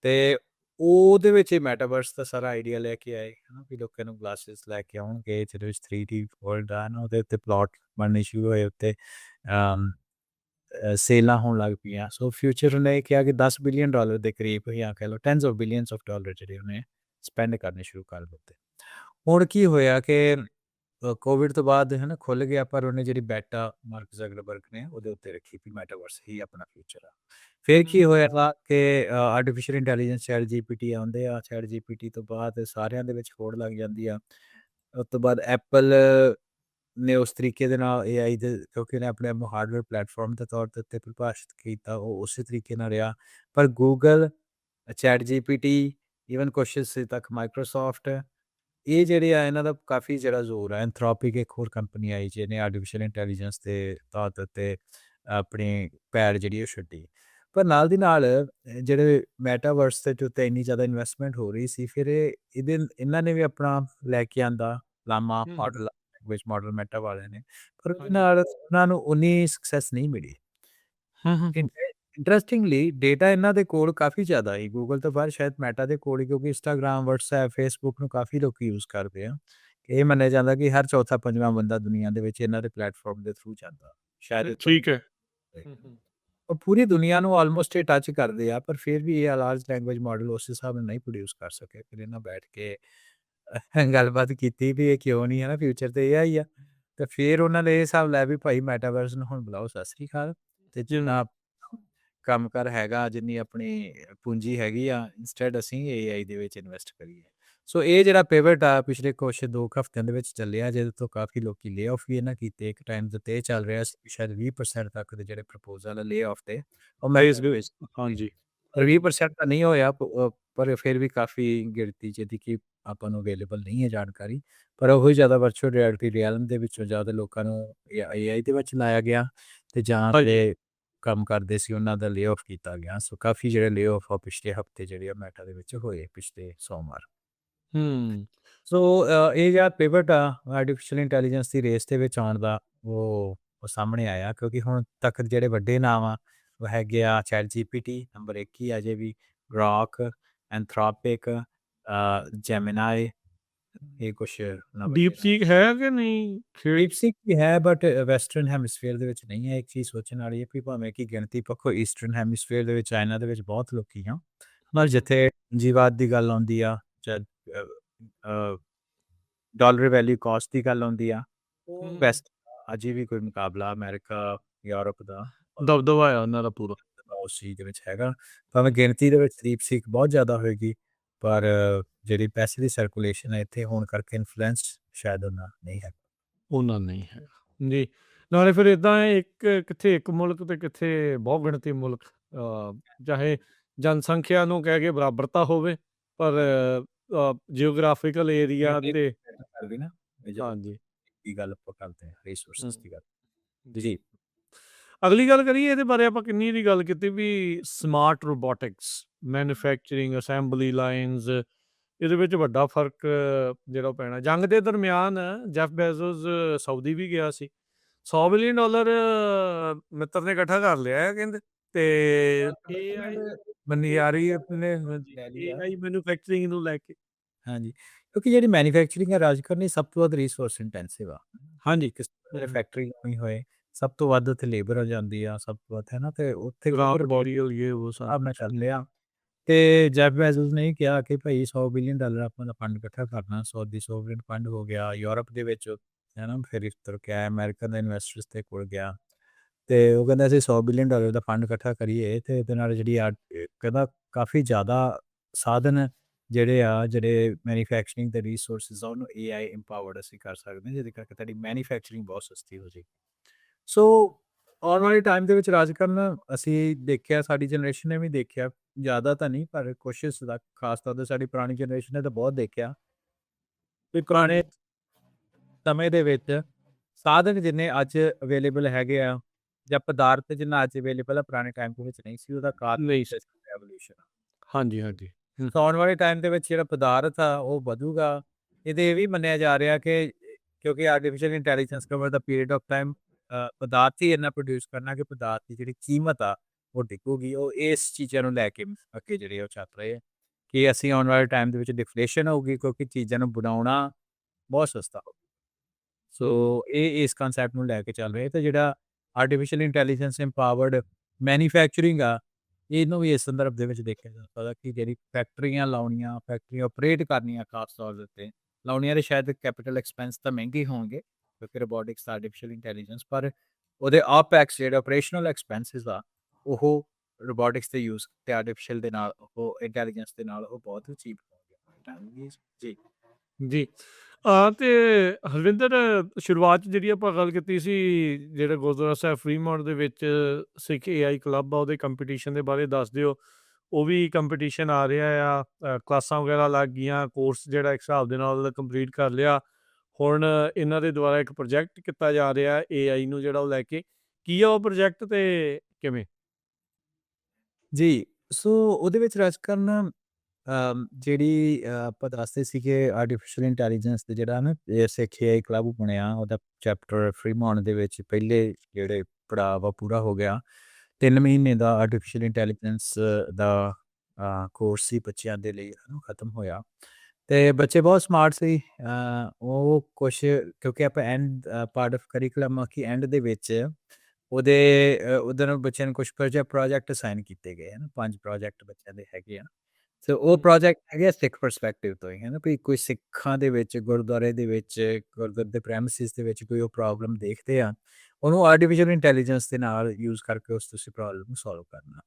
ਤੇ ਉਹਦੇ ਵਿੱਚ ਇਹ ਮੈਟਾਵਰਸ ਦਾ ਸਾਰਾ ਆਈਡੀਆ ਲੈ ਕੇ ਆਏ, ਹਨਾ, ਵੀ ਲੋਕਾਂ ਨੂੰ ਗਲਾਸਿਸ ਲੈ ਕੇ ਆਉਣਗੇ ਜਿਹਦੇ ਵਿੱਚ 3D ਵਰਲਡ ਆ ਨਾ, ਉਹਦੇ ਉੱਤੇ ਪਲਾਟ ਬਣਨੇ ਸ਼ੁਰੂ ਹੋਏ, ਉੱਤੇ ਸੇਲਾਂ ਹੋਣ ਲੱਗ ਪਈਆਂ। ਸੋ ਫਿਊਚਰ ਉਹਨੇ ਕਿਹਾ ਕਿ $10 ਬਿਲੀਅਨ ਦੇ ਕਰੀਬ, ਜਾਂ ਕਹਿ ਲਓ tens of billions of dollar ਜਿਹੜੇ ਉਹਨੇ ਸਪੈਂਡ ਕਰਨੇ ਸ਼ੁਰੂ ਕਰ ਦਿੱਤੇ। ਹੁਣ ਕੀ ਹੋਇਆ ਕਿ ਕੋਵਿਡ ਤੋਂ ਬਾਅਦ ਹਨਾ ਖੁੱਲ ਗਿਆ, ਪਰ ਉਹਨੇ ਜਿਹੜੀ ਬੈਟਾ ਮਾਰਕ ਜ਼ਕਰਬਰਗ ਨੇ ਉਹਦੇ ਉੱਤੇ ਰੱਖੀ ਵੀ ਮੈਟਾਵਰਸ ਹੀ ਆਪਣਾ ਫਿਊਚਰ ਆ। ਫਿਰ ਕੀ ਹੋਇਆ ਵਾ ਕਿ ਆਰਟੀਫਿਸ਼ੀਅਲ ਇੰਟੈਲੀਜੈਂਸ ਚੈਟ ਜੀਪੀਟੀ ਆਉਂਦੇ ਆ, ਚੈਟ ਜੀਪੀਟੀ ਤੋਂ ਬਾਅਦ ਸਾਰਿਆਂ ਦੇ ਵਿੱਚ ਹੋੜ ਲੱਗ ਜਾਂਦੀ ਆ। ਉਸ ਤੋਂ ਬਾਅਦ ਐਪਲ ਨੇ ਉਸ ਤਰੀਕੇ ਦੇ ਨਾਲ AI ਦੇ, ਕਿਉਂਕਿ ਉਹਨੇ ਆਪਣੇ ਆਪ ਨੂੰ ਹਾਰਡਵੇਅਰ ਪਲੇਟਫਾਰਮ ਦੇ ਤੌਰ ਦੇ ਉੱਤੇ ਪਰਿਭਾਸ਼ਿਤ ਕੀਤਾ, ਉਹ ਉਸੇ ਤਰੀਕੇ ਨਾਲ ਰਿਹਾ। ਪਰ ਗੂਗਲ, ਚੈਟ ਜੀਪੀਟੀ, ਈਵਨ ਕੁਛ ਹਿੱਸੇ ਤੱਕ ਮਾਈਕਰੋਸਾਫਟ, ਇਹ ਜਿਹੜੇ ਆ ਇਹਨਾਂ ਦਾ ਕਾਫੀ ਜਿਹੜਾ ਜ਼ੋਰ ਆ। ਐਂਥਰੋਪਿਕ ਇੱਕ ਹੋਰ ਕੰਪਨੀ ਆਈ ਜਿਹਨੇ ਆਰਟੀਫਿਸ਼ੀਅਲ ਇੰਟੈਲੀਜੈਂਸ ਦੇ ਤੌਰ ਦੇ ਉੱਤੇ ਆਪਣੀ ਪੈਰ ਜਿਹੜੀ ਉਹ ਛੱਡੀ। ਪਰ ਨਾਲ ਦੀ ਨਾਲ ਜਿਹੜੇ ਮੈਟਾਵਰਸ ਦੇ ਉੱਤੇ ਇੰਨੀ ਜ਼ਿਆਦਾ ਇਨਵੈਸਟਮੈਂਟ ਹੋ ਰਹੀ ਸੀ, ਫਿਰ ਇਹਨਾਂ ਨੇ ਵੀ ਆਪਣਾ ਲੈ ਕੇ ਆਂਦਾ ਲਾਮਾ ਮਾਡਲ, ਲੈਂਗੁਏਜ ਮਾਡਲ ਮੈਟਾ ਵਾਲਿਆਂ ਨੇ, ਪਰ ਉਹਦੇ ਨਾਲ ਉਹਨਾਂ ਨੂੰ ਉਨੀ ਸਕਸੈਸ ਨਹੀਂ ਮਿਲੀ। ਇੰਟਰਸਟਿੰਗਲੀ ਡੇਟਾ ਇਹਨਾਂ ਦੇ ਕੋਲ ਕਾਫੀ ਜ਼ਿਆਦਾ ਹੈ, ਗੂਗਲ ਤੋਂ ਬਾਅਦ ਸ਼ਾਇਦ ਮੈਟਾ ਦੇ ਕੋਲ ਹੀ, ਕਿਉਂਕਿ ਇੰਸਟਾਗ੍ਰਾਮ, ਵਟਸਐਪ, ਫੇਸਬੁੱਕ ਨੂੰ ਕਾਫੀ ਲੋਕ ਯੂਜ਼ ਕਰਦੇ ਆ। ਇਹ ਮੰਨਿਆ ਜਾਂਦਾ ਕਿ ਹਰ ਚੌਥਾ ਪੰਜਵਾਂ ਬੰਦਾ ਦੁਨੀਆ ਦੇ ਵਿੱਚ ਇਹਨਾਂ ਦੇ ਪਲੇਟਫਾਰਮ ਦੇ ਥਰੂ ਜਾਂਦਾ, ਸ਼ਾਇਦ ਠੀਕ ਹੈ। ਉਹ ਪੂਰੀ ਦੁਨੀਆ ਨੂੰ ਆਲਮੋਸਟ ਇਹ ਟੱਚ ਕਰਦੇ ਆ, ਪਰ ਫਿਰ ਵੀ ਇਹ ਲਾਰਜ ਲੈਂਗੁਏਜ ਮਾਡਲ ਉਸ ਹਿਸਾਬ ਨਾਲ ਨਹੀਂ ਪ੍ਰੋਡਿਊਸ ਕਰ ਸਕੇ। ਫਿਰ ਇਹਨਾਂ ਬੈਠ ਕੇ ਗੱਲਬਾਤ ਕੀਤੀ ਵੀ ਇਹ ਕਿਉਂ ਨਹੀਂ ਹੈ ਨਾ, ਫਿਊਚਰ ਤੇ ਇਹ ਹੀ ਆ। ਤੇ ਫਿਰ ਉਹਨਾਂ ਨੇ ਇਹ ਹਿਸਾਬ ਲਿਆ ਵੀ ਭਾਈ ਮੈਟਾਵਰਸ ਨੂੰ ਹੁਣ ਬੁਲਾਓ ਸਤਿ ਸ੍ਰੀ ਅਕਾਲ, ਤੇ ਜਿੰਨਾ ਕੰਮ ਕਰ ਹੈਗਾ, ਜਿੰਨੀ ਆਪਣੀ ਪੂੰਜੀ ਹੈਗੀ ਆ, ਇੰਸਟੈਡ ਅਸੀਂ AI ਦੇ ਵਿੱਚ ਇਨਵੈਸਟ ਕਰੀਏ। ਸੋ ਇਹ ਜਿਹੜਾ ਪਿਵਟ ਆ ਪਿਛਲੇ ਕੁਛ 2 ਹਫ਼ਤਿਆਂ ਦੇ ਵਿੱਚ ਚੱਲਿਆ, ਜਿਹਦੇ ਤੋਂ ਕਾਫੀ ਲੋਕੀ ਲੇ ਆਫ ਵੀ ਇਹਨਾਂ ਕੀਤੇ। ਇੱਕ ਟਾਈਮ ਦੇ ਉੱਤੇ ਇਹ ਚੱਲ ਰਿਹਾ ਸੀ ਸ਼ਾਇਦ 20% ਤੱਕ ਦੇ ਜਿਹੜੇ ਪ੍ਰਪੋਜ਼ਲ ਲੇ ਆਫ ਦੇ, ਉਹ ਮੈਂ ਹਾਂਜੀ, 20% ਤਾਂ ਨਹੀਂ ਹੋਇਆ, ਪਰ ਫਿਰ ਵੀ ਕਾਫੀ ਗਿਣਤੀ ਜਿਹਦੀ ਕਿ ਆਪਾਂ ਨੂੰ ਅਵੇਲੇਬਲ ਨਹੀਂ ਹੈ ਜਾਣਕਾਰੀ। ਪਰ ਉਹ ਹੀ ਜ਼ਿਆਦਾ ਵਰਚੁਅਲ ਰਿਐਲਿਟੀ ਰਿਐਲਮ ਦੇ ਵਿੱਚੋਂ ਜ਼ਿਆਦਾ ਲੋਕਾਂ ਨੂੰ AI ਦੇ ਵਿੱਚ ਲਾਇਆ ਗਿਆ, ਤੇ ਜਾਂ ਤੇ ਕੰਮ ਕਰਦੇ ਸੀ ਉਹਨਾਂ ਦਾ ਲੇ ਆਫ ਕੀਤਾ ਗਿਆ। ਸੋ ਕਾਫੀ ਜਿਹੜੇ ਲੇ ਆਫ ਆ ਪਿਛਲੇ ਹਫ਼ਤੇ ਜਿਹੜੇ ਆ ਮੈਟਾ ਦੇ ਵਿੱਚ ਹੋਏ, ਪਿਛਲੇ ਸੋਮਵਾਰ। ਸੋ ਇਹ ਜਿਹੜਾ ਪਿਵਟ ਆ ਆਰਟੀਫਿਸ਼ੀਅਲ ਇੰਟੈਲੀਜੈਂਸ ਦੀ ਰੇਸ ਦੇ ਵਿੱਚ ਆਉਣ ਦਾ, ਉਹ ਸਾਹਮਣੇ ਆਇਆ, ਕਿਉਂਕਿ ਹੁਣ ਤੱਕ ਜਿਹੜੇ ਵੱਡੇ ਨਾਮ ਆ ਉਹ ਹੈਗੇ ਆ ਚੈਟ GPT ਨੰਬਰ 1 ਹੀ ਅਜੇ ਵੀ, ਗ੍ਰੋਕ, ਐਂਥਰੋਪਿਕ, ਜੈਮੀਨਾਈ, ਇਹ ਕੁਛ ਨਵਾਂ ਡੀਪ ਸੀਕ ਹੈ ਕਿ ਨਹੀਂ ਖੇਡ ਡੀਪਸੀਕ ਵੀ ਹੈ ਬਟ ਵੈਸਟਰਨ ਹੈਮਿਸਫੇਅਰ ਦੇ ਵਿੱਚ ਨਹੀਂ ਹੈ। ਇੱਕ ਚੀਜ਼ ਸੋਚਣ ਵਾਲੀ ਹੈ ਵੀ ਭਾਵੇਂ ਕਿ ਗਿਣਤੀ ਪੱਖੋਂ ਈਸਟਰਨ ਹੈਮਿਸਫੇਅਰ ਦੇ ਵਿੱਚ ਚਾਈਨਾ ਦੇ ਵਿੱਚ ਬਹੁਤ ਲੋਕੀ ਆ, ਪਰ ਜਿੱਥੇ ਪੂੰਜੀਵਾਦ ਦੀ ਗੱਲ ਆਉਂਦੀ ਆ ਜਾਂ ਡਾਲਰ ਵੈਲਿਊ ਕਾਸਟ ਦੀ ਗੱਲ ਆਉਂਦੀ ਆ, ਉਹ ਵੈਸਟ ਅਜੇ ਵੀ ਕੋਈ ਮੁਕਾਬਲਾ ਅਮਰੀਕਾ, ਯੂਰਪ ਦਾ ਦਬਦਬਾ ਆ ਉਹਨਾਂ ਦਾ ਪੂਰਾ। ਉਸ ਚੀਜ਼ ਦੇ ਵਿੱਚ ਹੈਗਾ। ਭਾਵੇਂ ਗਿਣਤੀ ਦੇ ਵਿੱਚ ਡੀਪਸੀਕ ਬਹੁਤ ਜ਼ਿਆਦਾ ਹੋਏਗੀ, ਪਰ ਜਿਹੜੀ ਪੈਸੇ ਦੀ ਸਰਕੂਲੇਸ਼ਨ ਹੈ ਇੱਥੇ ਹੋਣ ਕਰਕੇ ਇਨਫਲੂਐਂਸ ਸ਼ਾਇਦ ਉਹਨਾਂ ਨਹੀਂ ਹੈ। ਉਹਨਾਂ ਨਹੀਂ ਹੈ ਜੀ। ਨਾਲੇ ਫਿਰ ਇਦਾਂ ਹੈ, ਇੱਕ ਕਿੱਥੇ ਇੱਕ ਮੁਲਕ ਤੇ ਕਿੱਥੇ ਬਹੁ ਗਿਣਤੀ ਮੁਲਕ, ਚਾਹੇ ਜਨਸੰਖਿਆ ਨੂੰ ਕਹਿ ਕੇ ਬਰਾਬਰਤਾ ਹੋਵੇ, ਪਰ ਜਿਓਗ੍ਰਾਫੀਕਲ ਏਰੀਆ ਤੇ ਕਰ ਨਾ ਹਾਂਜੀ ਕੀ ਗੱਲ ਆਪਾਂ ਕਰਦੇ ਹਾਂ ਰਿਸੋਰਸਿਸ ਦੀ ਗੱਲ। ਜੀ ਅਗਲੀ ਗੱਲ ਕਰੀਏ ਇਹਦੇ ਬਾਰੇ, ਆਪਾਂ ਕਿੰਨੀ ਦੀ ਗੱਲ ਕੀਤੀ ਵੀ smart robotics, manufacturing, assembly lines, ਇਹਦੇ ਵਿੱਚ ਵੱਡਾ ਫਰਕ ਜਿਹੜਾ ਉਹ ਪੈਣਾ। ਜੰਗ ਦੇ ਦਰਮਿਆਨ ਜੈਫ ਬੈਜ਼ੋਸ ਸਾਊਦੀ ਵੀ ਗਿਆ ਸੀ, $100 ਬਿਲੀਅਨ ਮਿੱਤਰ ਨੇ ਇਕੱਠਾ ਕਰ ਲਿਆ ਹੈ ਕਹਿੰਦੇ। ਤੇ AI ਮਨਿਆਰੀ ਆਪਣੇ AI ਮੈਨੂਫੈਕਚਰਿੰਗ ਨੂੰ ਲੈ ਕੇ। ਹਾਂਜੀ, ਕਿਉਂਕਿ ਜਿਹੜੀ ਮੈਨੂਫੈਕਚਰਿੰਗ ਹੈ ਰਾਜ ਕਰਨੀ ਸਭ ਤੋਂ ਵੱਧ ਰਿਸੋਰਸ ਇੰਟੈਂਸਿਵ ਆ। ਹਾਂਜੀ ਕਿਸ ਫੈਕਟਰੀ ਲਾਉਣੀ ਹੋਏ ਸਭ ਤੋਂ ਵੱਧ ਉੱਥੇ ਲੇਬਰ ਹੋ ਜਾਂਦੀ ਆ, ਸਭ ਤੋਂ ਵੱਧ ਹੈ ਨਾ, ਤੇ ਉੱਥੇ ਬੋਰੀਅਲ ਇਹ ਉਹ ਆਪ ਮੈਂ ਕਰ ਲਿਆ। ਤੇ ਜੈਫ ਬੈਜ਼ੋਸ ਨੇ ਕਿਹਾ ਕਿ ਭਾਈ $100 ਬਿਲੀਅਨ ਆਪਾਂ ਦਾ ਫੰਡ ਇਕੱਠਾ ਕਰਨਾ। ਸਾਊਦੀ ਸੋਵਰਨ ਫੰਡ ਹੋ ਗਿਆ, ਯੂਰਪ ਦੇ ਵਿੱਚ ਹੈ ਨਾ, ਫਿਰ ਇਸ ਤਰ੍ਹਾਂ ਕਿਹਾ ਅਮਰੀਕਨ ਦੇ ਇਨਵੈਸਟਰਸ ਦੇ ਕੋਲ ਗਿਆ, ਤੇ ਉਹ ਕਹਿੰਦਾ ਅਸੀਂ $100 ਬਿਲੀਅਨ ਦਾ ਫੰਡ ਇਕੱਠਾ ਕਰੀਏ, ਤੇ ਇਹਦੇ ਨਾਲ ਜਿਹੜੀ ਆ ਕਹਿੰਦਾ ਕਾਫੀ ਜ਼ਿਆਦਾ ਸਾਧਨ ਜਿਹੜੇ ਮੈਨੂਫੈਕਚਰਿੰਗ ਦੇ ਰਿਸੋਰਸਿਸ ਆ ਉਹਨੂੰ AI ਇੰਪਾਵਰਡ ਅਸੀਂ ਕਰ ਸਕਦੇ ਹਾਂ, ਜਿਹਦੇ ਕਰਕੇ ਤੁਹਾਡੀ ਮੈਨੂਫੈਕਚਰਿੰਗ ਬਹੁਤ ਸਸਤੀ ਹੋ ਜਾਏਗੀ। ਸੋ ਆਉਣ ਵਾਲੇ ਟਾਈਮ ਦੇ ਵਿੱਚ ਰਾਜ ਕਰਨ ਅਸੀਂ ਦੇਖਿਆ, ਸਾਡੀ ਜਨਰੇਸ਼ਨ ਨੇ ਵੀ ਦੇਖਿਆ, ਜ਼ਿਆਦਾ ਤਾਂ ਨਹੀਂ ਪਰ ਕੋਸ਼ਿਸ਼ ਦਾ, ਖਾਸ ਤੌਰ 'ਤੇ ਸਾਡੀ ਪੁਰਾਣੀ ਜਨਰੇਸ਼ਨ ਨੇ ਤਾਂ ਬਹੁਤ ਦੇਖਿਆ ਵੀ ਪੁਰਾਣੇ ਸਮੇਂ ਦੇ ਵਿੱਚ ਸਾਧਨ ਜਿੰਨੇ ਅੱਜ ਅਵੇਲੇਬਲ ਹੈਗੇ ਆ ਜਾਂ ਪਦਾਰਥ ਜਿੰਨਾ ਅੱਜ ਅਵੇਲੇਬਲ ਆ, ਪੁਰਾਣੇ ਟਾਈਮ ਦੇ ਵਿੱਚ ਨਹੀਂ ਸੀ। ਉਹਦਾ ਕਾਰਨ ਨਹੀਂ ਸੀ। ਰੈਵੋਲੂਸ਼ਨ। ਹਾਂਜੀ ਹਾਂਜੀ ਸੋ ਆਉਣ ਵਾਲੇ ਟਾਈਮ ਦੇ ਵਿੱਚ ਜਿਹੜਾ ਪਦਾਰਥ ਆ ਉਹ ਵਧੂਗਾ। ਇਹਦੇ ਇਹ ਵੀ ਮੰਨਿਆ ਜਾ ਰਿਹਾ ਕਿ ਕਿਉਂਕਿ artificial intelligence cover the period of time ਪਦਾਰਥ ਹੀ ਇੰਨਾ ਪ੍ਰੋਡਿਊਸ ਕਰਨਾ ਕਿ ਪਦਾਰਥ ਦੀ ਜਿਹੜੀ ਕੀਮਤ ਆ ਉਹ ਡਿੱਗੂਗੀ। ਉਹ ਇਸ ਚੀਜ਼ਾਂ ਨੂੰ ਲੈ ਕੇ ਅੱਗੇ ਜਿਹੜੇ ਉਹ ਚੱਲ ਰਹੇ ਆ ਕਿ ਅਸੀਂ ਆਉਣ ਵਾਲੇ ਟਾਈਮ ਦੇ ਵਿੱਚ ਡਿਫਲੇਸ਼ਨ ਹੋਊਗੀ, ਕਿਉਂਕਿ ਚੀਜ਼ਾਂ ਨੂੰ ਬਣਾਉਣਾ ਬਹੁਤ ਸਸਤਾ ਹੋ। ਸੋ ਇਹ ਇਸ ਕਨਸੈਪਟ ਨੂੰ ਲੈ ਕੇ ਚੱਲ ਰਹੇ, ਤੇ ਜਿਹੜਾ ਆਰਟੀਫਿਸ਼ੀਅਲ ਇੰਟੈਲੀਜੈਂਸ ਇੰਪਾਵਰਡ ਮੈਨੂਫੈਕਚਰਿੰਗ ਆ, ਇਹਨੂੰ ਵੀ ਇਸ ਸੰਦਰਭ ਦੇ ਵਿੱਚ ਦੇਖਿਆ ਜਾ ਸਕਦਾ ਕਿ ਜਿਹੜੀ ਫੈਕਟਰੀਆਂ ਲਾਉਣੀਆਂ, ਫੈਕਟਰੀਆਂ ਆਪਰੇਟ ਕਰਨੀਆਂ, ਖਾਸ ਤੌਰ ਦੇ ਉੱਤੇ ਲਾਉਣੀਆਂ, ਦੇ ਸ਼ਾਇਦ ਕੈਪੀਟਲ ਐਕਸਪੈਂਸ ਤਾਂ ਮਹਿੰਗੇ ਹੋਣਗੇ ਕਿਉਂਕਿ ਰੋਬੋਟਿਕਸ ਆਰਟੀਫਿਸ਼ੀਅਲ ਇੰਟੈਲੀਜੈਂਸ, ਪਰ ਉਹਦੇ ਆਪੈਕਸ ਜਿਹੜੇ ਆਪਰੇਸ਼ਨਲ ਐਕਸਪੈਂਸਿਸ ਆ ਉਹ ਰੋਬੋਟਿਕਸ ਦੇ ਯੂਜ਼ ਤੇ ਆਰਟੀਫਿਸ਼ੀਅਲ ਦੇ ਨਾਲ, ਉਹ ਇੰਟੈਲੀਜੈਂਸ ਦੇ ਨਾਲ ਉਹ ਬਹੁਤ ਚੀਪ ਹੋਣਗੇ। ਜੀ ਜੀ। ਤੇ ਹਰਵਿੰਦਰ, ਸ਼ੁਰੂਆਤ 'ਚ ਜਿਹੜੀ ਆਪਾਂ ਗੱਲ ਕੀਤੀ ਸੀ, ਜਿਹੜਾ ਗੁਰਦੁਆਰਾ ਸਾਹਿਬ ਫਰੀਮੌਂਟ ਦੇ ਵਿੱਚ ਸਿੱਖ AI ਕਲੱਬ ਆ, ਉਹਦੇ ਕੰਪੀਟੀਸ਼ਨ ਦੇ ਬਾਰੇ ਦੱਸ ਦਿਓ। ਉਹ ਵੀ ਕੰਪੀਟੀਸ਼ਨ ਆ ਰਿਹਾ ਆ, ਕਲਾਸਾਂ ਵਗੈਰਾ ਲੱਗ ਗਈਆਂ, ਕੋਰਸ ਜਿਹੜਾ ਇੱਕ ਹਿਸਾਬ ਦੇ ਨਾਲ ਕੰਪਲੀਟ ਕਰ ਲਿਆ। ਹੁਣ ਇਹਨਾਂ ਦੇ ਦੁਆਰਾ ਇੱਕ ਪ੍ਰੋਜੈਕਟ ਕੀਤਾ ਜਾ ਰਿਹਾ AI ਨੂੰ ਜਿਹੜਾ ਉਹ ਲੈ ਕੇ, ਕੀ ਆ ਉਹ ਪ੍ਰੋਜੈਕਟ ਤੇ ਕਿਵੇਂ? ਜੀ, ਸੋ ਉਹਦੇ ਵਿੱਚ ਰਾਜ ਕਰਨ ਜਿਹੜੀ ਆਪਾਂ ਦੱਸਦੇ ਸੀ ਕਿ ਆਰਟੀਫਿਸ਼ੀਅਲ ਇੰਟੈਲੀਜੈਂਸ ਦੇ ਜਿਹੜਾ ਨਾ ਇਹ ਸਿੱਖ AI ਕਲੱਬ ਬਣਿਆ, ਉਹਦਾ ਚੈਪਟਰ ਫਰੀਮੌਂਟ ਦੇ ਵਿੱਚ ਪਹਿਲੇ ਜਿਹੜੇ ਪੜਾਅ ਵਾ ਪੂਰਾ ਹੋ ਗਿਆ। 3 ਮਹੀਨੇ ਦਾ ਆਰਟੀਫਿਸ਼ੀਅਲ ਇੰਟੈਲੀਜੈਂਸ ਦਾ ਕੋਰਸ ਸੀ ਬੱਚਿਆਂ ਦੇ ਲਈ, ਖਤਮ ਹੋਇਆ, ਤੇ ਬੱਚੇ ਬਹੁਤ ਸਮਾਰਟ ਸੀ। ਉਹ ਕੁਛ ਕਿਉਂਕਿ ਆਪਾਂ ਐਂਡ ਪਾਰਟ ਆਫ ਕਰਿਕੂਲਮ ਕਿ ਐਂਡ ਦੇ ਵਿੱਚ ਉਹਦੇ ਨਾਲ ਬੱਚਿਆਂ ਨੂੰ ਕੁਛ ਪ੍ਰੋਜੈਕਟ ਅਸਾਈਨ ਕੀਤੇ ਗਏ ਹਨ। 5 ਪ੍ਰੋਜੈਕਟ ਬੱਚਿਆਂ ਦੇ ਹੈਗੇ ਆ। ਸੋ ਉਹ ਪ੍ਰੋਜੈਕਟ ਹੈਗੇ ਆ ਸਿੱਖ ਪਰਸਪੈਕਟਿਵ ਤੋਂ ਹੀ, ਹੈ ਨਾ, ਵੀ ਕੋਈ ਸਿੱਖਾਂ ਦੇ ਵਿੱਚ, ਗੁਰਦੁਆਰੇ ਦੇ ਵਿੱਚ, ਗੁਰਦੁਆਰੇ ਦੇ ਪ੍ਰੈਮਿਸਿਸ ਦੇ ਵਿੱਚ ਕੋਈ ਉਹ ਪ੍ਰੋਬਲਮ ਦੇਖਦੇ ਆ, ਉਹਨੂੰ ਆਰਟੀਫਿਸ਼ੀਅਲ ਇੰਟੈਲੀਜੈਂਸ ਦੇ ਨਾਲ ਯੂਜ਼ ਕਰਕੇ ਉਸ ਤੁਸੀਂ ਪ੍ਰੋਬਲਮ ਨੂੰ ਸੋਲਵ ਕਰਨਾ।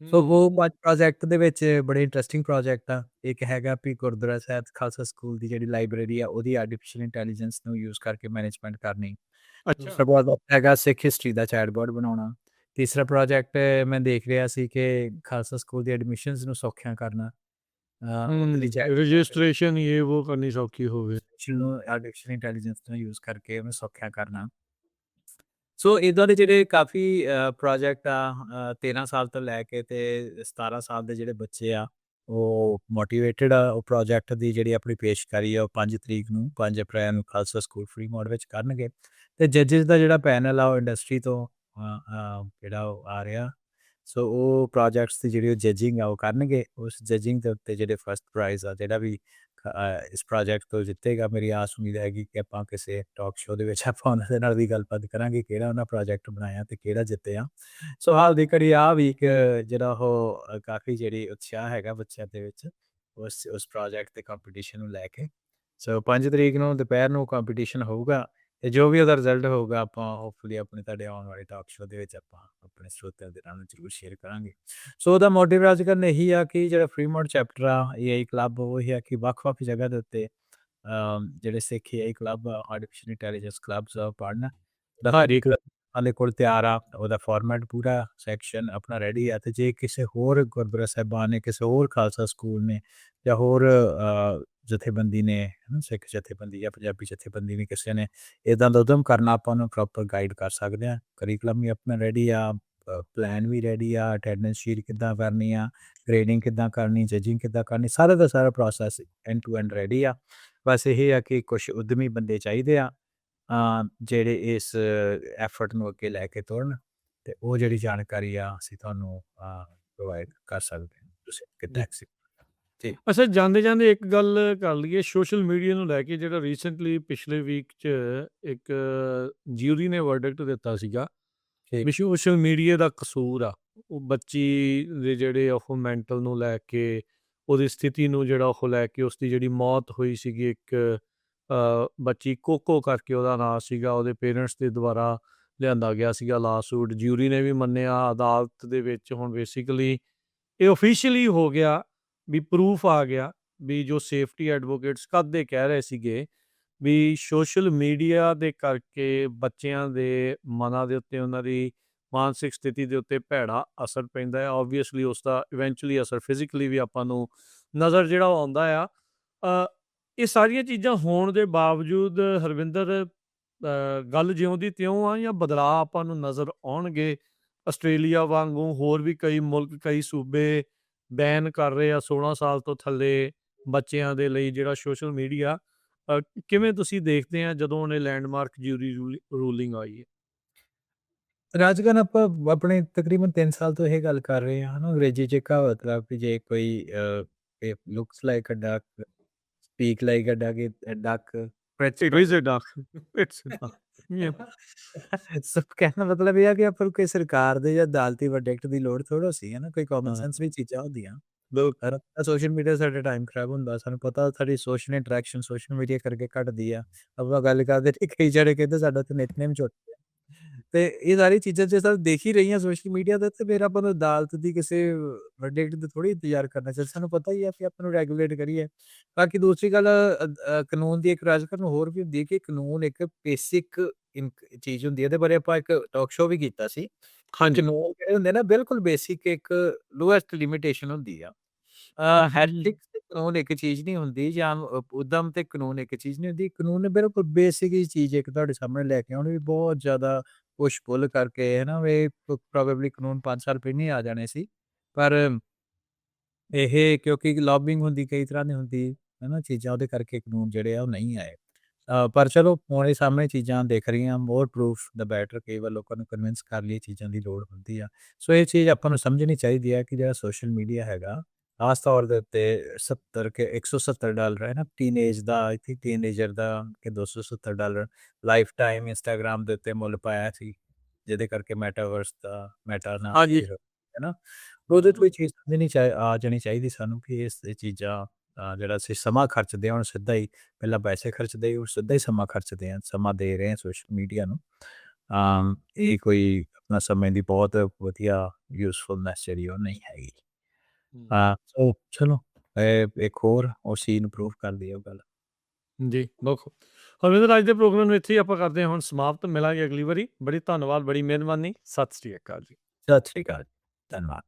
ਸੋ ਉਹ 5 ਪ੍ਰੋਜੈਕਟ ਦੇ ਵਿੱਚ ਬੜੇ ਇੰਟਰਸਟਿੰਗ ਪ੍ਰੋਜੈਕਟ ਆ। ਇੱਕ ਹੈਗਾ ਵੀ ਗੁਰਦੁਆਰਾ ਸਾਹਿਬ ਖਾਲਸਾ ਸਕੂਲ ਦੀ ਜਿਹੜੀ ਲਾਇਬ੍ਰੇਰੀ ਆ, ਉਹਦੀ ਆਰਟੀਫਿਸ਼ੀਅਲ ਇੰਟੈਲੀਜੈਂਸ ਨੂੰ ਯੂਜ਼ ਕਰਕੇ ਮੈਨੇਜਮੈਂਟ ਕਰਨੀ। ਦੂਸਰਾ ਪ੍ਰੋਜੈਕਟ ਹੈਗਾ ਸਿੱਖ ਹਿਸਟਰੀ ਦਾ ਚੈਟਬੋਟ ਬਣਾਉਣਾ। ਤੀਸਰਾ ਪ੍ਰੋਜੈਕਟ ਮੈਂ ਦੇਖ ਰਿਹਾ ਸੀ ਕਿ ਖਾਲਸਾ ਸਕੂਲ ਦੀ ਐਡਮਿਸ਼ਨਸ ਨੂੰ ਸੌਖਿਆਂ ਕਰਨਾ। ਉਹਦੇ ਲਈ ਰਜਿਸਟ੍ਰੇਸ਼ਨ ਇਹ ਉਹ ਕਰਨੀ ਸੌਖੀ ਹੋਵੇ, ਆਰਟੀਫਿਸ਼ੀਅਲ ਇੰਟੈਲੀਜੈਂਸ ਨੂੰ ਯੂਜ਼ ਕਰਕੇ ਉਹਨੂੰ ਸੌਖਿਆਂ ਕਰਨਾ। ਸੋ ਇੱਦਾਂ ਦੇ ਜਿਹੜੇ ਕਾਫੀ ਪ੍ਰੋਜੈਕਟ ਆ, 13 ਸਾਲ ਤੋਂ ਲੈ ਕੇ ਤੇ 17 ਸਾਲ ਦੇ ਜਿਹੜੇ ਬੱਚੇ ਆ ਉਹ ਮੋਟੀਵੇਟਿਡ ਆ। ਉਹ ਪ੍ਰੋਜੈਕਟ ਦੀ ਜਿਹੜੀ ਆਪਣੀ ਪੇਸ਼ਕਾਰੀ ਆ ਉਹ 5 ਤਰੀਕ ਨੂੰ, 5 ਅਪ੍ਰੈਲ ਨੂੰ ਖਾਲਸਾ ਸਕੂਲ ਫਰੀਮੌਂਟ ਵਿੱਚ ਕਰਨਗੇ। ਤੇ ਜੱਜਿਸ ਦਾ ਜਿਹੜਾ ਪੈਨਲ ਆ ਉਹ ਇੰਡਸਟਰੀ ਤੋਂ ਜਿਹੜਾ ਉਹ ਆ ਰਿਹਾ, ਸੋ ਉਹ ਪ੍ਰੋਜੈਕਟਸ ਦੀ ਜਿਹੜੀ ਜੱਜਿੰਗ ਆ ਉਹ ਕਰਨਗੇ। ਉਸ ਜੱਜਿੰਗ ਦੇ ਉੱਤੇ ਜਿਹੜੇ ਫਸਟ ਪ੍ਰਾਈਜ਼ ਆ ਜਿਹੜਾ ਵੀ ਇਸ ਪ੍ਰੋਜੈਕਟ ਤੋਂ ਜਿੱਤੇਗਾ, ਮੇਰੀ ਆਸ ਉਮੀਦ ਹੈਗੀ ਕਿ ਆਪਾਂ ਕਿਸੇ ਟਾਕ ਸ਼ੋਅ ਦੇ ਵਿੱਚ ਆਪਾਂ ਉਹਨਾਂ ਦੇ ਨਾਲ ਵੀ ਗੱਲਬਾਤ ਕਰਾਂਗੇ ਕਿਹੜਾ ਉਹਨਾਂ ਪ੍ਰੋਜੈਕਟ ਬਣਾਇਆ ਤੇ ਕਿਹੜਾ ਜਿੱਤਿਆ। ਸੋ ਹਾਲ ਦੀ ਘੜੀ ਆ ਵੀ ਇੱਕ ਜਿਹੜਾ ਉਹ ਕਾਫੀ ਜਿਹੜੀ ਉਤਸ਼ਾਹ ਹੈਗਾ ਬੱਚਿਆਂ ਦੇ ਵਿੱਚ ਉਸ ਪ੍ਰੋਜੈਕਟ ਤੇ ਕੰਪੀਟੀਸ਼ਨ ਨੂੰ ਲੈ ਕੇ। ਸੋ 5 ਤਰੀਕ ਨੂੰ ਦੁਪਹਿਰ ਨੂੰ ਕੰਪੀਟੀਸ਼ਨ ਹੋਊਗਾ ਤੇ ਜੋ ਵੀ ਉਹਦਾ ਰਿਜ਼ਲਟ ਹੋਊਗਾ ਆਪਾਂ ਹੋਪਫੁਲੀ ਆਪਣੇ ਤੁਹਾਡੇ ਆਉਣ ਵਾਲੇ ਟਾਕ ਸ਼ੋਅ ਦੇ ਵਿੱਚ ਆਪਾਂ ਆਪਣੇ ਸਰੋਤਿਆਂ ਦੇ ਨਾਲ ਜ਼ਰੂਰ ਸ਼ੇਅਰ ਕਰਾਂਗੇ। ਸੋ ਉਹਦਾ ਮੋਟਿਵ ਅੱਜ ਕੱਲ੍ਹ ਇਹੀ ਆ ਕਿ ਜਿਹੜਾ ਫਰੀਮੌਂਟ ਚੈਪਟਰ ਆ AI ਕਲੱਬ, ਉਹ ਇਹ ਆ ਕਿ ਵੱਖ-ਵੱਖ ਜਗ੍ਹਾ ਦੇ ਉੱਤੇ ਜਿਹੜੇ ਸਿੱਖ AI ਕਲੱਬ ਆ, ਆਰਟੀਫਿਸ਼ੀਅਲ ਇੰਟੈਲੀਜੈਂਸ ਕਲੱਬਸ ਆ, ਪੜ੍ਹਨ ਦਾ ਹਰ ਇੱਕ ਹਾਲੇ ਕੋਲ ਤਿਆਰ ਆ। ਉਹਦਾ ਫਾਰਮੈਟ ਪੂਰਾ ਸੈਕਸ਼ਨ ਆਪਣਾ ਰੈਡੀ ਆ ਤੇ ਜੇ ਕਿਸੇ ਹੋਰ ਗੁਰਦੁਆਰਾ ਸਾਹਿਬਾਨ ਨੇ, ਕਿਸੇ ਹੋਰ ਖਾਲਸਾ ਸਕੂਲ ਨੇ ਜਾਂ ਹੋਰ ਜਥੇਬੰਦੀ ਨੇ, ਹੈ ਨਾ, ਸਿੱਖ ਜਥੇਬੰਦੀ ਜਾਂ ਪੰਜਾਬੀ ਜਥੇਬੰਦੀ ਨੇ, ਕਿਸੇ ਨੇ ਇੱਦਾਂ ਦਾ ਉੱਦਮ ਕਰਨਾ, ਆਪਾਂ ਉਹਨੂੰ ਪ੍ਰੋਪਰ ਗਾਈਡ ਕਰ ਸਕਦੇ ਹਾਂ। ਕਰੀਕੁਲਮ ਵੀ ਆਪਣਾ ਰੈਡੀ ਆ, ਪਲਾਨ ਵੀ ਰੈਡੀ ਆ, ਅਟੈਂਡੈਂਸ ਸ਼ੀਟ ਕਿੱਦਾਂ ਕਰਨੀ ਆ, ਗ੍ਰੇਡਿੰਗ ਕਿੱਦਾਂ ਕਰਨੀ, ਜੱਜਿੰਗ ਕਿੱਦਾਂ ਕਰਨੀ, ਸਾਰਾ ਦਾ ਸਾਰਾ process end to end ready ਆ। ਬਸ ਇਹ ਆ ਕਿ ਕੁਛ ਉੱਦਮੀ ਬੰਦੇ ਚਾਹੀਦੇ ਆ ਜਿਹੜੇ ਇਸ ਐਫਰਟ ਨੂੰ ਅੱਗੇ ਲੈ ਕੇ ਤੁਰਨ ਤੇ ਉਹ ਜਿਹੜੀ ਜਾਣਕਾਰੀ ਆ ਅਸੀਂ ਤੁਹਾਨੂੰ ਪ੍ਰੋਵਾਈਡ ਕਰ ਸਕਦੇ ਹਾਂ। ਤੁਸੀਂ ਕਿੱਦਾਂ ਜੀ। ਅੱਛਾ, ਜਾਂਦੇ-ਜਾਂਦੇ ਇੱਕ ਗੱਲ ਕਰ ਲਈਏ ਸੋਸ਼ਲ ਮੀਡੀਆ ਨੂੰ ਲੈ ਕੇ, ਜਿਹੜਾ ਰੀਸੈਂਟਲੀ ਪਿਛਲੇ ਵੀਕ 'ਚ ਇੱਕ ਜਿਊਰੀ ਨੇ ਵਰਡਿਕਟ ਦਿੱਤਾ ਸੀਗਾ ਠੀਕ। ਵੀ ਸੋਸ਼ਲ ਮੀਡੀਆ ਦਾ ਕਸੂਰ ਆ। ਉਹ ਬੱਚੀ ਦੇ ਜਿਹੜੇ ਉਹ ਮੈਂਟਲ ਨੂੰ ਲੈ ਕੇ, ਉਹਦੀ ਸਥਿਤੀ ਨੂੰ ਜਿਹੜਾ ਉਹ ਲੈ ਕੇ, ਉਸਦੀ ਜਿਹੜੀ ਮੌਤ ਹੋਈ ਸੀਗੀ, ਇੱਕ ਬੱਚੀ ਕੋਕੋ ਕਰਕੇ ਉਹਦਾ ਨਾਂ ਸੀਗਾ, ਉਹਦੇ ਪੇਰੈਂਟਸ ਦੇ ਦੁਆਰਾ ਲਿਆਂਦਾ ਗਿਆ ਸੀਗਾ ਲਾਸੂਟ। ਜਿਊਰੀ ਨੇ ਵੀ ਮੰਨਿਆ, ਅਦਾਲਤ ਦੇ ਵਿੱਚ ਹੁਣ ਬੇਸਿਕਲੀ ਇਹ ਓਫੀਸ਼ੀਅਲੀ ਹੋ ਗਿਆ ਵੀ ਪ੍ਰੂਫ ਆ ਗਿਆ ਵੀ ਜੋ ਸੇਫਟੀ ਐਡਵੋਕੇਟਸ ਕਦ ਦੇ ਕਹਿ ਰਹੇ ਸੀਗੇ ਵੀ ਸੋਸ਼ਲ ਮੀਡੀਆ ਦੇ ਕਰਕੇ ਬੱਚਿਆਂ ਦੇ ਮਨਾਂ ਦੇ ਉੱਤੇ, ਉਹਨਾਂ ਦੀ ਮਾਨਸਿਕ ਸਥਿਤੀ ਦੇ ਉੱਤੇ ਭੈੜਾ ਅਸਰ ਪੈਂਦਾ ਹੈ। ਓਬਵੀਅਸਲੀ ਉਸ ਦਾ ਇਵੈਂਚੁਅਲੀ ਅਸਰ ਫਿਜ਼ੀਕਲੀ ਵੀ ਆਪਾਂ ਨੂੰ ਨਜ਼ਰ ਜਿਹੜਾ ਉਹ ਆਉਂਦਾ ਆ। ਇਹ ਸਾਰੀਆਂ ਚੀਜ਼ਾਂ ਹੋਣ ਦੇ ਬਾਵਜੂਦ ਹਰਵਿੰਦਰ, ਗੱਲ ਜਿਉਂ ਦੀ ਤਿਉਂ ਆ ਜਾਂ ਬਦਲਾਅ ਆਪਾਂ ਨੂੰ ਨਜ਼ਰ ਆਉਣਗੇ? ਆਸਟ੍ਰੇਲੀਆ ਵਾਂਗੂ ਹੋਰ ਵੀ ਕਈ ਮੁਲਕ, ਕਈ ਸੂਬੇ ਬੈਨ ਕਰ ਰਹੇ ਆ 16 ਸਾਲ ਤੋਂ ਥੱਲੇ ਬੱਚਿਆਂ ਦੇ ਲਈ ਜਿਹੜਾ ਸੋਸ਼ਲ ਮੀਡੀਆ। ਕਿਵੇਂ ਤੁਸੀਂ ਦੇਖਦੇ ਆ ਜਦੋਂ ਉਹਨੇ ਲੈਂਡਮਾਰਕ ਜਿਊਰੀ ਰੂਲਿੰਗ ਆਈ ਹੈ? ਰਾਜਗਨ ਆਪਾਂ ਆਪਣੇ ਤਕਰੀਬਨ 3 ਸਾਲ ਤੋਂ ਇਹ ਗੱਲ ਕਰ ਰਹੇ ਹਾਂ, ਹੈ ਨਾ। ਅੰਗਰੇਜ਼ੀ 'ਚ ਇੱਕ ਕਹਾਵਤ ਆ ਵੀ ਜੇ ਕੋਈ looks like a duck, speak like a duck, duck It is a duck. It's a duck. Yeah. So ਕਹਿਣ ਦਾ ਮਤਲਬ ਇਹ ਆ ਕਿ ਆਪਾਂ ਨੂੰ ਕੋਈ ਸਰਕਾਰ ਦੇ ਜਾਂ ਅਦਾਲਤੀ ਵਰਡਿਕਟ ਦੀ ਲੋੜ ਥੋੜ੍ਹਾ ਸੀ, ਹੈ ਨਾ। ਕੋਈ ਕਾਮਨ ਹਾਂ, ਸੈਂਸ ਵੀ ਚੀਜ਼ਾਂ ਹੁੰਦੀਆਂ। ਬਿਲਕੁਲ। ਸੋਸ਼ਲ ਮੀਡੀਆ ਸਾਡਾ ਟਾਈਮ ਖਰਾਬ ਹੁੰਦਾ, ਸਾਨੂੰ ਪਤਾ ਸਾਡੀ ਸੋਸ਼ਲ ਇੰਟਰੈਕਸ਼ਨ ਸੋਸ਼ਲ ਮੀਡੀਆ ਕਰਕੇ ਘਟਦੀ ਆ। ਆਪਾਂ ਗੱਲ ਕਰਦੇ ਤੇ ਕਈ ਜਣੇ ਕਹਿੰਦੇ ਸਾਡਾ ਤਾਂ ਨਿਤਨੇਮ ਛੁੱਟ ਗਿਆ। ਤੇ ਇਹ ਸਾਰੀ ਚੀਜ਼ਾਂ ਜੇ ਸਾਨੂੰ ਦੇਖ ਹੀ ਰਹੀਆਂ ਸੋਸ਼ਲ ਮੀਡੀਆ ਤੇ ਫਿਰ ਆਪਾਂ ਨੂੰ ਅਦਾਲਤ ਦੀ ਕਿਸੇ ਵਰਡਿਕਟ ਦਾ ਥੋੜ੍ਹੀ ਇੰਤਜ਼ਾਰ ਕਰਨਾ ਚਾਹੀਦਾ। ਸਾਨੂੰ ਪਤਾ ਹੀ ਆ ਕਿ ਆਪਾਂ ਨੂੰ ਰੈਗੂਲੇਟ ਕਰੀਏ। ਬਾਕੀ ਦੂਸਰੀ ਗੱਲ ਕਾਨੂੰਨ ਦੀ ਇੱਕ ਰਾਜਕਰਨ ਹੋਰ ਵੀ ਹੁੰਦੀ ਹੈ ਕਿ ਕਾਨੂੰਨ ਇੱਕ ਬੇਸਿਕ ਚੀਜ਼ ਹੁੰਦੀ ਹੈ। ਇਹਦੇ ਬਾਰੇ ਆਪਾਂ ਇੱਕ ਟਾਕ ਸ਼ੋਅ ਵੀ ਕੀਤਾ ਸੀ। ਹਾਂਜੀ। ਕਾਨੂੰਨ ਜਿਹੜੇ ਹੁੰਦੇ ਨਾ ਬਿਲਕੁਲ ਬੇਸਿਕ ਇੱਕ ਲੋਐਸਟ ਲਿਮਿਟੇਸ਼ਨ ਹੁੰਦੀ ਆ। ਹੈਥਿਕਸ ਤੇ ਕਾਨੂੰਨ ਇੱਕ ਚੀਜ਼ ਨਹੀਂ ਹੁੰਦੀ ਜਾਂ ਉੱਦਮ ਤੇ ਕਾਨੂੰਨ ਇੱਕ ਚੀਜ਼ ਨਹੀਂ ਹੁੰਦੀ। ਕਾਨੂੰਨ ਨੇ ਬਿਲਕੁਲ ਬੇਸਿਕ ਹੀ ਚੀਜ਼ ਇੱਕ ਤੁਹਾਡੇ ਸਾਹਮਣੇ ਲੈ ਕੇ ਆਉਣੀ, ਵੀ ਬਹੁਤ ਜ਼ਿਆਦਾ ਪੁਸ਼ ਪੁੱਲ ਕਰਕੇ, ਹੈ ਨਾ। ਵੀ ਪ੍ਰੋਬੇਬਲੀ ਕਾਨੂੰਨ 5 ਸਾਲ ਪਹਿਲਾਂ ਹੀ ਆ ਜਾਣੇ ਸੀ, ਪਰ ਇਹ ਕਿਉਂਕਿ ਲੌਬਿੰਗ ਹੁੰਦੀ ਕਈ ਤਰ੍ਹਾਂ ਦੀ ਹੁੰਦੀ, ਹੈ ਨਾ, ਚੀਜ਼ਾਂ, ਉਹਦੇ ਕਰਕੇ ਕਾਨੂੰਨ ਜਿਹੜੇ ਆ ਉਹ ਨਹੀਂ ਆਏ। ਪਰ ਚਲੋ ਹੁਣ ਇਹ ਸਾਹਮਣੇ ਚੀਜ਼ਾਂ ਦਿਖ ਰਹੀਆਂ, ਮੋਰ ਪ੍ਰੂਫ ਦਾ ਬੈਟਰ। ਕਈ ਵਾਰ ਲੋਕਾਂ ਨੂੰ ਕਨਵਿੰਸ ਕਰ ਲਈ ਚੀਜ਼ਾਂ ਦੀ ਲੋੜ ਹੁੰਦੀ ਆ। ਸੋ ਇਹ ਚੀਜ਼ ਆਪਾਂ ਨੂੰ ਸਮਝਣੀ ਚਾਹੀਦੀ ਹੈ ਕਿ ਜਿਹੜਾ ਸੋਸ਼ਲ ਮੀਡੀਆ ਹੈਗਾ, ਖਾਸ ਤੌਰ ਦੇ ਉੱਤੇ 70 ਕੇ $170 ਹੈ ਨਾ, ਟੀਨੇਜ ਦਾ, ਆਈ ਥਿੰਕ ਟੀਨੇਜਰ ਦਾ, ਕਿ $270 ਲਾਈਫ ਟਾਈਮ ਇੰਸਟਾਗ੍ਰਾਮ ਦੇ ਉੱਤੇ ਮੁੱਲ ਪਾਇਆ ਸੀ, ਜਿਹਦੇ ਕਰਕੇ ਮੈਟਾਵਰਸ ਦਾ ਮੈਟਾ ਨਾਮ ਹਾਂਜੀ। ਹੈ ਨਾ। ਉਹਦੇ ਤੋਂ ਇਹ ਚੀਜ਼ ਸਮਝਣੀ ਆ ਜਾਣੀ ਚਾਹੀਦੀ ਸਾਨੂੰ ਕਿ ਇਹ ਚੀਜ਼ਾਂ ਜਿਹੜਾ ਅਸੀਂ ਸਮਾਂ ਖਰਚਦੇ ਹਾਂ, ਹੁਣ ਸਿੱਧਾ ਹੀ ਪਹਿਲਾਂ ਪੈਸੇ ਖਰਚਦੇ ਹੀ, ਹੁਣ ਸਿੱਧਾ ਹੀ ਸਮਾਂ ਖਰਚਦੇ ਹਾਂ, ਸਮਾਂ ਦੇ ਰਹੇ ਹਾਂ ਸੋਸ਼ਲ ਮੀਡੀਆ ਨੂੰ। ਇਹ ਕੋਈ ਆਪਣਾ ਸਮੇਂ ਦੀ ਬਹੁਤ ਵਧੀਆ ਯੂਸਫੁਲਨੈਸ ਜਿਹੜੀ ਉਹ ਨਹੀਂ ਹੈਗੀ। ਸੋ ਚਲੋ ਇੱਕ ਹੋਰ ਉਸ ਚੀਜ਼ ਨੂੰ ਪ੍ਰੂਵ ਕਰਦੀ ਹੈ ਉਹ ਗੱਲ। ਜੀ, ਬਿਲਕੁਲ। ਹਰਵਿੰਦਰ, ਅੱਜ ਦੇ ਪ੍ਰੋਗਰਾਮ ਨੂੰ ਇੱਥੇ ਹੀ ਆਪਾਂ ਕਰਦੇ ਹਾਂ ਹੁਣ ਸਮਾਪਤ। ਮਿਲਾਂਗੇ ਅਗਲੀ ਵਾਰੀ। ਬੜੀ ਧੰਨਵਾਦ, ਬੜੀ ਮਿਹਰਬਾਨੀ। ਸਤਿ ਸ੍ਰੀ ਅਕਾਲ ਜੀ। ਸਤਿ ਸ਼੍ਰੀ ਅਕਾਲ, ਧੰਨਵਾਦ।